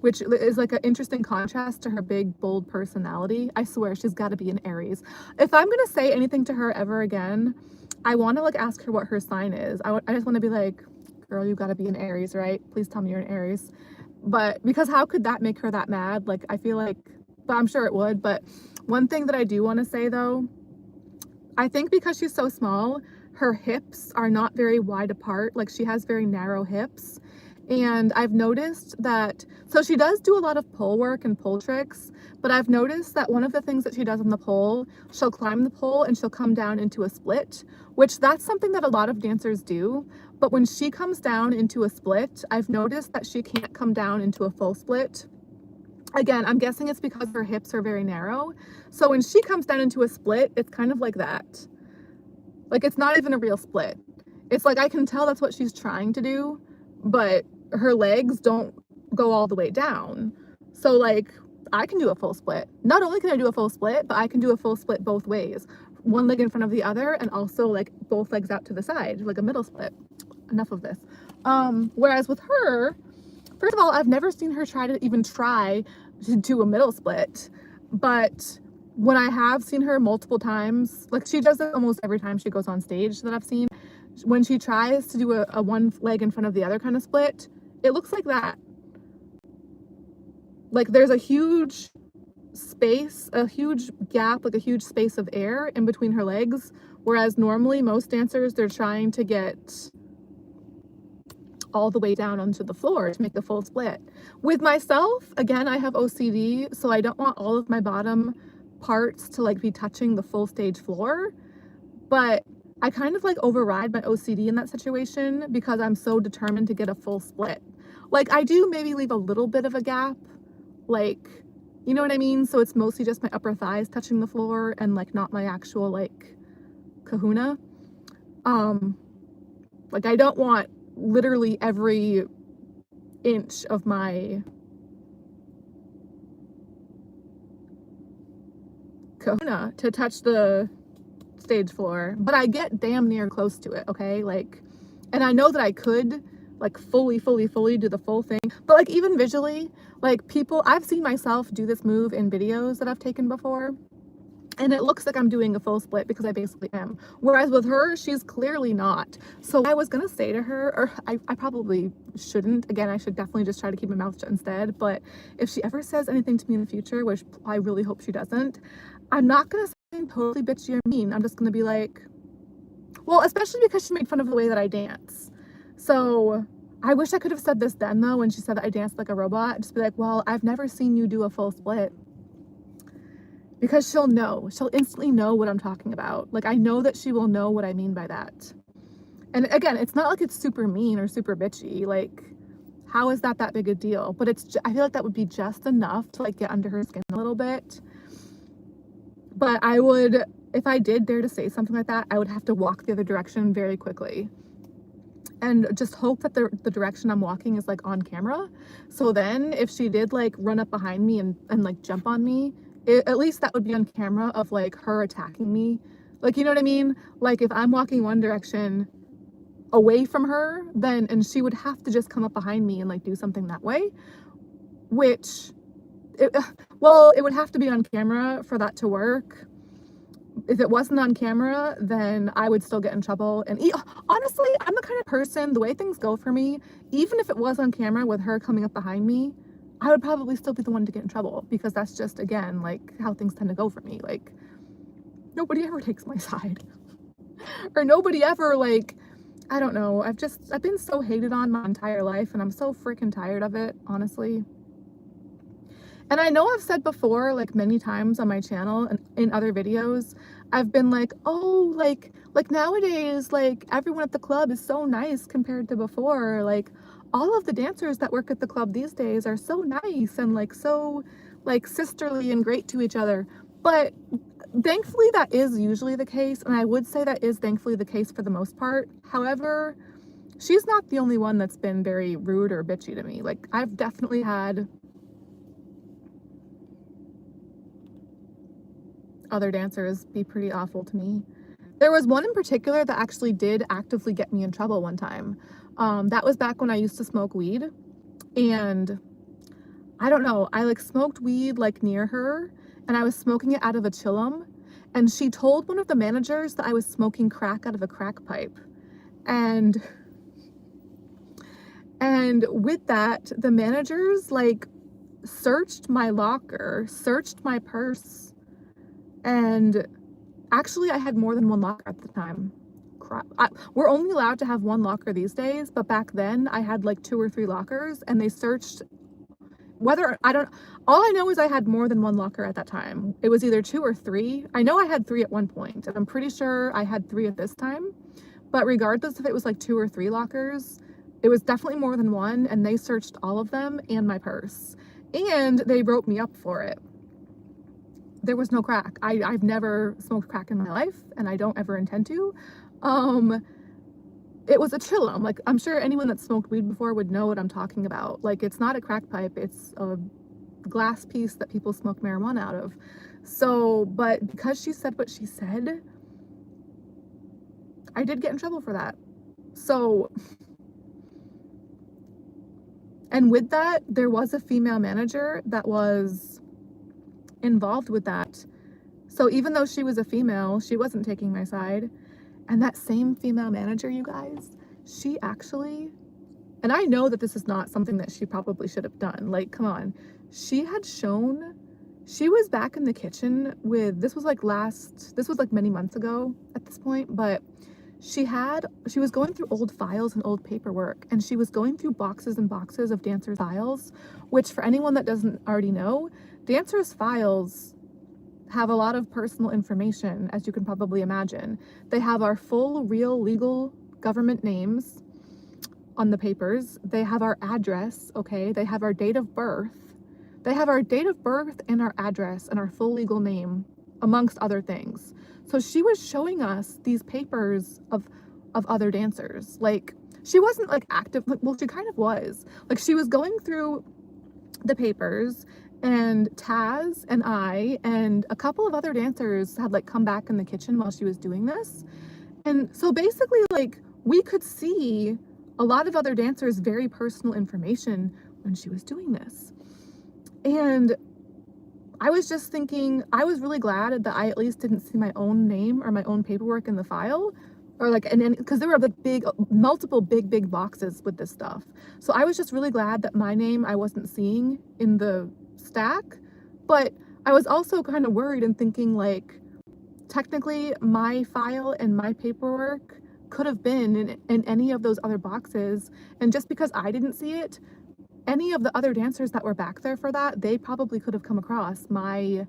which is like an interesting contrast to her big, bold personality. I swear she's got to be an Aries. If I'm gonna say anything to her ever again, I want to like ask her what her sign is. I just want to be like, girl, you got to be an Aries, right? Please tell me you're an Aries. But because how could that make her that mad? Like, I feel like, but I'm sure it would. But one thing that I do want to say though, I think because she's so small, her hips are not very wide apart. Like, she has very narrow hips. And I've noticed that, so she does do a lot of pole work and pole tricks, but I've noticed that one of the things that she does on the pole, she'll climb the pole and she'll come down into a split, which that's something that a lot of dancers do. But when she comes down into a split, I've noticed that she can't come down into a full split. Again, I'm guessing it's because her hips are very narrow. So when she comes down into a split, it's kind of like that. Like, it's not even a real split. It's like, I can tell that's what she's trying to do, but her legs don't go all the way down. So like, I can do a full split. Not only can I do a full split, but I can do a full split both ways. One leg in front of the other, and also like both legs out to the side, like a middle split. Enough of this. Whereas with her, first of all, I've never seen her try to do a middle split, but when I have seen her multiple times, like, she does it almost every time she goes on stage that I've seen. When she tries to do a one leg in front of the other kind of split, it looks like that. Like, there's a huge space, a huge gap, like a huge space of air in between her legs, whereas normally most dancers, they're trying to get all the way down onto the floor to make the full split. With myself, again, I have OCD, so I don't want all of my bottom parts to like be touching the full stage floor, but I kind of like override my OCD in that situation because I'm so determined to get a full split. Like I do maybe leave a little bit of a gap, like, you know what I mean? So it's mostly just my upper thighs touching the floor and like not my actual like kahuna. Like I don't want literally every inch of my kahuna to touch the stage floor, but I get damn near close to it, okay? Like, and I know that I could like fully do the full thing, but like even visually, like people, I've seen myself do this move in videos that I've taken before, and it looks like I'm doing a full split because I basically am. Whereas with her, she's clearly not. So I was gonna say to her, or I probably shouldn't. Again, I should definitely just try to keep my mouth shut instead. But if she ever says anything to me in the future, which I really hope she doesn't, I'm not gonna say anything totally bitchy or mean. I'm just gonna be like, well, especially because she made fun of the way that I dance. So I wish I could have said this then though, when she said that I danced like a robot. Just be like, well, I've never seen you do a full split. Because she'll know, she'll instantly know what I'm talking about. Like I know that she will know what I mean by that. And again, it's not like it's super mean or super bitchy. Like, how is that big a deal? But it's, I feel like that would be just enough to like get under her skin a little bit. But I would, if I did dare to say something like that, I would have to walk the other direction very quickly. And just hope that the direction I'm walking is like on camera. So then if she did like run up behind me and like jump on me, at least that would be on camera of like her attacking me. Like, you know what I mean? Like if I'm walking one direction away from her, then, and she would have to just come up behind me and like do something that way, which, well, it would have to be on camera for that to work. If it wasn't on camera, then I would still get in trouble. And honestly, I'm the kind of person, the way things go for me, even if it was on camera with her coming up behind me, I would probably still be the one to get in trouble because that's just, again, like how things tend to go for me. Like nobody ever takes my side or nobody ever like, I don't know. I've been so hated on my entire life and I'm so freaking tired of it, honestly. And I know I've said before, like many times on my channel and in other videos, I've been like, oh, like nowadays, like everyone at the club is so nice compared to before. Like all of the dancers that work at the club these days are so nice and like so like sisterly and great to each other. But thankfully that is usually the case. And I would say that is thankfully the case for the most part. However, she's not the only one that's been very rude or bitchy to me. Like I've definitely had other dancers be pretty awful to me. There was one in particular that actually did actively get me in trouble one time. That was back when I used to smoke weed, and I don't know, I like smoked weed like near her and I was smoking it out of a chillum, and she told one of the managers that I was smoking crack out of a crack pipe. And with that, the managers like searched my locker, searched my purse, and actually I had more than one locker at the time. Crap. We're only allowed to have one locker these days, but back then I had like 2 or 3 lockers, and they searched whether, all I know is I had more than one locker at that time. It was either 2 or 3. I know I had 3 at one point, and I'm pretty sure I had 3 at this time. But regardless if it was like 2 or 3 lockers, it was definitely more than one, and they searched all of them and my purse. And they wrote me up for it. There was no crack. I've never smoked crack in my life, and I don't ever intend to. It was a chillum. Like, I'm sure anyone that smoked weed before would know what I'm talking about. Like, it's not a crack pipe, it's a glass piece that people smoke marijuana out of. So, but because she said what she said, I did get in trouble for that. So, and with that, there was a female manager that was involved with that. So even though she was a female, she wasn't taking my side. And that same female manager, you guys, she actually, and I know that this is not something that she probably should have done. Like, come on. She was back in the kitchen with, this was like many months ago at this point, but she was going through old files and old paperwork, and she was going through boxes and boxes of dancers' files, which for anyone that doesn't already know, dancers' files have a lot of personal information, as you can probably imagine. They have our full, real, legal government names on the papers. They have our address, okay? They have our date of birth. They have our date of birth and our address and our full legal name, amongst other things. So she was showing us these papers of other dancers. Like, she wasn't like active, well, she kind of was. Like, she was going through the papers, and Taz and I and a couple of other dancers had like come back in the kitchen while she was doing this. And so basically, like, we could see a lot of other dancers' very personal information when she was doing this. And I was just thinking, I was really glad that I at least didn't see my own name or my own paperwork in the file, or like, and because there were like multiple big boxes with this stuff. So I was just really glad that my name I wasn't seeing in the stack. But I was also kind of worried and thinking, like, technically my file and my paperwork could have been in any of those other boxes, and just because I didn't see it, any of the other dancers that were back there for that, they probably could have come across my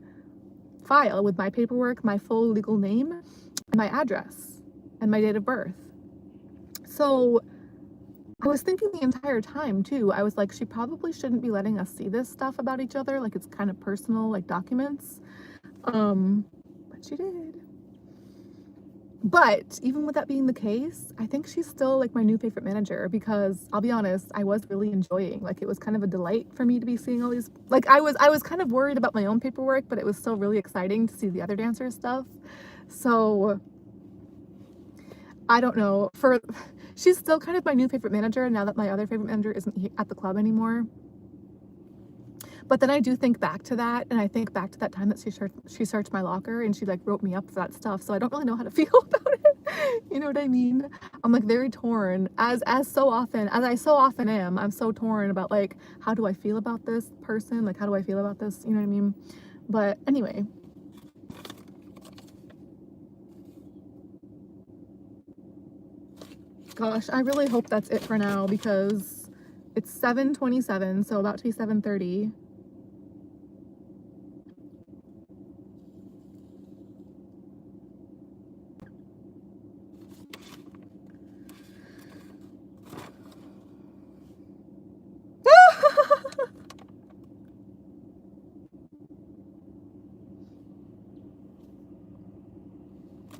file with my paperwork, my full legal name, and my address, and my date of birth. So I was thinking the entire time too, I was like, she probably shouldn't be letting us see this stuff about each other, like it's kind of personal, like documents. But she did. But even with that being the case, I think she's still like my new favorite manager, because I'll be honest, I was really enjoying, like, it was kind of a delight for me to be seeing all these, like, I was kind of worried about my own paperwork, but it was still really exciting to see the other dancers' stuff. So I don't know, she's still kind of my new favorite manager now that my other favorite manager isn't at the club anymore. But then I do think back to that, and I think back to that time that she searched my locker and she like wrote me up for that stuff. So I don't really know how to feel about it. You know what I mean? I'm like very torn, as I so often am. I'm so torn about, like, how do I feel about this person? Like, how do I feel about this? You know what I mean? But anyway. Gosh, I really hope that's it for now, because it's 7:27, so about to be 7:30.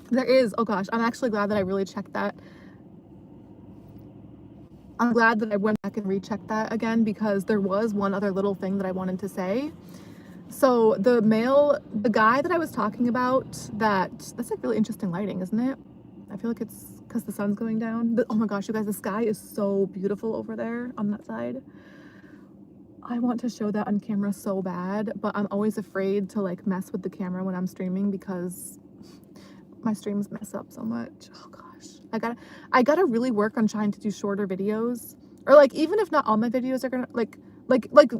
There is, oh gosh, I'm actually glad that I really checked that. I'm glad that I went back and rechecked that again, because there was one other little thing that I wanted to say. So the guy that I was talking about, that's like really interesting lighting, isn't it? I feel like it's because the sun's going down. But oh my gosh, you guys, the sky is so beautiful over there on that side. I want to show that on camera so bad, but I'm always afraid to like mess with the camera when I'm streaming, because my streams mess up so much. Oh gosh, I gotta really work on trying to do shorter videos, or like, even if not all my videos are gonna like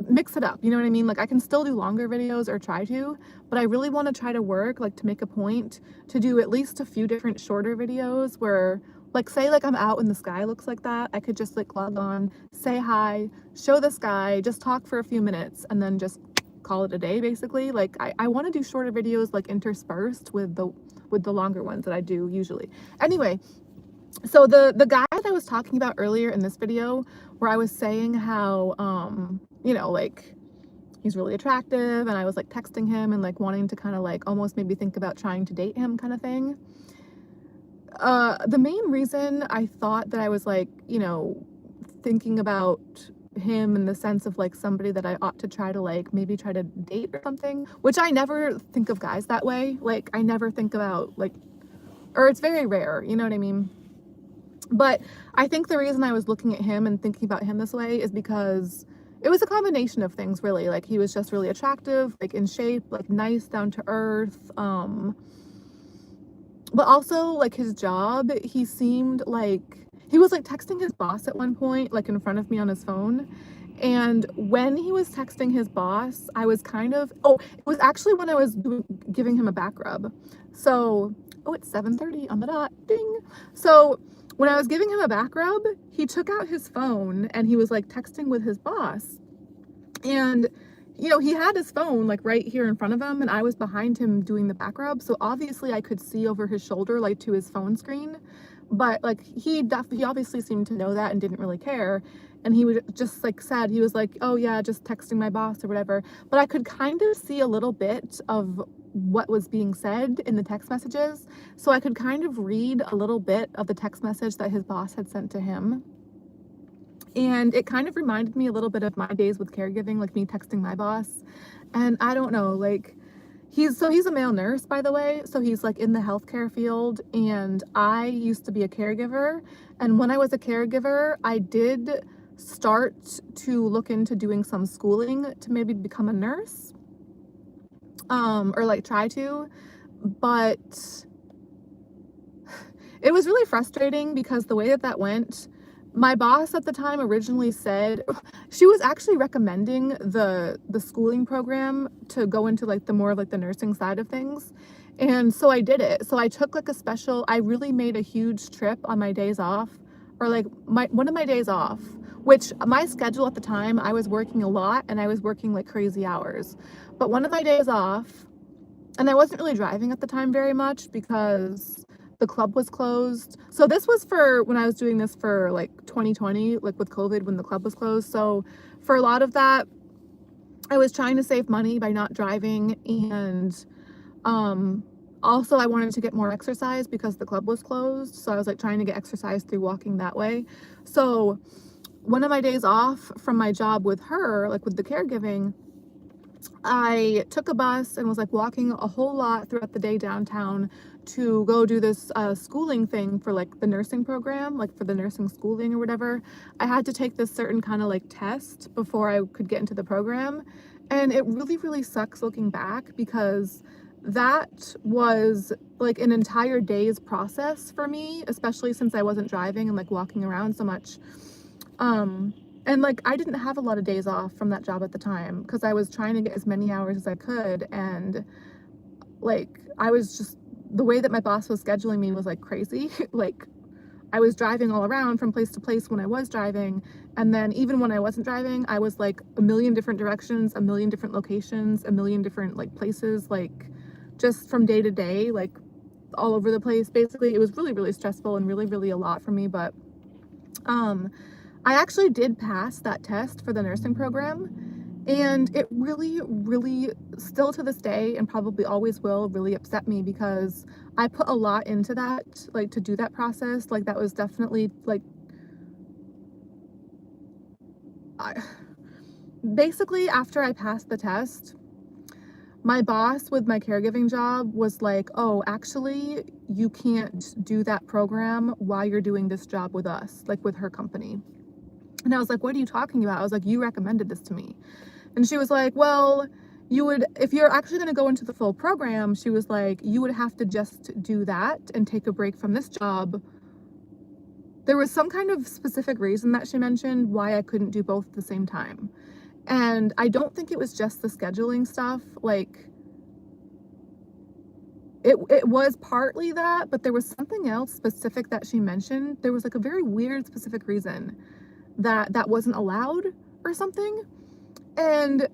mix it up, you know what I mean? Like, I can still do longer videos, or try to, but I really want to try to work, like, to make a point to do at least a few different shorter videos where, like, say like I'm out and the sky looks like that, I could just like log on, say hi, show the sky, just talk for a few minutes, and then just call it a day, basically. Like, I want to do shorter videos, like interspersed with the longer ones that I do usually. Anyway, so the guy that I was talking about earlier in this video, where I was saying how you know, like, he's really attractive, and I was like texting him and like wanting to kind of like almost maybe think about trying to date him, kind of thing. The main reason I thought that I was like, you know, thinking about him in the sense of like somebody that I ought to try to like maybe try to date or something, which I never think of guys that way. Like, I never think about like, or it's very rare, you know what I mean? But I think the reason I was looking at him and thinking about him this way is because it was a combination of things, really. Like, he was just really attractive, like in shape, like nice, down to earth, but also like his job, he seemed like he was like texting his boss at one point, like in front of me on his phone. And when he was texting his boss, I was kind of, oh, it was actually when I was giving him a back rub. So Oh, it's 7:30 on the dot. Ding. So when I was giving him a back rub, he took out his phone and he was like texting with his boss. And, you know, he had his phone like right here in front of him and I was behind him doing the back rub. So obviously I could see over his shoulder, like to his phone screen. But like he obviously seemed to know that and didn't really care. And he would just like said, he was like, oh yeah, just texting my boss or whatever. But I could kind of see a little bit of what was being said in the text messages. So I could kind of read a little bit of the text message that his boss had sent to him. And it kind of reminded me a little bit of my days with caregiving, like me texting my boss. And I don't know, like he's a male nurse, by the way. So he's like in the healthcare field. And I used to be a caregiver. And when I was a caregiver, I did start to look into doing some schooling to maybe become a nurse. Or like try to, but it was really frustrating because the way that that went, my boss at the time originally said she was actually recommending the schooling program to go into like the more like the nursing side of things. And so I did it. So I took like I really made a huge trip on my days off, or like one of my days off, which my schedule at the time, I was working a lot and I was working like crazy hours. But one of my days off, and I wasn't really driving at the time very much because the club was closed. So this was for when I was doing this for like 2020, like with COVID when the club was closed. So for a lot of that, I was trying to save money by not driving. And also I wanted to get more exercise because the club was closed. So I was like trying to get exercise through walking that way. So one of my days off from my job with her, like with the caregiving, I took a bus and was like walking a whole lot throughout the day downtown to go do this schooling thing for like the nursing program, like for the nursing schooling or whatever. I had to take this certain kind of like test before I could get into the program. And it really, really sucks looking back because that was like an entire day's process for me, especially since I wasn't driving and like walking around so much. And like I didn't have a lot of days off from that job at the time because I was trying to get as many hours as I could. And like I was just, the way that my boss was scheduling me was like crazy. Like I was driving all around from place to place when I was driving. And then even when I wasn't driving, I was like a million different directions, a million different locations, a million different like places, like just from day to day, like all over the place. Basically, it was really, really stressful and really, really a lot for me. But I actually did pass that test for the nursing program, and it really, really, still to this day, and probably always will, really upset me because I put a lot into that, like to do that process. Like that was definitely like, basically after I passed the test, my boss with my caregiving job was like, oh, actually, you can't do that program while you're doing this job with us, like with her company. And I was like, what are you talking about? I was like, you recommended this to me. And she was like, well, you would, if you're actually going to go into the full program, she was like, you would have to just do that and take a break from this job. There was some kind of specific reason that she mentioned why I couldn't do both at the same time. And I don't think it was just the scheduling stuff. Like, it was partly that, but there was something else specific that she mentioned. There was like a very weird specific reason that wasn't allowed or something. And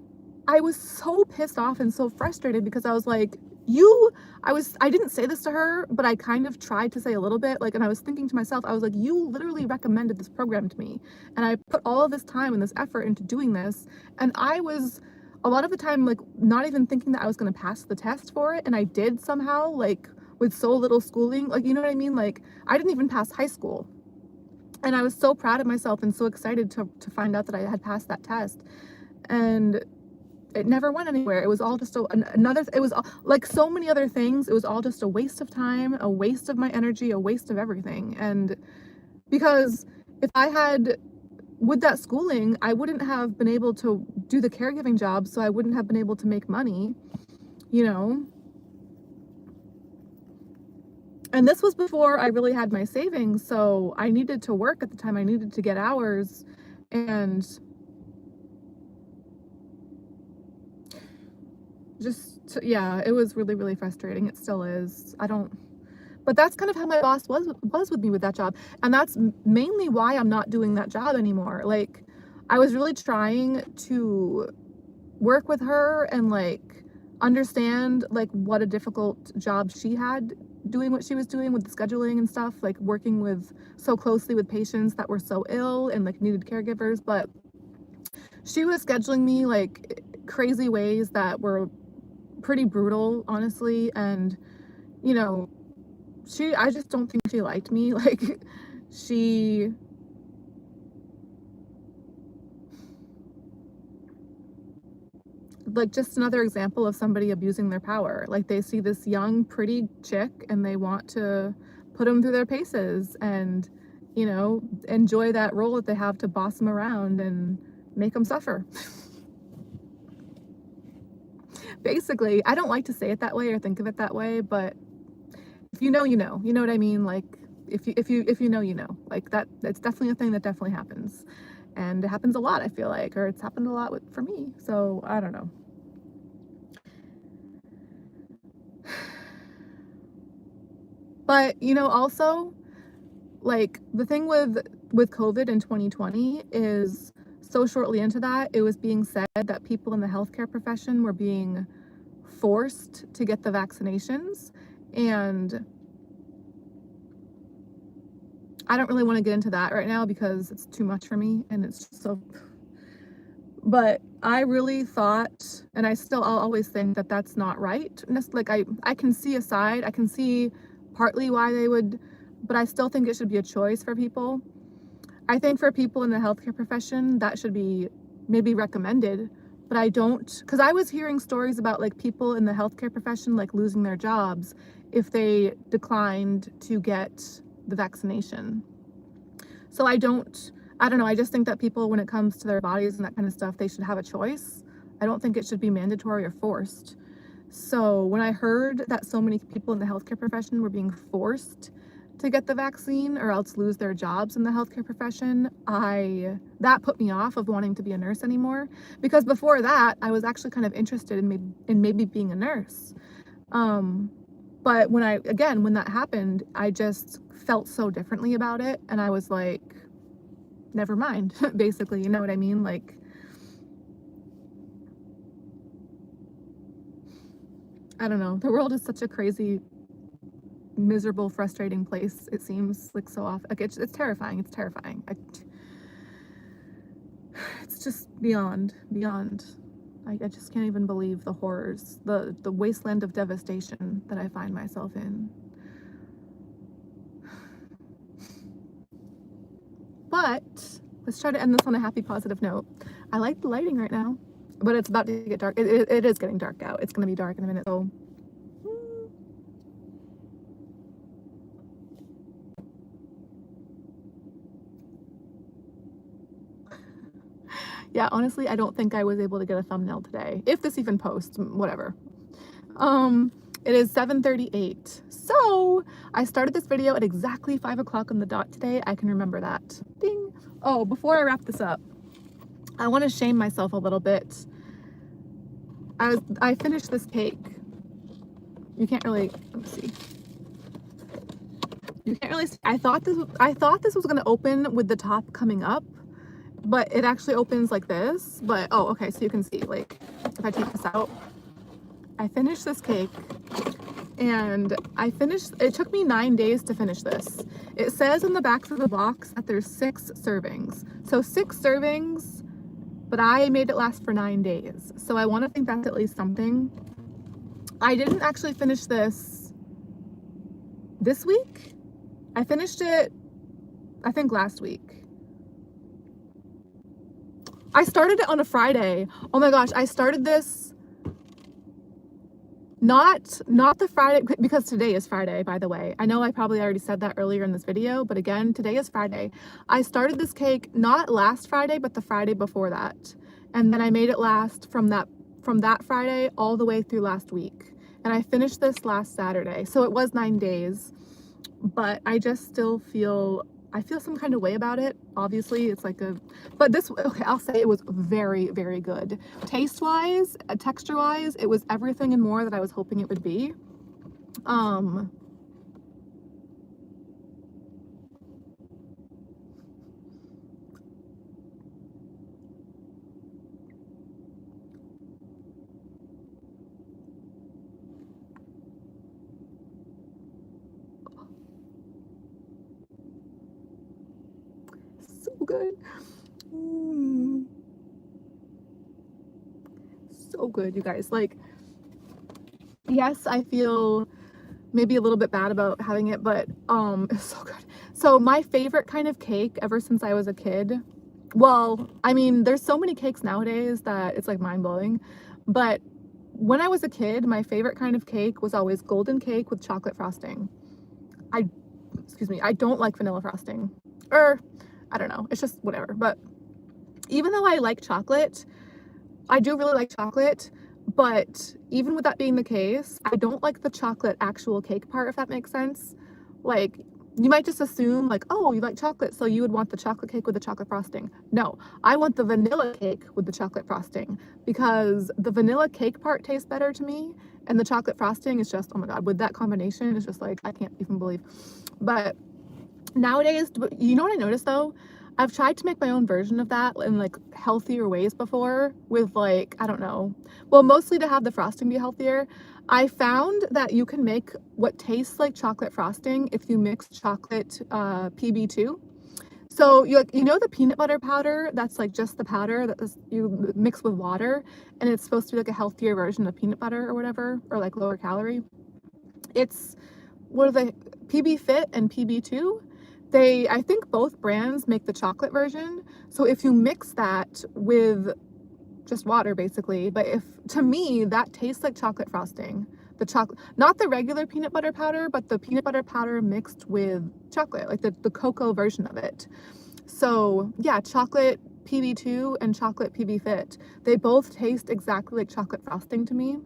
I was so pissed off and so frustrated because I was like, I didn't say this to her, but I kind of tried to say a little bit, like, and I was thinking to myself, I was like, you literally recommended this program to me. And I put all of this time and this effort into doing this. And I was a lot of the time, like, not even thinking that I was going to pass the test for it. And I did somehow, like, with so little schooling, like, you know what I mean? Like, I didn't even pass high school. And I was so proud of myself and so excited to find out that I had passed that test. And it never went anywhere. It was all just it was like so many other things. It was all just a waste of time, a waste of my energy, a waste of everything. And because if I had, with that schooling, I wouldn't have been able to do the caregiving job. So I wouldn't have been able to make money, you know? And this was before I really had my savings, so I needed to work at the time. I needed to get hours, and yeah, it was really, really frustrating. It still is. But that's kind of how my boss was with me with that job, and that's mainly why I'm not doing that job anymore. Like, I was really trying to work with her and like understand like what a difficult job she had doing what she was doing with the scheduling and stuff, like working with so closely with patients that were so ill and like needed caregivers. But she was scheduling me like crazy ways that were pretty brutal, honestly. And you know, I just don't think she liked me. Like, she, like, just another example of somebody abusing their power. Like, they see this young, pretty chick and they want to put them through their paces and, you know, enjoy that role that they have to boss them around and make them suffer. Basically, I don't like to say it that way or think of it that way, but if you know, you know. You know what I mean? Like, if you know, you know. Like, that, it's definitely a thing that definitely happens. And it happens a lot, I feel like, or it's happened a lot for me. So, I don't know. But, you know, also, like, the thing with COVID in 2020 is so shortly into that, it was being said that people in the healthcare profession were being forced to get the vaccinations. And I don't really want to get into that right now because it's too much for me and it's just so, but I really thought, and I'll always think that that's not right. Like, I can see a side, I can see partly why they would, but I still think it should be a choice for people. I think for people in the healthcare profession, that should be maybe recommended, but I don't, because I was hearing stories about like people in the healthcare profession like losing their jobs if they declined to get the vaccination. So I don't know, I just think that people, when it comes to their bodies and that kind of stuff, they should have a choice. I don't think it should be mandatory or forced. So when I heard that so many people in the healthcare profession were being forced to get the vaccine or else lose their jobs in the healthcare profession, that put me off of wanting to be a nurse anymore. Because before that, I was actually kind of interested in maybe being a nurse. But when that happened, I just felt so differently about it. And I was like, never mind, basically, you know what I mean? Like, I don't know. The world is such a crazy, miserable, frustrating place. It seems like so often. Like, it's terrifying. It's terrifying. It's just beyond. I just can't even believe the horrors, the wasteland of devastation that I find myself in. But let's try to end this on a happy, positive note. I like the lighting right now, but it's about to get dark. It is getting dark out. It's going to be dark in a minute. So yeah, honestly, I don't think I was able to get a thumbnail today. If this even posts, whatever. It is 7:38. So I started this video at exactly 5 o'clock on the dot today. I can remember that. Ding. Oh, before I wrap this up, I want to shame myself a little bit. I finished this cake. You can't really, let me see. You can't really see. I thought this was going to open with the top coming up, but it actually opens like this. But oh, okay, so you can see, like, if I take this out, I finished this cake, and it took me 9 days to finish this. It says on the back of the box that there's 6 servings. So 6 servings, but I made it last for 9 days. So I want to think that's at least something. I didn't actually finish this week. I finished it, I think, last week. I started it on a Friday. Oh my gosh, I started this not the Friday, because today is Friday, by the way. I know I probably already said that earlier in this video, but again, today is Friday. I started this cake not last Friday, but the Friday before that. And then I made it last from that Friday all the way through last week. And I finished this last Saturday. So it was 9 days, but I just still feel some kind of way about it. Obviously, it's like okay, I'll say it was very, very good. Taste-wise, texture-wise, it was everything and more that I was hoping it would be. good. Mm. So good, you guys. Like, yes, I feel maybe a little bit bad about having it, but it's so good. So my favorite kind of cake ever since I was a kid, well, I mean, there's so many cakes nowadays that it's like mind-blowing, but when I was a kid, my favorite kind of cake was always golden cake with chocolate frosting. I, excuse me, I don't like vanilla frosting. Or, I don't know, it's just whatever. But even though I like chocolate, I do really like chocolate, but even with that being the case, I don't like the chocolate actual cake part, if that makes sense. Like, you might just assume like, oh, you like chocolate, so you would want the chocolate cake with the chocolate frosting. No, I want the vanilla cake with the chocolate frosting because the vanilla cake part tastes better to me, and the chocolate frosting is just, oh my God, with that combination, it's just like, I can't even believe. But nowadays, you know what I noticed though? I've tried to make my own version of that in like healthier ways before with like, I don't know, well, mostly to have the frosting be healthier. I found that you can make what tastes like chocolate frosting if you mix chocolate PB2. So you know the peanut butter powder that's like just the powder that you mix with water, and it's supposed to be like a healthier version of peanut butter or whatever, or like lower calorie. It's, what are they, PB Fit and PB2. I think both brands make the chocolate version. So if you mix that with just water basically, but to me, that tastes like chocolate frosting. The chocolate, not the regular peanut butter powder, but the peanut butter powder mixed with chocolate, like the cocoa version of it. So yeah, chocolate PB2 and chocolate PB Fit, they both taste exactly like chocolate frosting to me.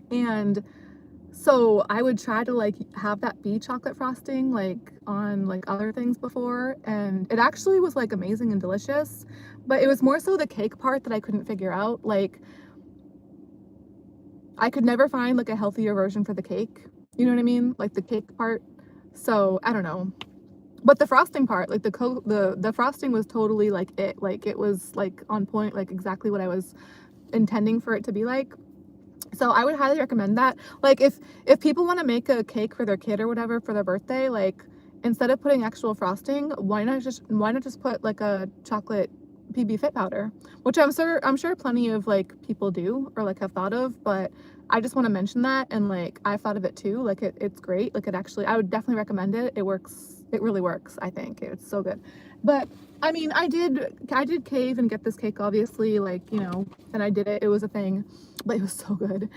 And so I would try to like have that be chocolate frosting like on like other things before, and it actually was like amazing and delicious, but it was more so the cake part that I couldn't figure out. Like, I could never find like a healthier version for the cake. You know what I mean? Like the cake part. So I don't know. But the frosting part, like the frosting was totally like it. Like it was like on point, like exactly what I was intending for it to be like. So I would highly recommend that. Like if people want to make a cake for their kid or whatever for their birthday, like instead of putting actual frosting, why not just put like a chocolate PB Fit powder, which I'm sure plenty of like people do or like have thought of, but I just want to mention that, and like I've thought of it too. Like it's great. Like I would definitely recommend it. It works. It really works. I think it's so good. But I mean, I did cave and get this cake, obviously, like, you know, and I did it. It was a thing, but it was so good.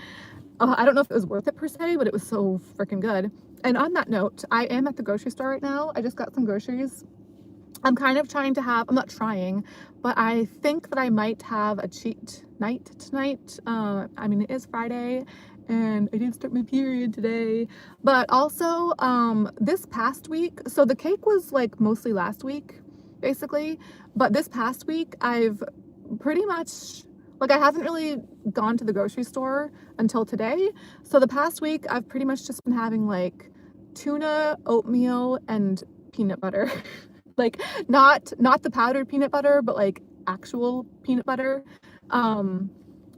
I don't know if it was worth it per se, but it was so freaking good. And on that note, I am at the grocery store right now. I just got some groceries. I'm kind of trying to have, I'm not trying, but I think that I might have a cheat night tonight. I mean, it is Friday and I did start my period today, but also this past week, so the cake was like mostly last week, basically, but this past week I've pretty much, like, I haven't really gone to the grocery store until today. So the past week I've pretty much just been having like tuna, oatmeal, and peanut butter. Like not the powdered peanut butter, but like actual peanut butter,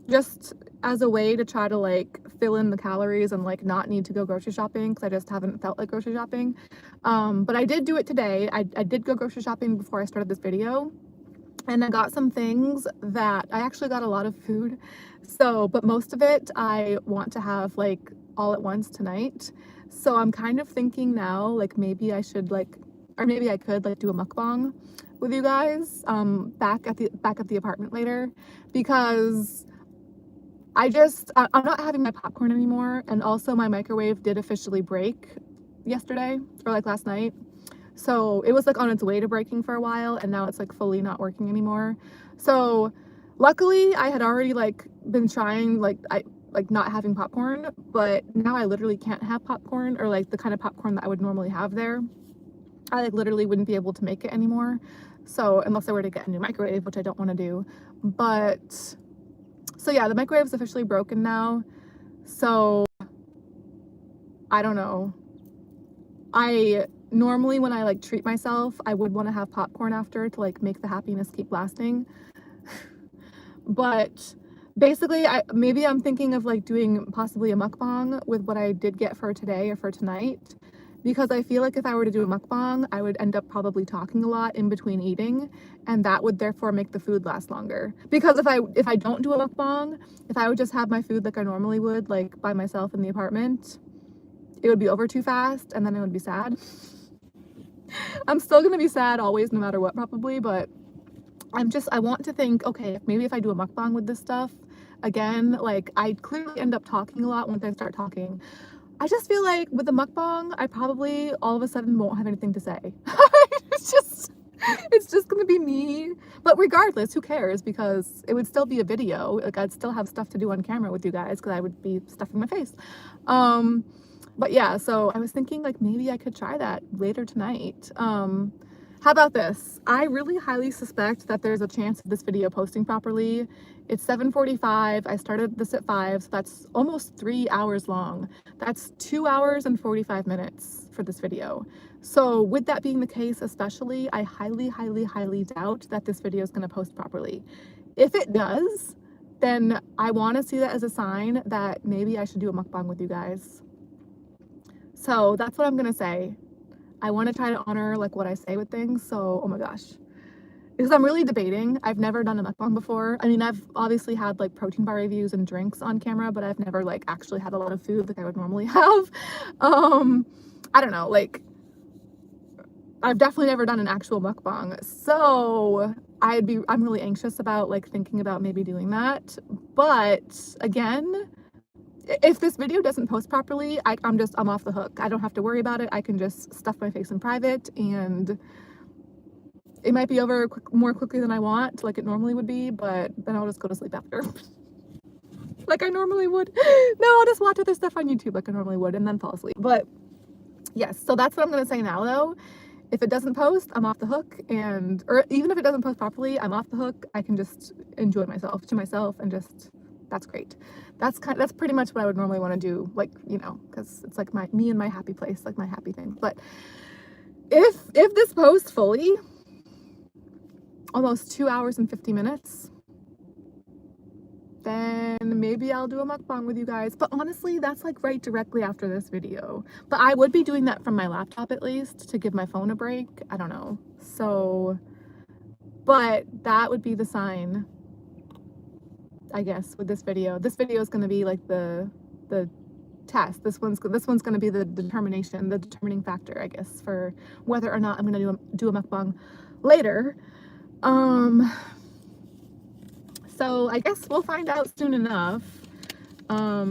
just as a way to try to like fill in the calories and like not need to go grocery shopping, because I just haven't felt like grocery shopping. But I did do it today. I did go grocery shopping before I started this video, and I got some things that I actually got a lot of food. So, but most of it I want to have like all at once tonight. So I'm kind of thinking now, like maybe I should like, or maybe I could like do a mukbang with you guys back at the apartment later, because I'm not having my popcorn anymore, and also my microwave did officially break yesterday, or like last night. So it was like on its way to breaking for a while, and now it's like fully not working anymore. So luckily I had already like been trying like not having popcorn, but now I literally can't have popcorn, or like the kind of popcorn that I would normally have there. I like literally wouldn't be able to make it anymore. So unless I were to get a new microwave, which I don't want to do. But so yeah, the microwave is officially broken now. So I don't know. I normally, when I like treat myself, I would want to have popcorn after to like make the happiness keep lasting. But basically, maybe I'm thinking of like doing possibly a mukbang with what I did get for today or for tonight. because I feel like if I were to do a mukbang, I would end up probably talking a lot in between eating, and that would therefore make the food last longer. Because if I don't do a mukbang, if I would just have my food like I normally would, like by myself in the apartment, it would be over too fast, and then I would be sad. I'm still gonna be sad always, no matter what, probably, but I want to think, okay, maybe if I do a mukbang with this stuff, again, like I clearly end up talking a lot once I start talking. I just feel like with the mukbang, I probably all of a sudden won't have anything to say. It's just gonna be me. But regardless, who cares? Because it would still be a video. Like I'd still have stuff to do on camera with you guys because I would be stuffing my face. But yeah, so I was thinking like maybe I could try that later tonight. How about this? I really highly suspect that there's a chance of this video posting properly. It's 7:45. I started this at 5, so that's almost 3 hours long. That's 2 hours and 45 minutes for this video. So with that being the case, especially, I highly, highly, highly doubt that this video is going to post properly. If it does, then I want to see that as a sign that maybe I should do a mukbang with you guys. So that's what I'm going to say. I want to try to honor like what I say with things. So, oh my gosh. Because I'm really debating. I've never done a mukbang before. I mean, I've obviously had like protein bar reviews and drinks on camera, but I've never like actually had a lot of food like I would normally have. I don't know, like I've definitely never done an actual mukbang. So I'm really anxious about like thinking about maybe doing that. But again, if this video doesn't post properly, I'm off the hook. I don't have to worry about it. I can just stuff my face in private, and it might be over more quickly than I want, like it normally would be, but then I'll just go to sleep after. Like I normally would. No, I'll just watch other stuff on YouTube like I normally would and then fall asleep. But yes, so that's what I'm gonna say now though. If it doesn't post, I'm off the hook, or even if it doesn't post properly, I'm off the hook. I can just enjoy myself and just, that's great. That's pretty much what I would normally want to do, like, you know, because it's like me and my happy place, like my happy thing. But if this posts fully, almost 2 hours and 50 minutes, then maybe I'll do a mukbang with you guys. But honestly, that's like right directly after this video. But I would be doing that from my laptop at least to give my phone a break. I don't know. So, but that would be the sign, I guess, with this video. This video is going to be like the test. This one's going to be the determining factor, I guess, for whether or not I'm going to do a mukbang later. So I guess we'll find out soon enough. Yeah,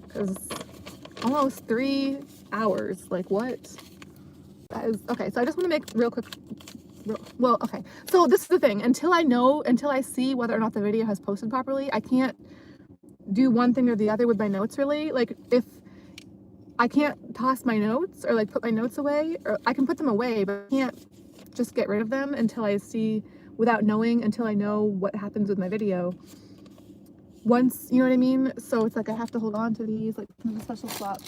because almost 3 hours, like what? That is, okay, so I just want to make well, okay, so this is the thing, until I see whether or not the video has posted properly, I can't do one thing or the other with my notes, really. Like, if I can't toss my notes or like put my notes away, or I can put them away, but I can't just get rid of them until I know what happens with my video. Once, you know what I mean? So it's like I have to hold on to these like in a special spot.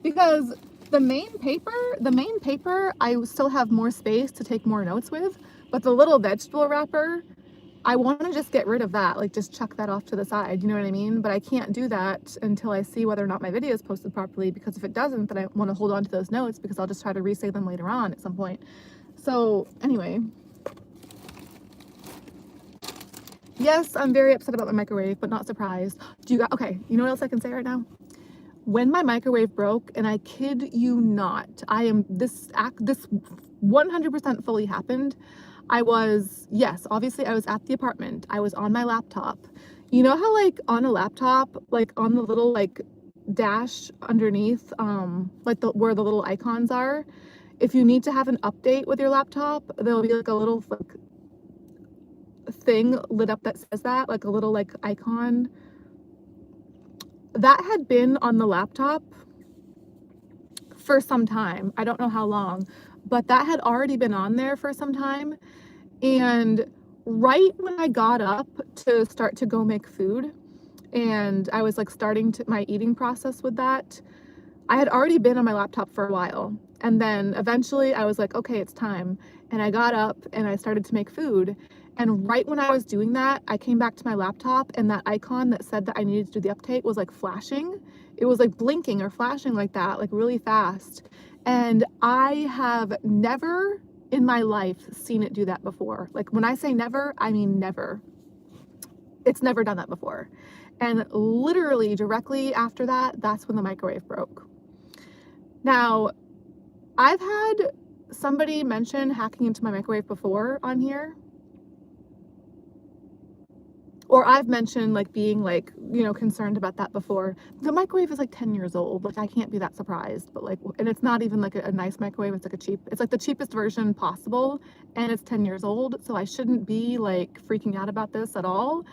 Because the main paper, I still have more space to take more notes with, but the little vegetable wrapper, I want to just get rid of that, like just chuck that off to the side, you know what I mean? But I can't do that until I see whether or not my video is posted properly, because if it doesn't, then I want to hold on to those notes because I'll just try to re-save them later on at some point. So anyway, yes, I'm very upset about my microwave, but not surprised. Okay, you know what else I can say right now? When my microwave broke, and I kid you not, this 100% fully happened. Yes, obviously I was at the apartment. I was on my laptop. You know how like on a laptop, like on the little like dash underneath, like where the little icons are, if you need to have an update with your laptop, there'll be like a little like thing lit up that says that, like a little like icon. That had been on the laptop for some time. I don't know how long, but that had already been on there for some time. And right when I got up to start to go make food, and I was like starting my eating process with that, I had already been on my laptop for a while. And then eventually I was like, okay, it's time. And I got up and I started to make food. And right when I was doing that, I came back to my laptop and that icon that said that I needed to do the update was like flashing. It was like blinking or flashing like that, like really fast. And I have never in my life seen it do that before. Like when I say never, I mean never. It's never done that before. And literally directly after that, that's when the microwave broke. Now, I've had somebody mention hacking into my microwave before on here. Or I've mentioned like being like, you know, concerned about that before. The microwave is like 10 years old. Like I can't be that surprised, but like, and it's not even like a nice microwave. It's like it's like the cheapest version possible and it's 10 years old. So I shouldn't be like freaking out about this at all.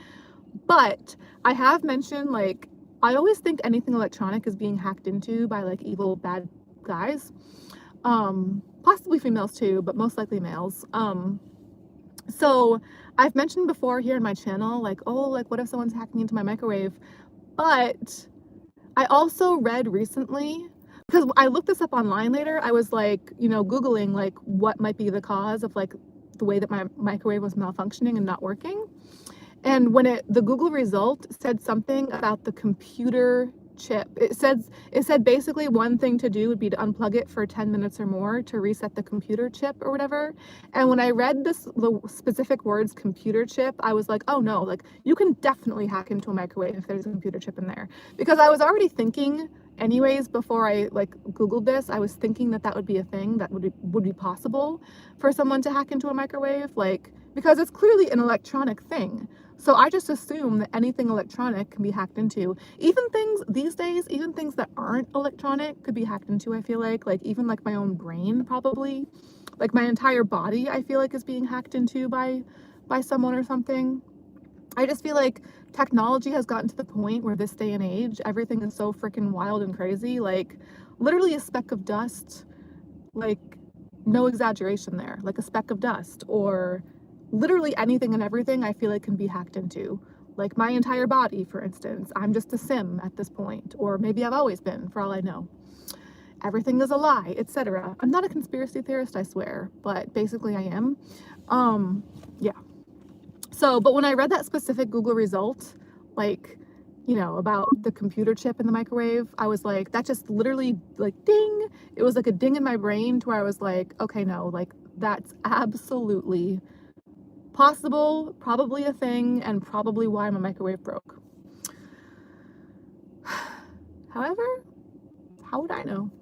But I have mentioned like, I always think anything electronic is being hacked into by like evil, bad guys. Possibly females too, but most likely males. So I've mentioned before here in my channel, like, oh, like what if someone's hacking into my microwave? But I also read recently, because I looked this up online later, I was like, you know, Googling like what might be the cause of like the way that my microwave was malfunctioning and not working. And when the Google result said something about the computer chip, it said basically one thing to do would be to unplug it for 10 minutes or more to reset the computer chip or whatever. And when I read the specific words computer chip, I was like, oh no, like you can definitely hack into a microwave if there's a computer chip in there. Because I was already thinking anyways, before I like Googled this, I was thinking that that would be a thing that would be possible for someone to hack into a microwave, like, because it's clearly an electronic thing. So I just assume that anything electronic can be hacked into. Even things these days, even things that aren't electronic could be hacked into, I feel like even like my own brain probably. Like my entire body, I feel like is being hacked into by someone or something. I just feel like technology has gotten to the point where this day and age, everything is so freaking wild and crazy. Like literally a speck of dust, like no exaggeration there, like a speck of dust, or literally anything and everything I feel like can be hacked into. Like my entire body, for instance. I'm just a sim at this point, or maybe I've always been, for all I know. Everything is a lie, etc. I'm not a conspiracy theorist, I swear, but basically I am. Yeah. So, but when I read that specific Google result, like, you know, about the computer chip in the microwave, I was like, that just literally like ding. It was like a ding in my brain to where I was like, okay, no, like that's absolutely possible, probably a thing, and probably why my microwave broke. However, how would I know?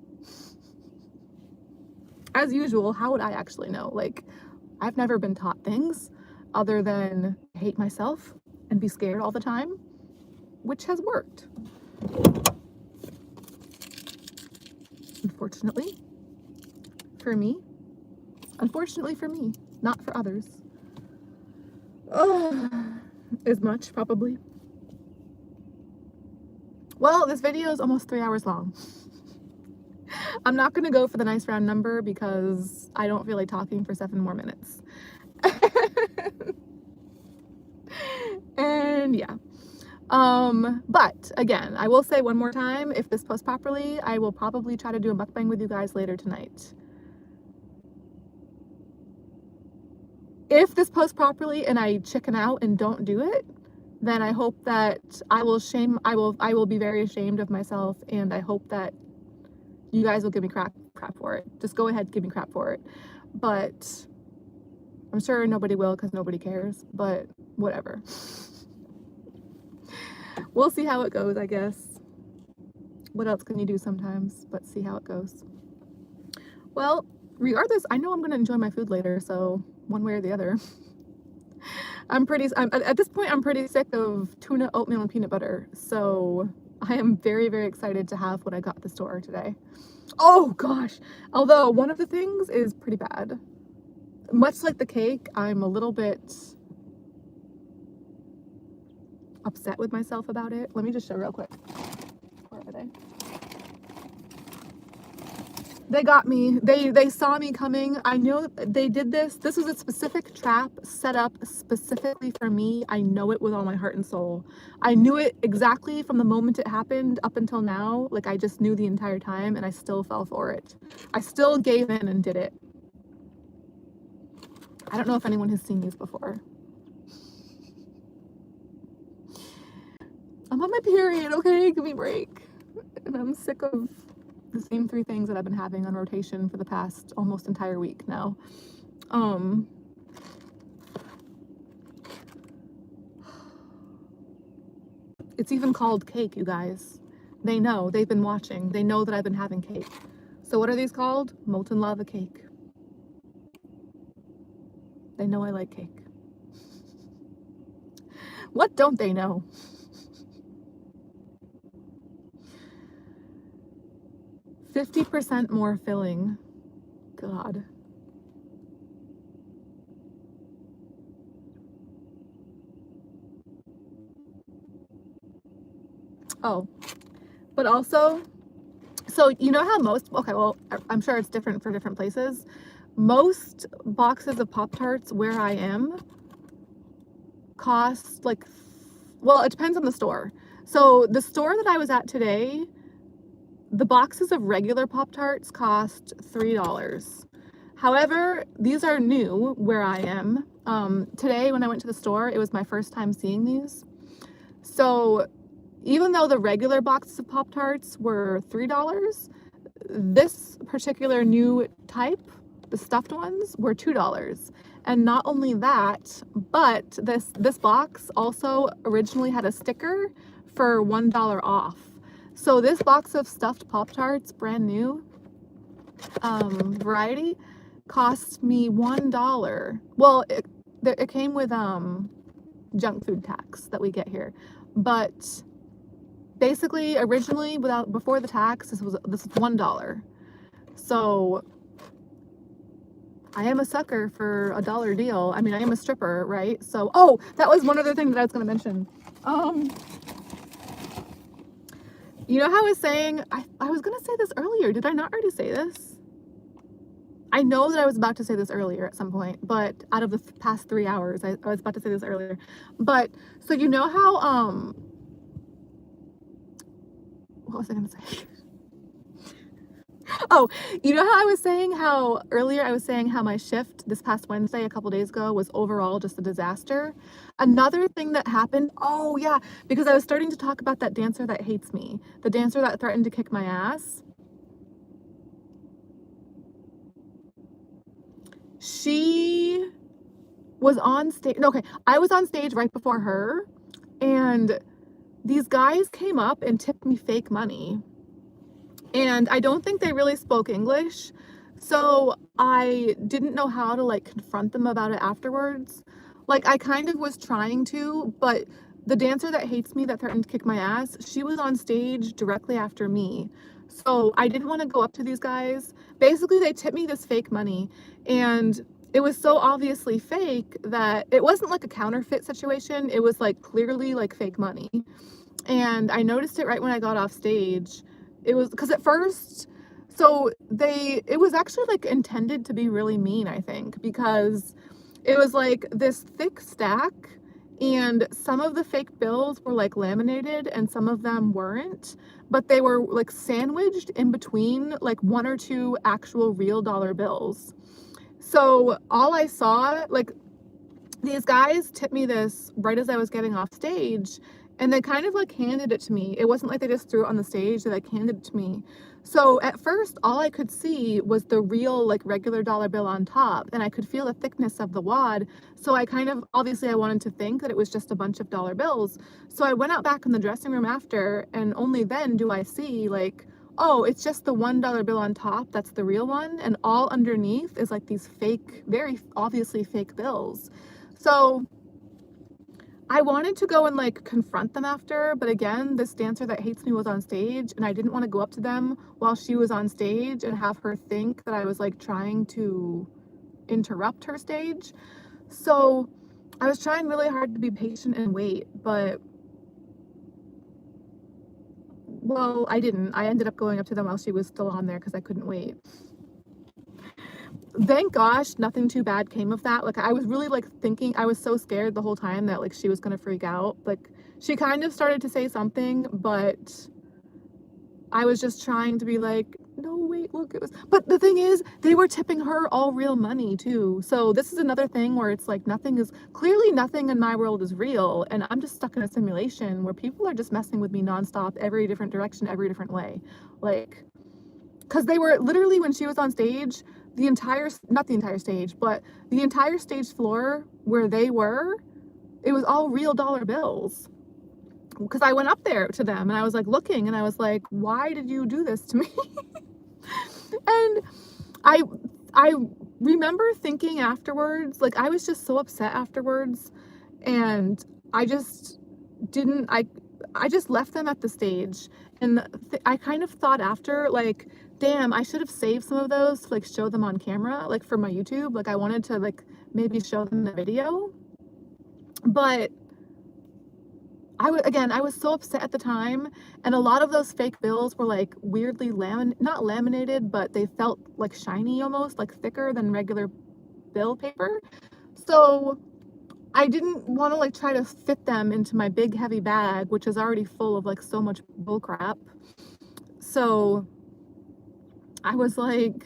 As usual, how would I actually know? Like, I've never been taught things other than hate myself and be scared all the time, which has worked. Unfortunately for me, not for others. As much, probably. Well, this video is almost 3 hours long. I'm not gonna go for the nice round number because I don't feel like talking for 7 more minutes. And yeah. But again, I will say one more time, if this posts properly, I will probably try to do a mukbang with you guys later tonight. If this posts properly and I chicken out and don't do it, then I hope that I will be very ashamed of myself, and I hope that you guys will give me crap for it. Just go ahead, give me crap for it. But I'm sure nobody will because nobody cares, but whatever. We'll see how it goes, I guess. What else can you do sometimes but see how it goes? Well, regardless, I know I'm gonna enjoy my food later, so one way or the other. At this point, I'm pretty sick of tuna, oatmeal, and peanut butter, so I am very, very excited to have what I got at the store today. Oh gosh, although one of the things is pretty bad. Much like the cake, I'm a little bit upset with myself about it. Let me just show real quick. Where are they? They got me. They saw me coming. I know they did this. This was a specific trap set up specifically for me. I know it with all my heart and soul. I knew it exactly from the moment it happened up until now. Like I just knew the entire time, and I still fell for it. I still gave in and did it. I don't know if anyone has seen these before. I'm on my period, okay? Give me a break. And I'm sick of the same 3 things that I've been having on rotation for the past almost entire week now. It's even called cake, you guys. They know, they've been watching. They know that I've been having cake. So what are these called? Molten lava cake. They know I like cake. What don't they know? %50 more filling. God. Oh, but also, so you know how most, okay, well, I'm sure it's different for different places. Most boxes of Pop-Tarts where I am cost like, well, it depends on the store. So the store that I was at today, the boxes of regular Pop-Tarts cost $3. However, these are new where I am. Today when I went to the store, it was my first time seeing these. So even though the regular boxes of Pop-Tarts were $3, this particular new type, the stuffed ones, were $2. And not only that, but this box also originally had a sticker for $1 off. So this box of stuffed Pop-Tarts, brand new, variety, cost me $1. Well, it came with junk food tax that we get here, but basically originally before the tax, this was $1. So I am a sucker for a $1 deal. I mean, I am a stripper, right? So, oh, that was one other thing that I was going to mention. You know how I was saying, I was going to say this earlier. Did I not already say this? I know that I was about to say this earlier at some point, but out of the past 3 hours, I was about to say this earlier. But, so you know how, what was I going to say? Oh, you know how I was saying how earlier I was saying how my shift this past Wednesday, a couple days ago, was overall just a disaster? Another thing that happened, oh yeah, because I was starting to talk about that dancer that hates me, the dancer that threatened to kick my ass. She was on stage, okay, I was on stage right before her, and these guys came up and tipped me fake money. And I don't think they really spoke English, so I didn't know how to like confront them about it afterwards. Like I kind of was trying to, but the dancer that hates me that threatened to kick my ass, she was on stage directly after me. So I didn't want to go up to these guys. Basically, they tipped me this fake money, and it was so obviously fake that it wasn't like a counterfeit situation. It was like clearly like fake money. And I noticed it right when I got off stage. It was because at first, so it was actually like intended to be really mean, I think, because it was like this thick stack, and some of the fake bills were like laminated and some of them weren't, but they were like sandwiched in between like 1 or 2 actual real dollar bills. So all I saw, like, these guys tipped me this right as I was getting off stage, and they kind of like handed it to me. It wasn't like they just threw it on the stage, they like handed it to me. So at first, all I could see was the real like regular dollar bill on top, and I could feel the thickness of the wad. So I kind of, obviously I wanted to think that it was just a bunch of dollar bills. So I went out back in the dressing room after, and only then do I see like, oh, it's just the $1 bill on top, that's the real one, and all underneath is like these fake, very obviously fake bills. So I wanted to go and like confront them after, but again, this dancer that hates me was on stage, and I didn't want to go up to them while she was on stage and have her think that I was like trying to interrupt her stage. So I was trying really hard to be patient and wait, but well, I didn't. I ended up going up to them while she was still on there because I couldn't wait. Thank gosh nothing too bad came of that. Like I was really like thinking, I was so scared the whole time that like she was gonna freak out. Like she kind of started to say something, but I was just trying to be like, No, wait, look, it was, but the thing is, they were tipping her all real money too. So this is another thing where it's like clearly nothing in my world is real, and I'm just stuck in a simulation where people are just messing with me nonstop, every different direction, every different way. Like, because they were literally, when she was on stage, not the entire stage, but the entire stage floor where they were, it was all real dollar bills. Because I went up there to them and I was like looking and I was like, why did you do this to me? And I remember thinking afterwards, like I was just so upset afterwards, and I just didn't I just left them at the stage, and I kind of thought after, like, damn, I should have saved some of those to like show them on camera, like for my YouTube. Like I wanted to like maybe show them the video, but I was so upset at the time, and a lot of those fake bills were like weirdly not laminated, but they felt like shiny almost, like thicker than regular bill paper. So I didn't want to like try to fit them into my big heavy bag, which is already full of like so much bull crap. So I was like,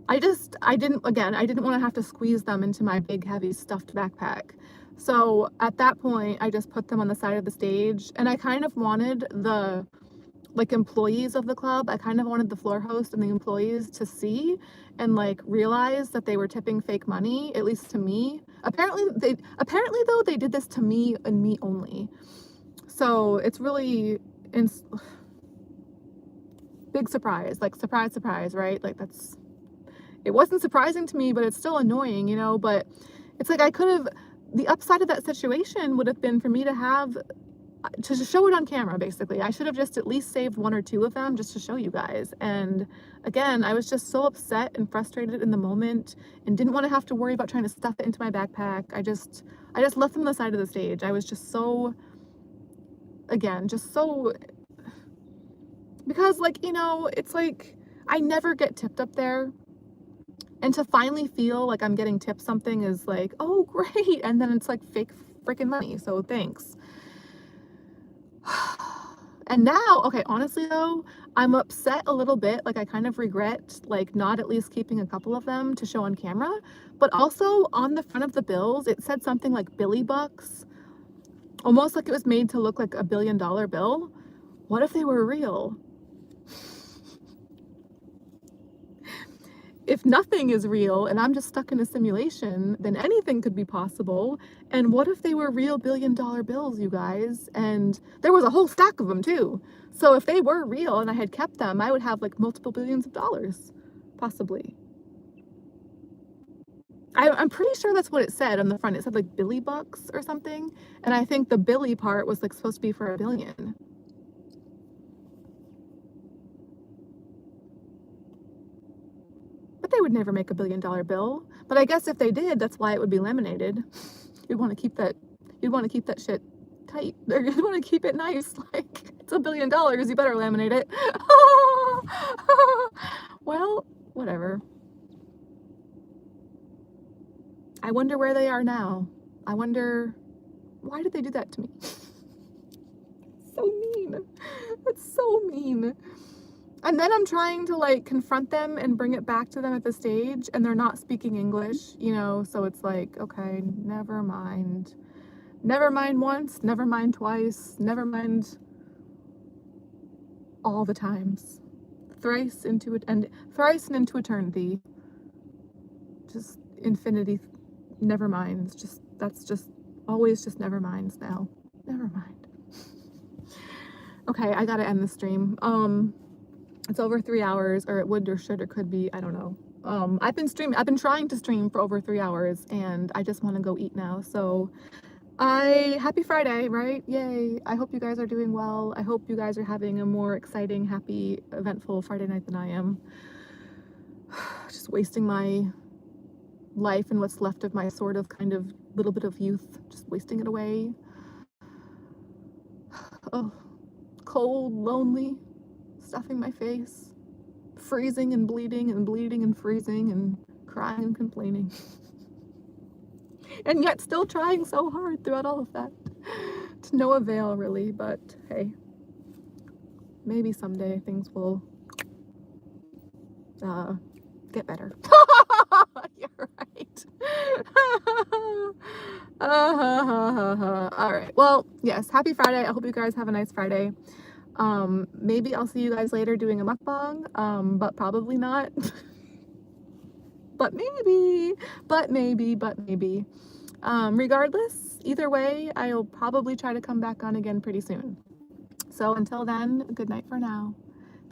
I didn't want to have to squeeze them into my big heavy stuffed backpack. So at that point, I just put them on the side of the stage, and I kind of wanted the like employees of the club, I kind of wanted the floor host and the employees to see and like realize that they were tipping fake money, at least to me. Apparently though, they did this to me and me only. So it's really big surprise, like surprise, surprise, right? Like it wasn't surprising to me, but it's still annoying, you know. But it's like the upside of that situation would have been for me to show it on camera. Basically, I should have just at least saved one or two of them just to show you guys. And again, I was just so upset and frustrated in the moment and didn't want to have to worry about trying to stuff it into my backpack. I just left them on the side of the stage. I was just so, again, because like, you know, it's like I never get tipped up there. And to finally feel like I'm getting tipped something is like, oh, great. And then it's like fake freaking money. So thanks. And now, okay, honestly though, I'm upset a little bit. Like I kind of regret like not at least keeping a couple of them to show on camera. But also on the front of the bills, it said something like Billy Bucks, almost like it was made to look like a $1 billion bill. What if they were real? If nothing is real and I'm just stuck in a simulation, then anything could be possible. And what if they were real $1 billion bills, you guys? And there was a whole stack of them too. So if they were real and I had kept them, I would have like multiple billions of dollars, possibly. I'm pretty sure that's what it said on the front. It said like Billy Bucks or something. And I think the Billy part was like supposed to be for $1 billion. They would never make $1 billion bill, but I guess if they did, that's why it would be laminated. You'd want to keep that shit tight. You'd want to keep it nice. Like, it's $1 billion, you better laminate it. Well, whatever. I wonder where they are now. I wonder, why did they do that to me? So mean. That's so mean. And then I'm trying to like confront them and bring it back to them at the stage, and they're not speaking English, you know, so it's like, okay, never mind. Never mind once, never mind twice, never mind all the times. Thrice and into eternity. Just infinity, never minds. That's just always just never minds now. Never mind. Okay, I gotta end the stream. It's over 3 hours, or it would or should or could be, I don't know. I've been trying to stream for over 3 hours, and I just want to go eat now. So happy Friday, right? Yay. I hope you guys are doing well. I hope you guys are having a more exciting, happy, eventful Friday night than I am. Just wasting my life and what's left of my sort of kind of little bit of youth, just wasting it away. Oh, cold, lonely, stuffing my face, freezing and bleeding and freezing and crying and complaining. And yet still trying so hard throughout all of that. To no avail, really, but hey. maybe someday things will get better. You're right. All right. Well, yes, happy Friday. I hope you guys have a nice Friday. Maybe I'll see you guys later doing a mukbang, but probably not. But maybe, but maybe. Regardless, either way, I'll probably try to come back on again pretty soon. So until then, good night for now.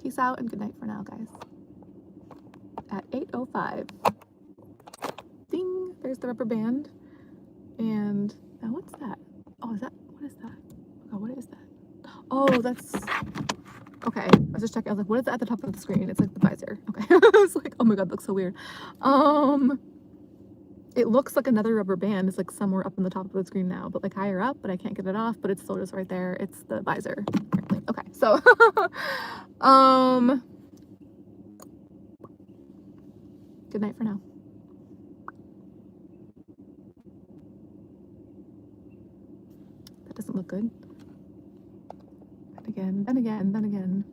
Peace out and good night for now, guys. At 8:05. Ding! There's the rubber band. And now what's that? Oh, is that, what is that? Oh, what is that? Oh, that's, okay. I was just checking. I was like, what is that at the top of the screen? It's like the visor. Okay. I was like, oh my God, that looks so weird. It looks like another rubber band is like somewhere up on the top of the screen now, but like higher up, but I can't get it off, but it's still just right there. It's the visor, apparently. Okay, so, good night for now. That doesn't look good. And again, then again, then again.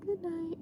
Good night.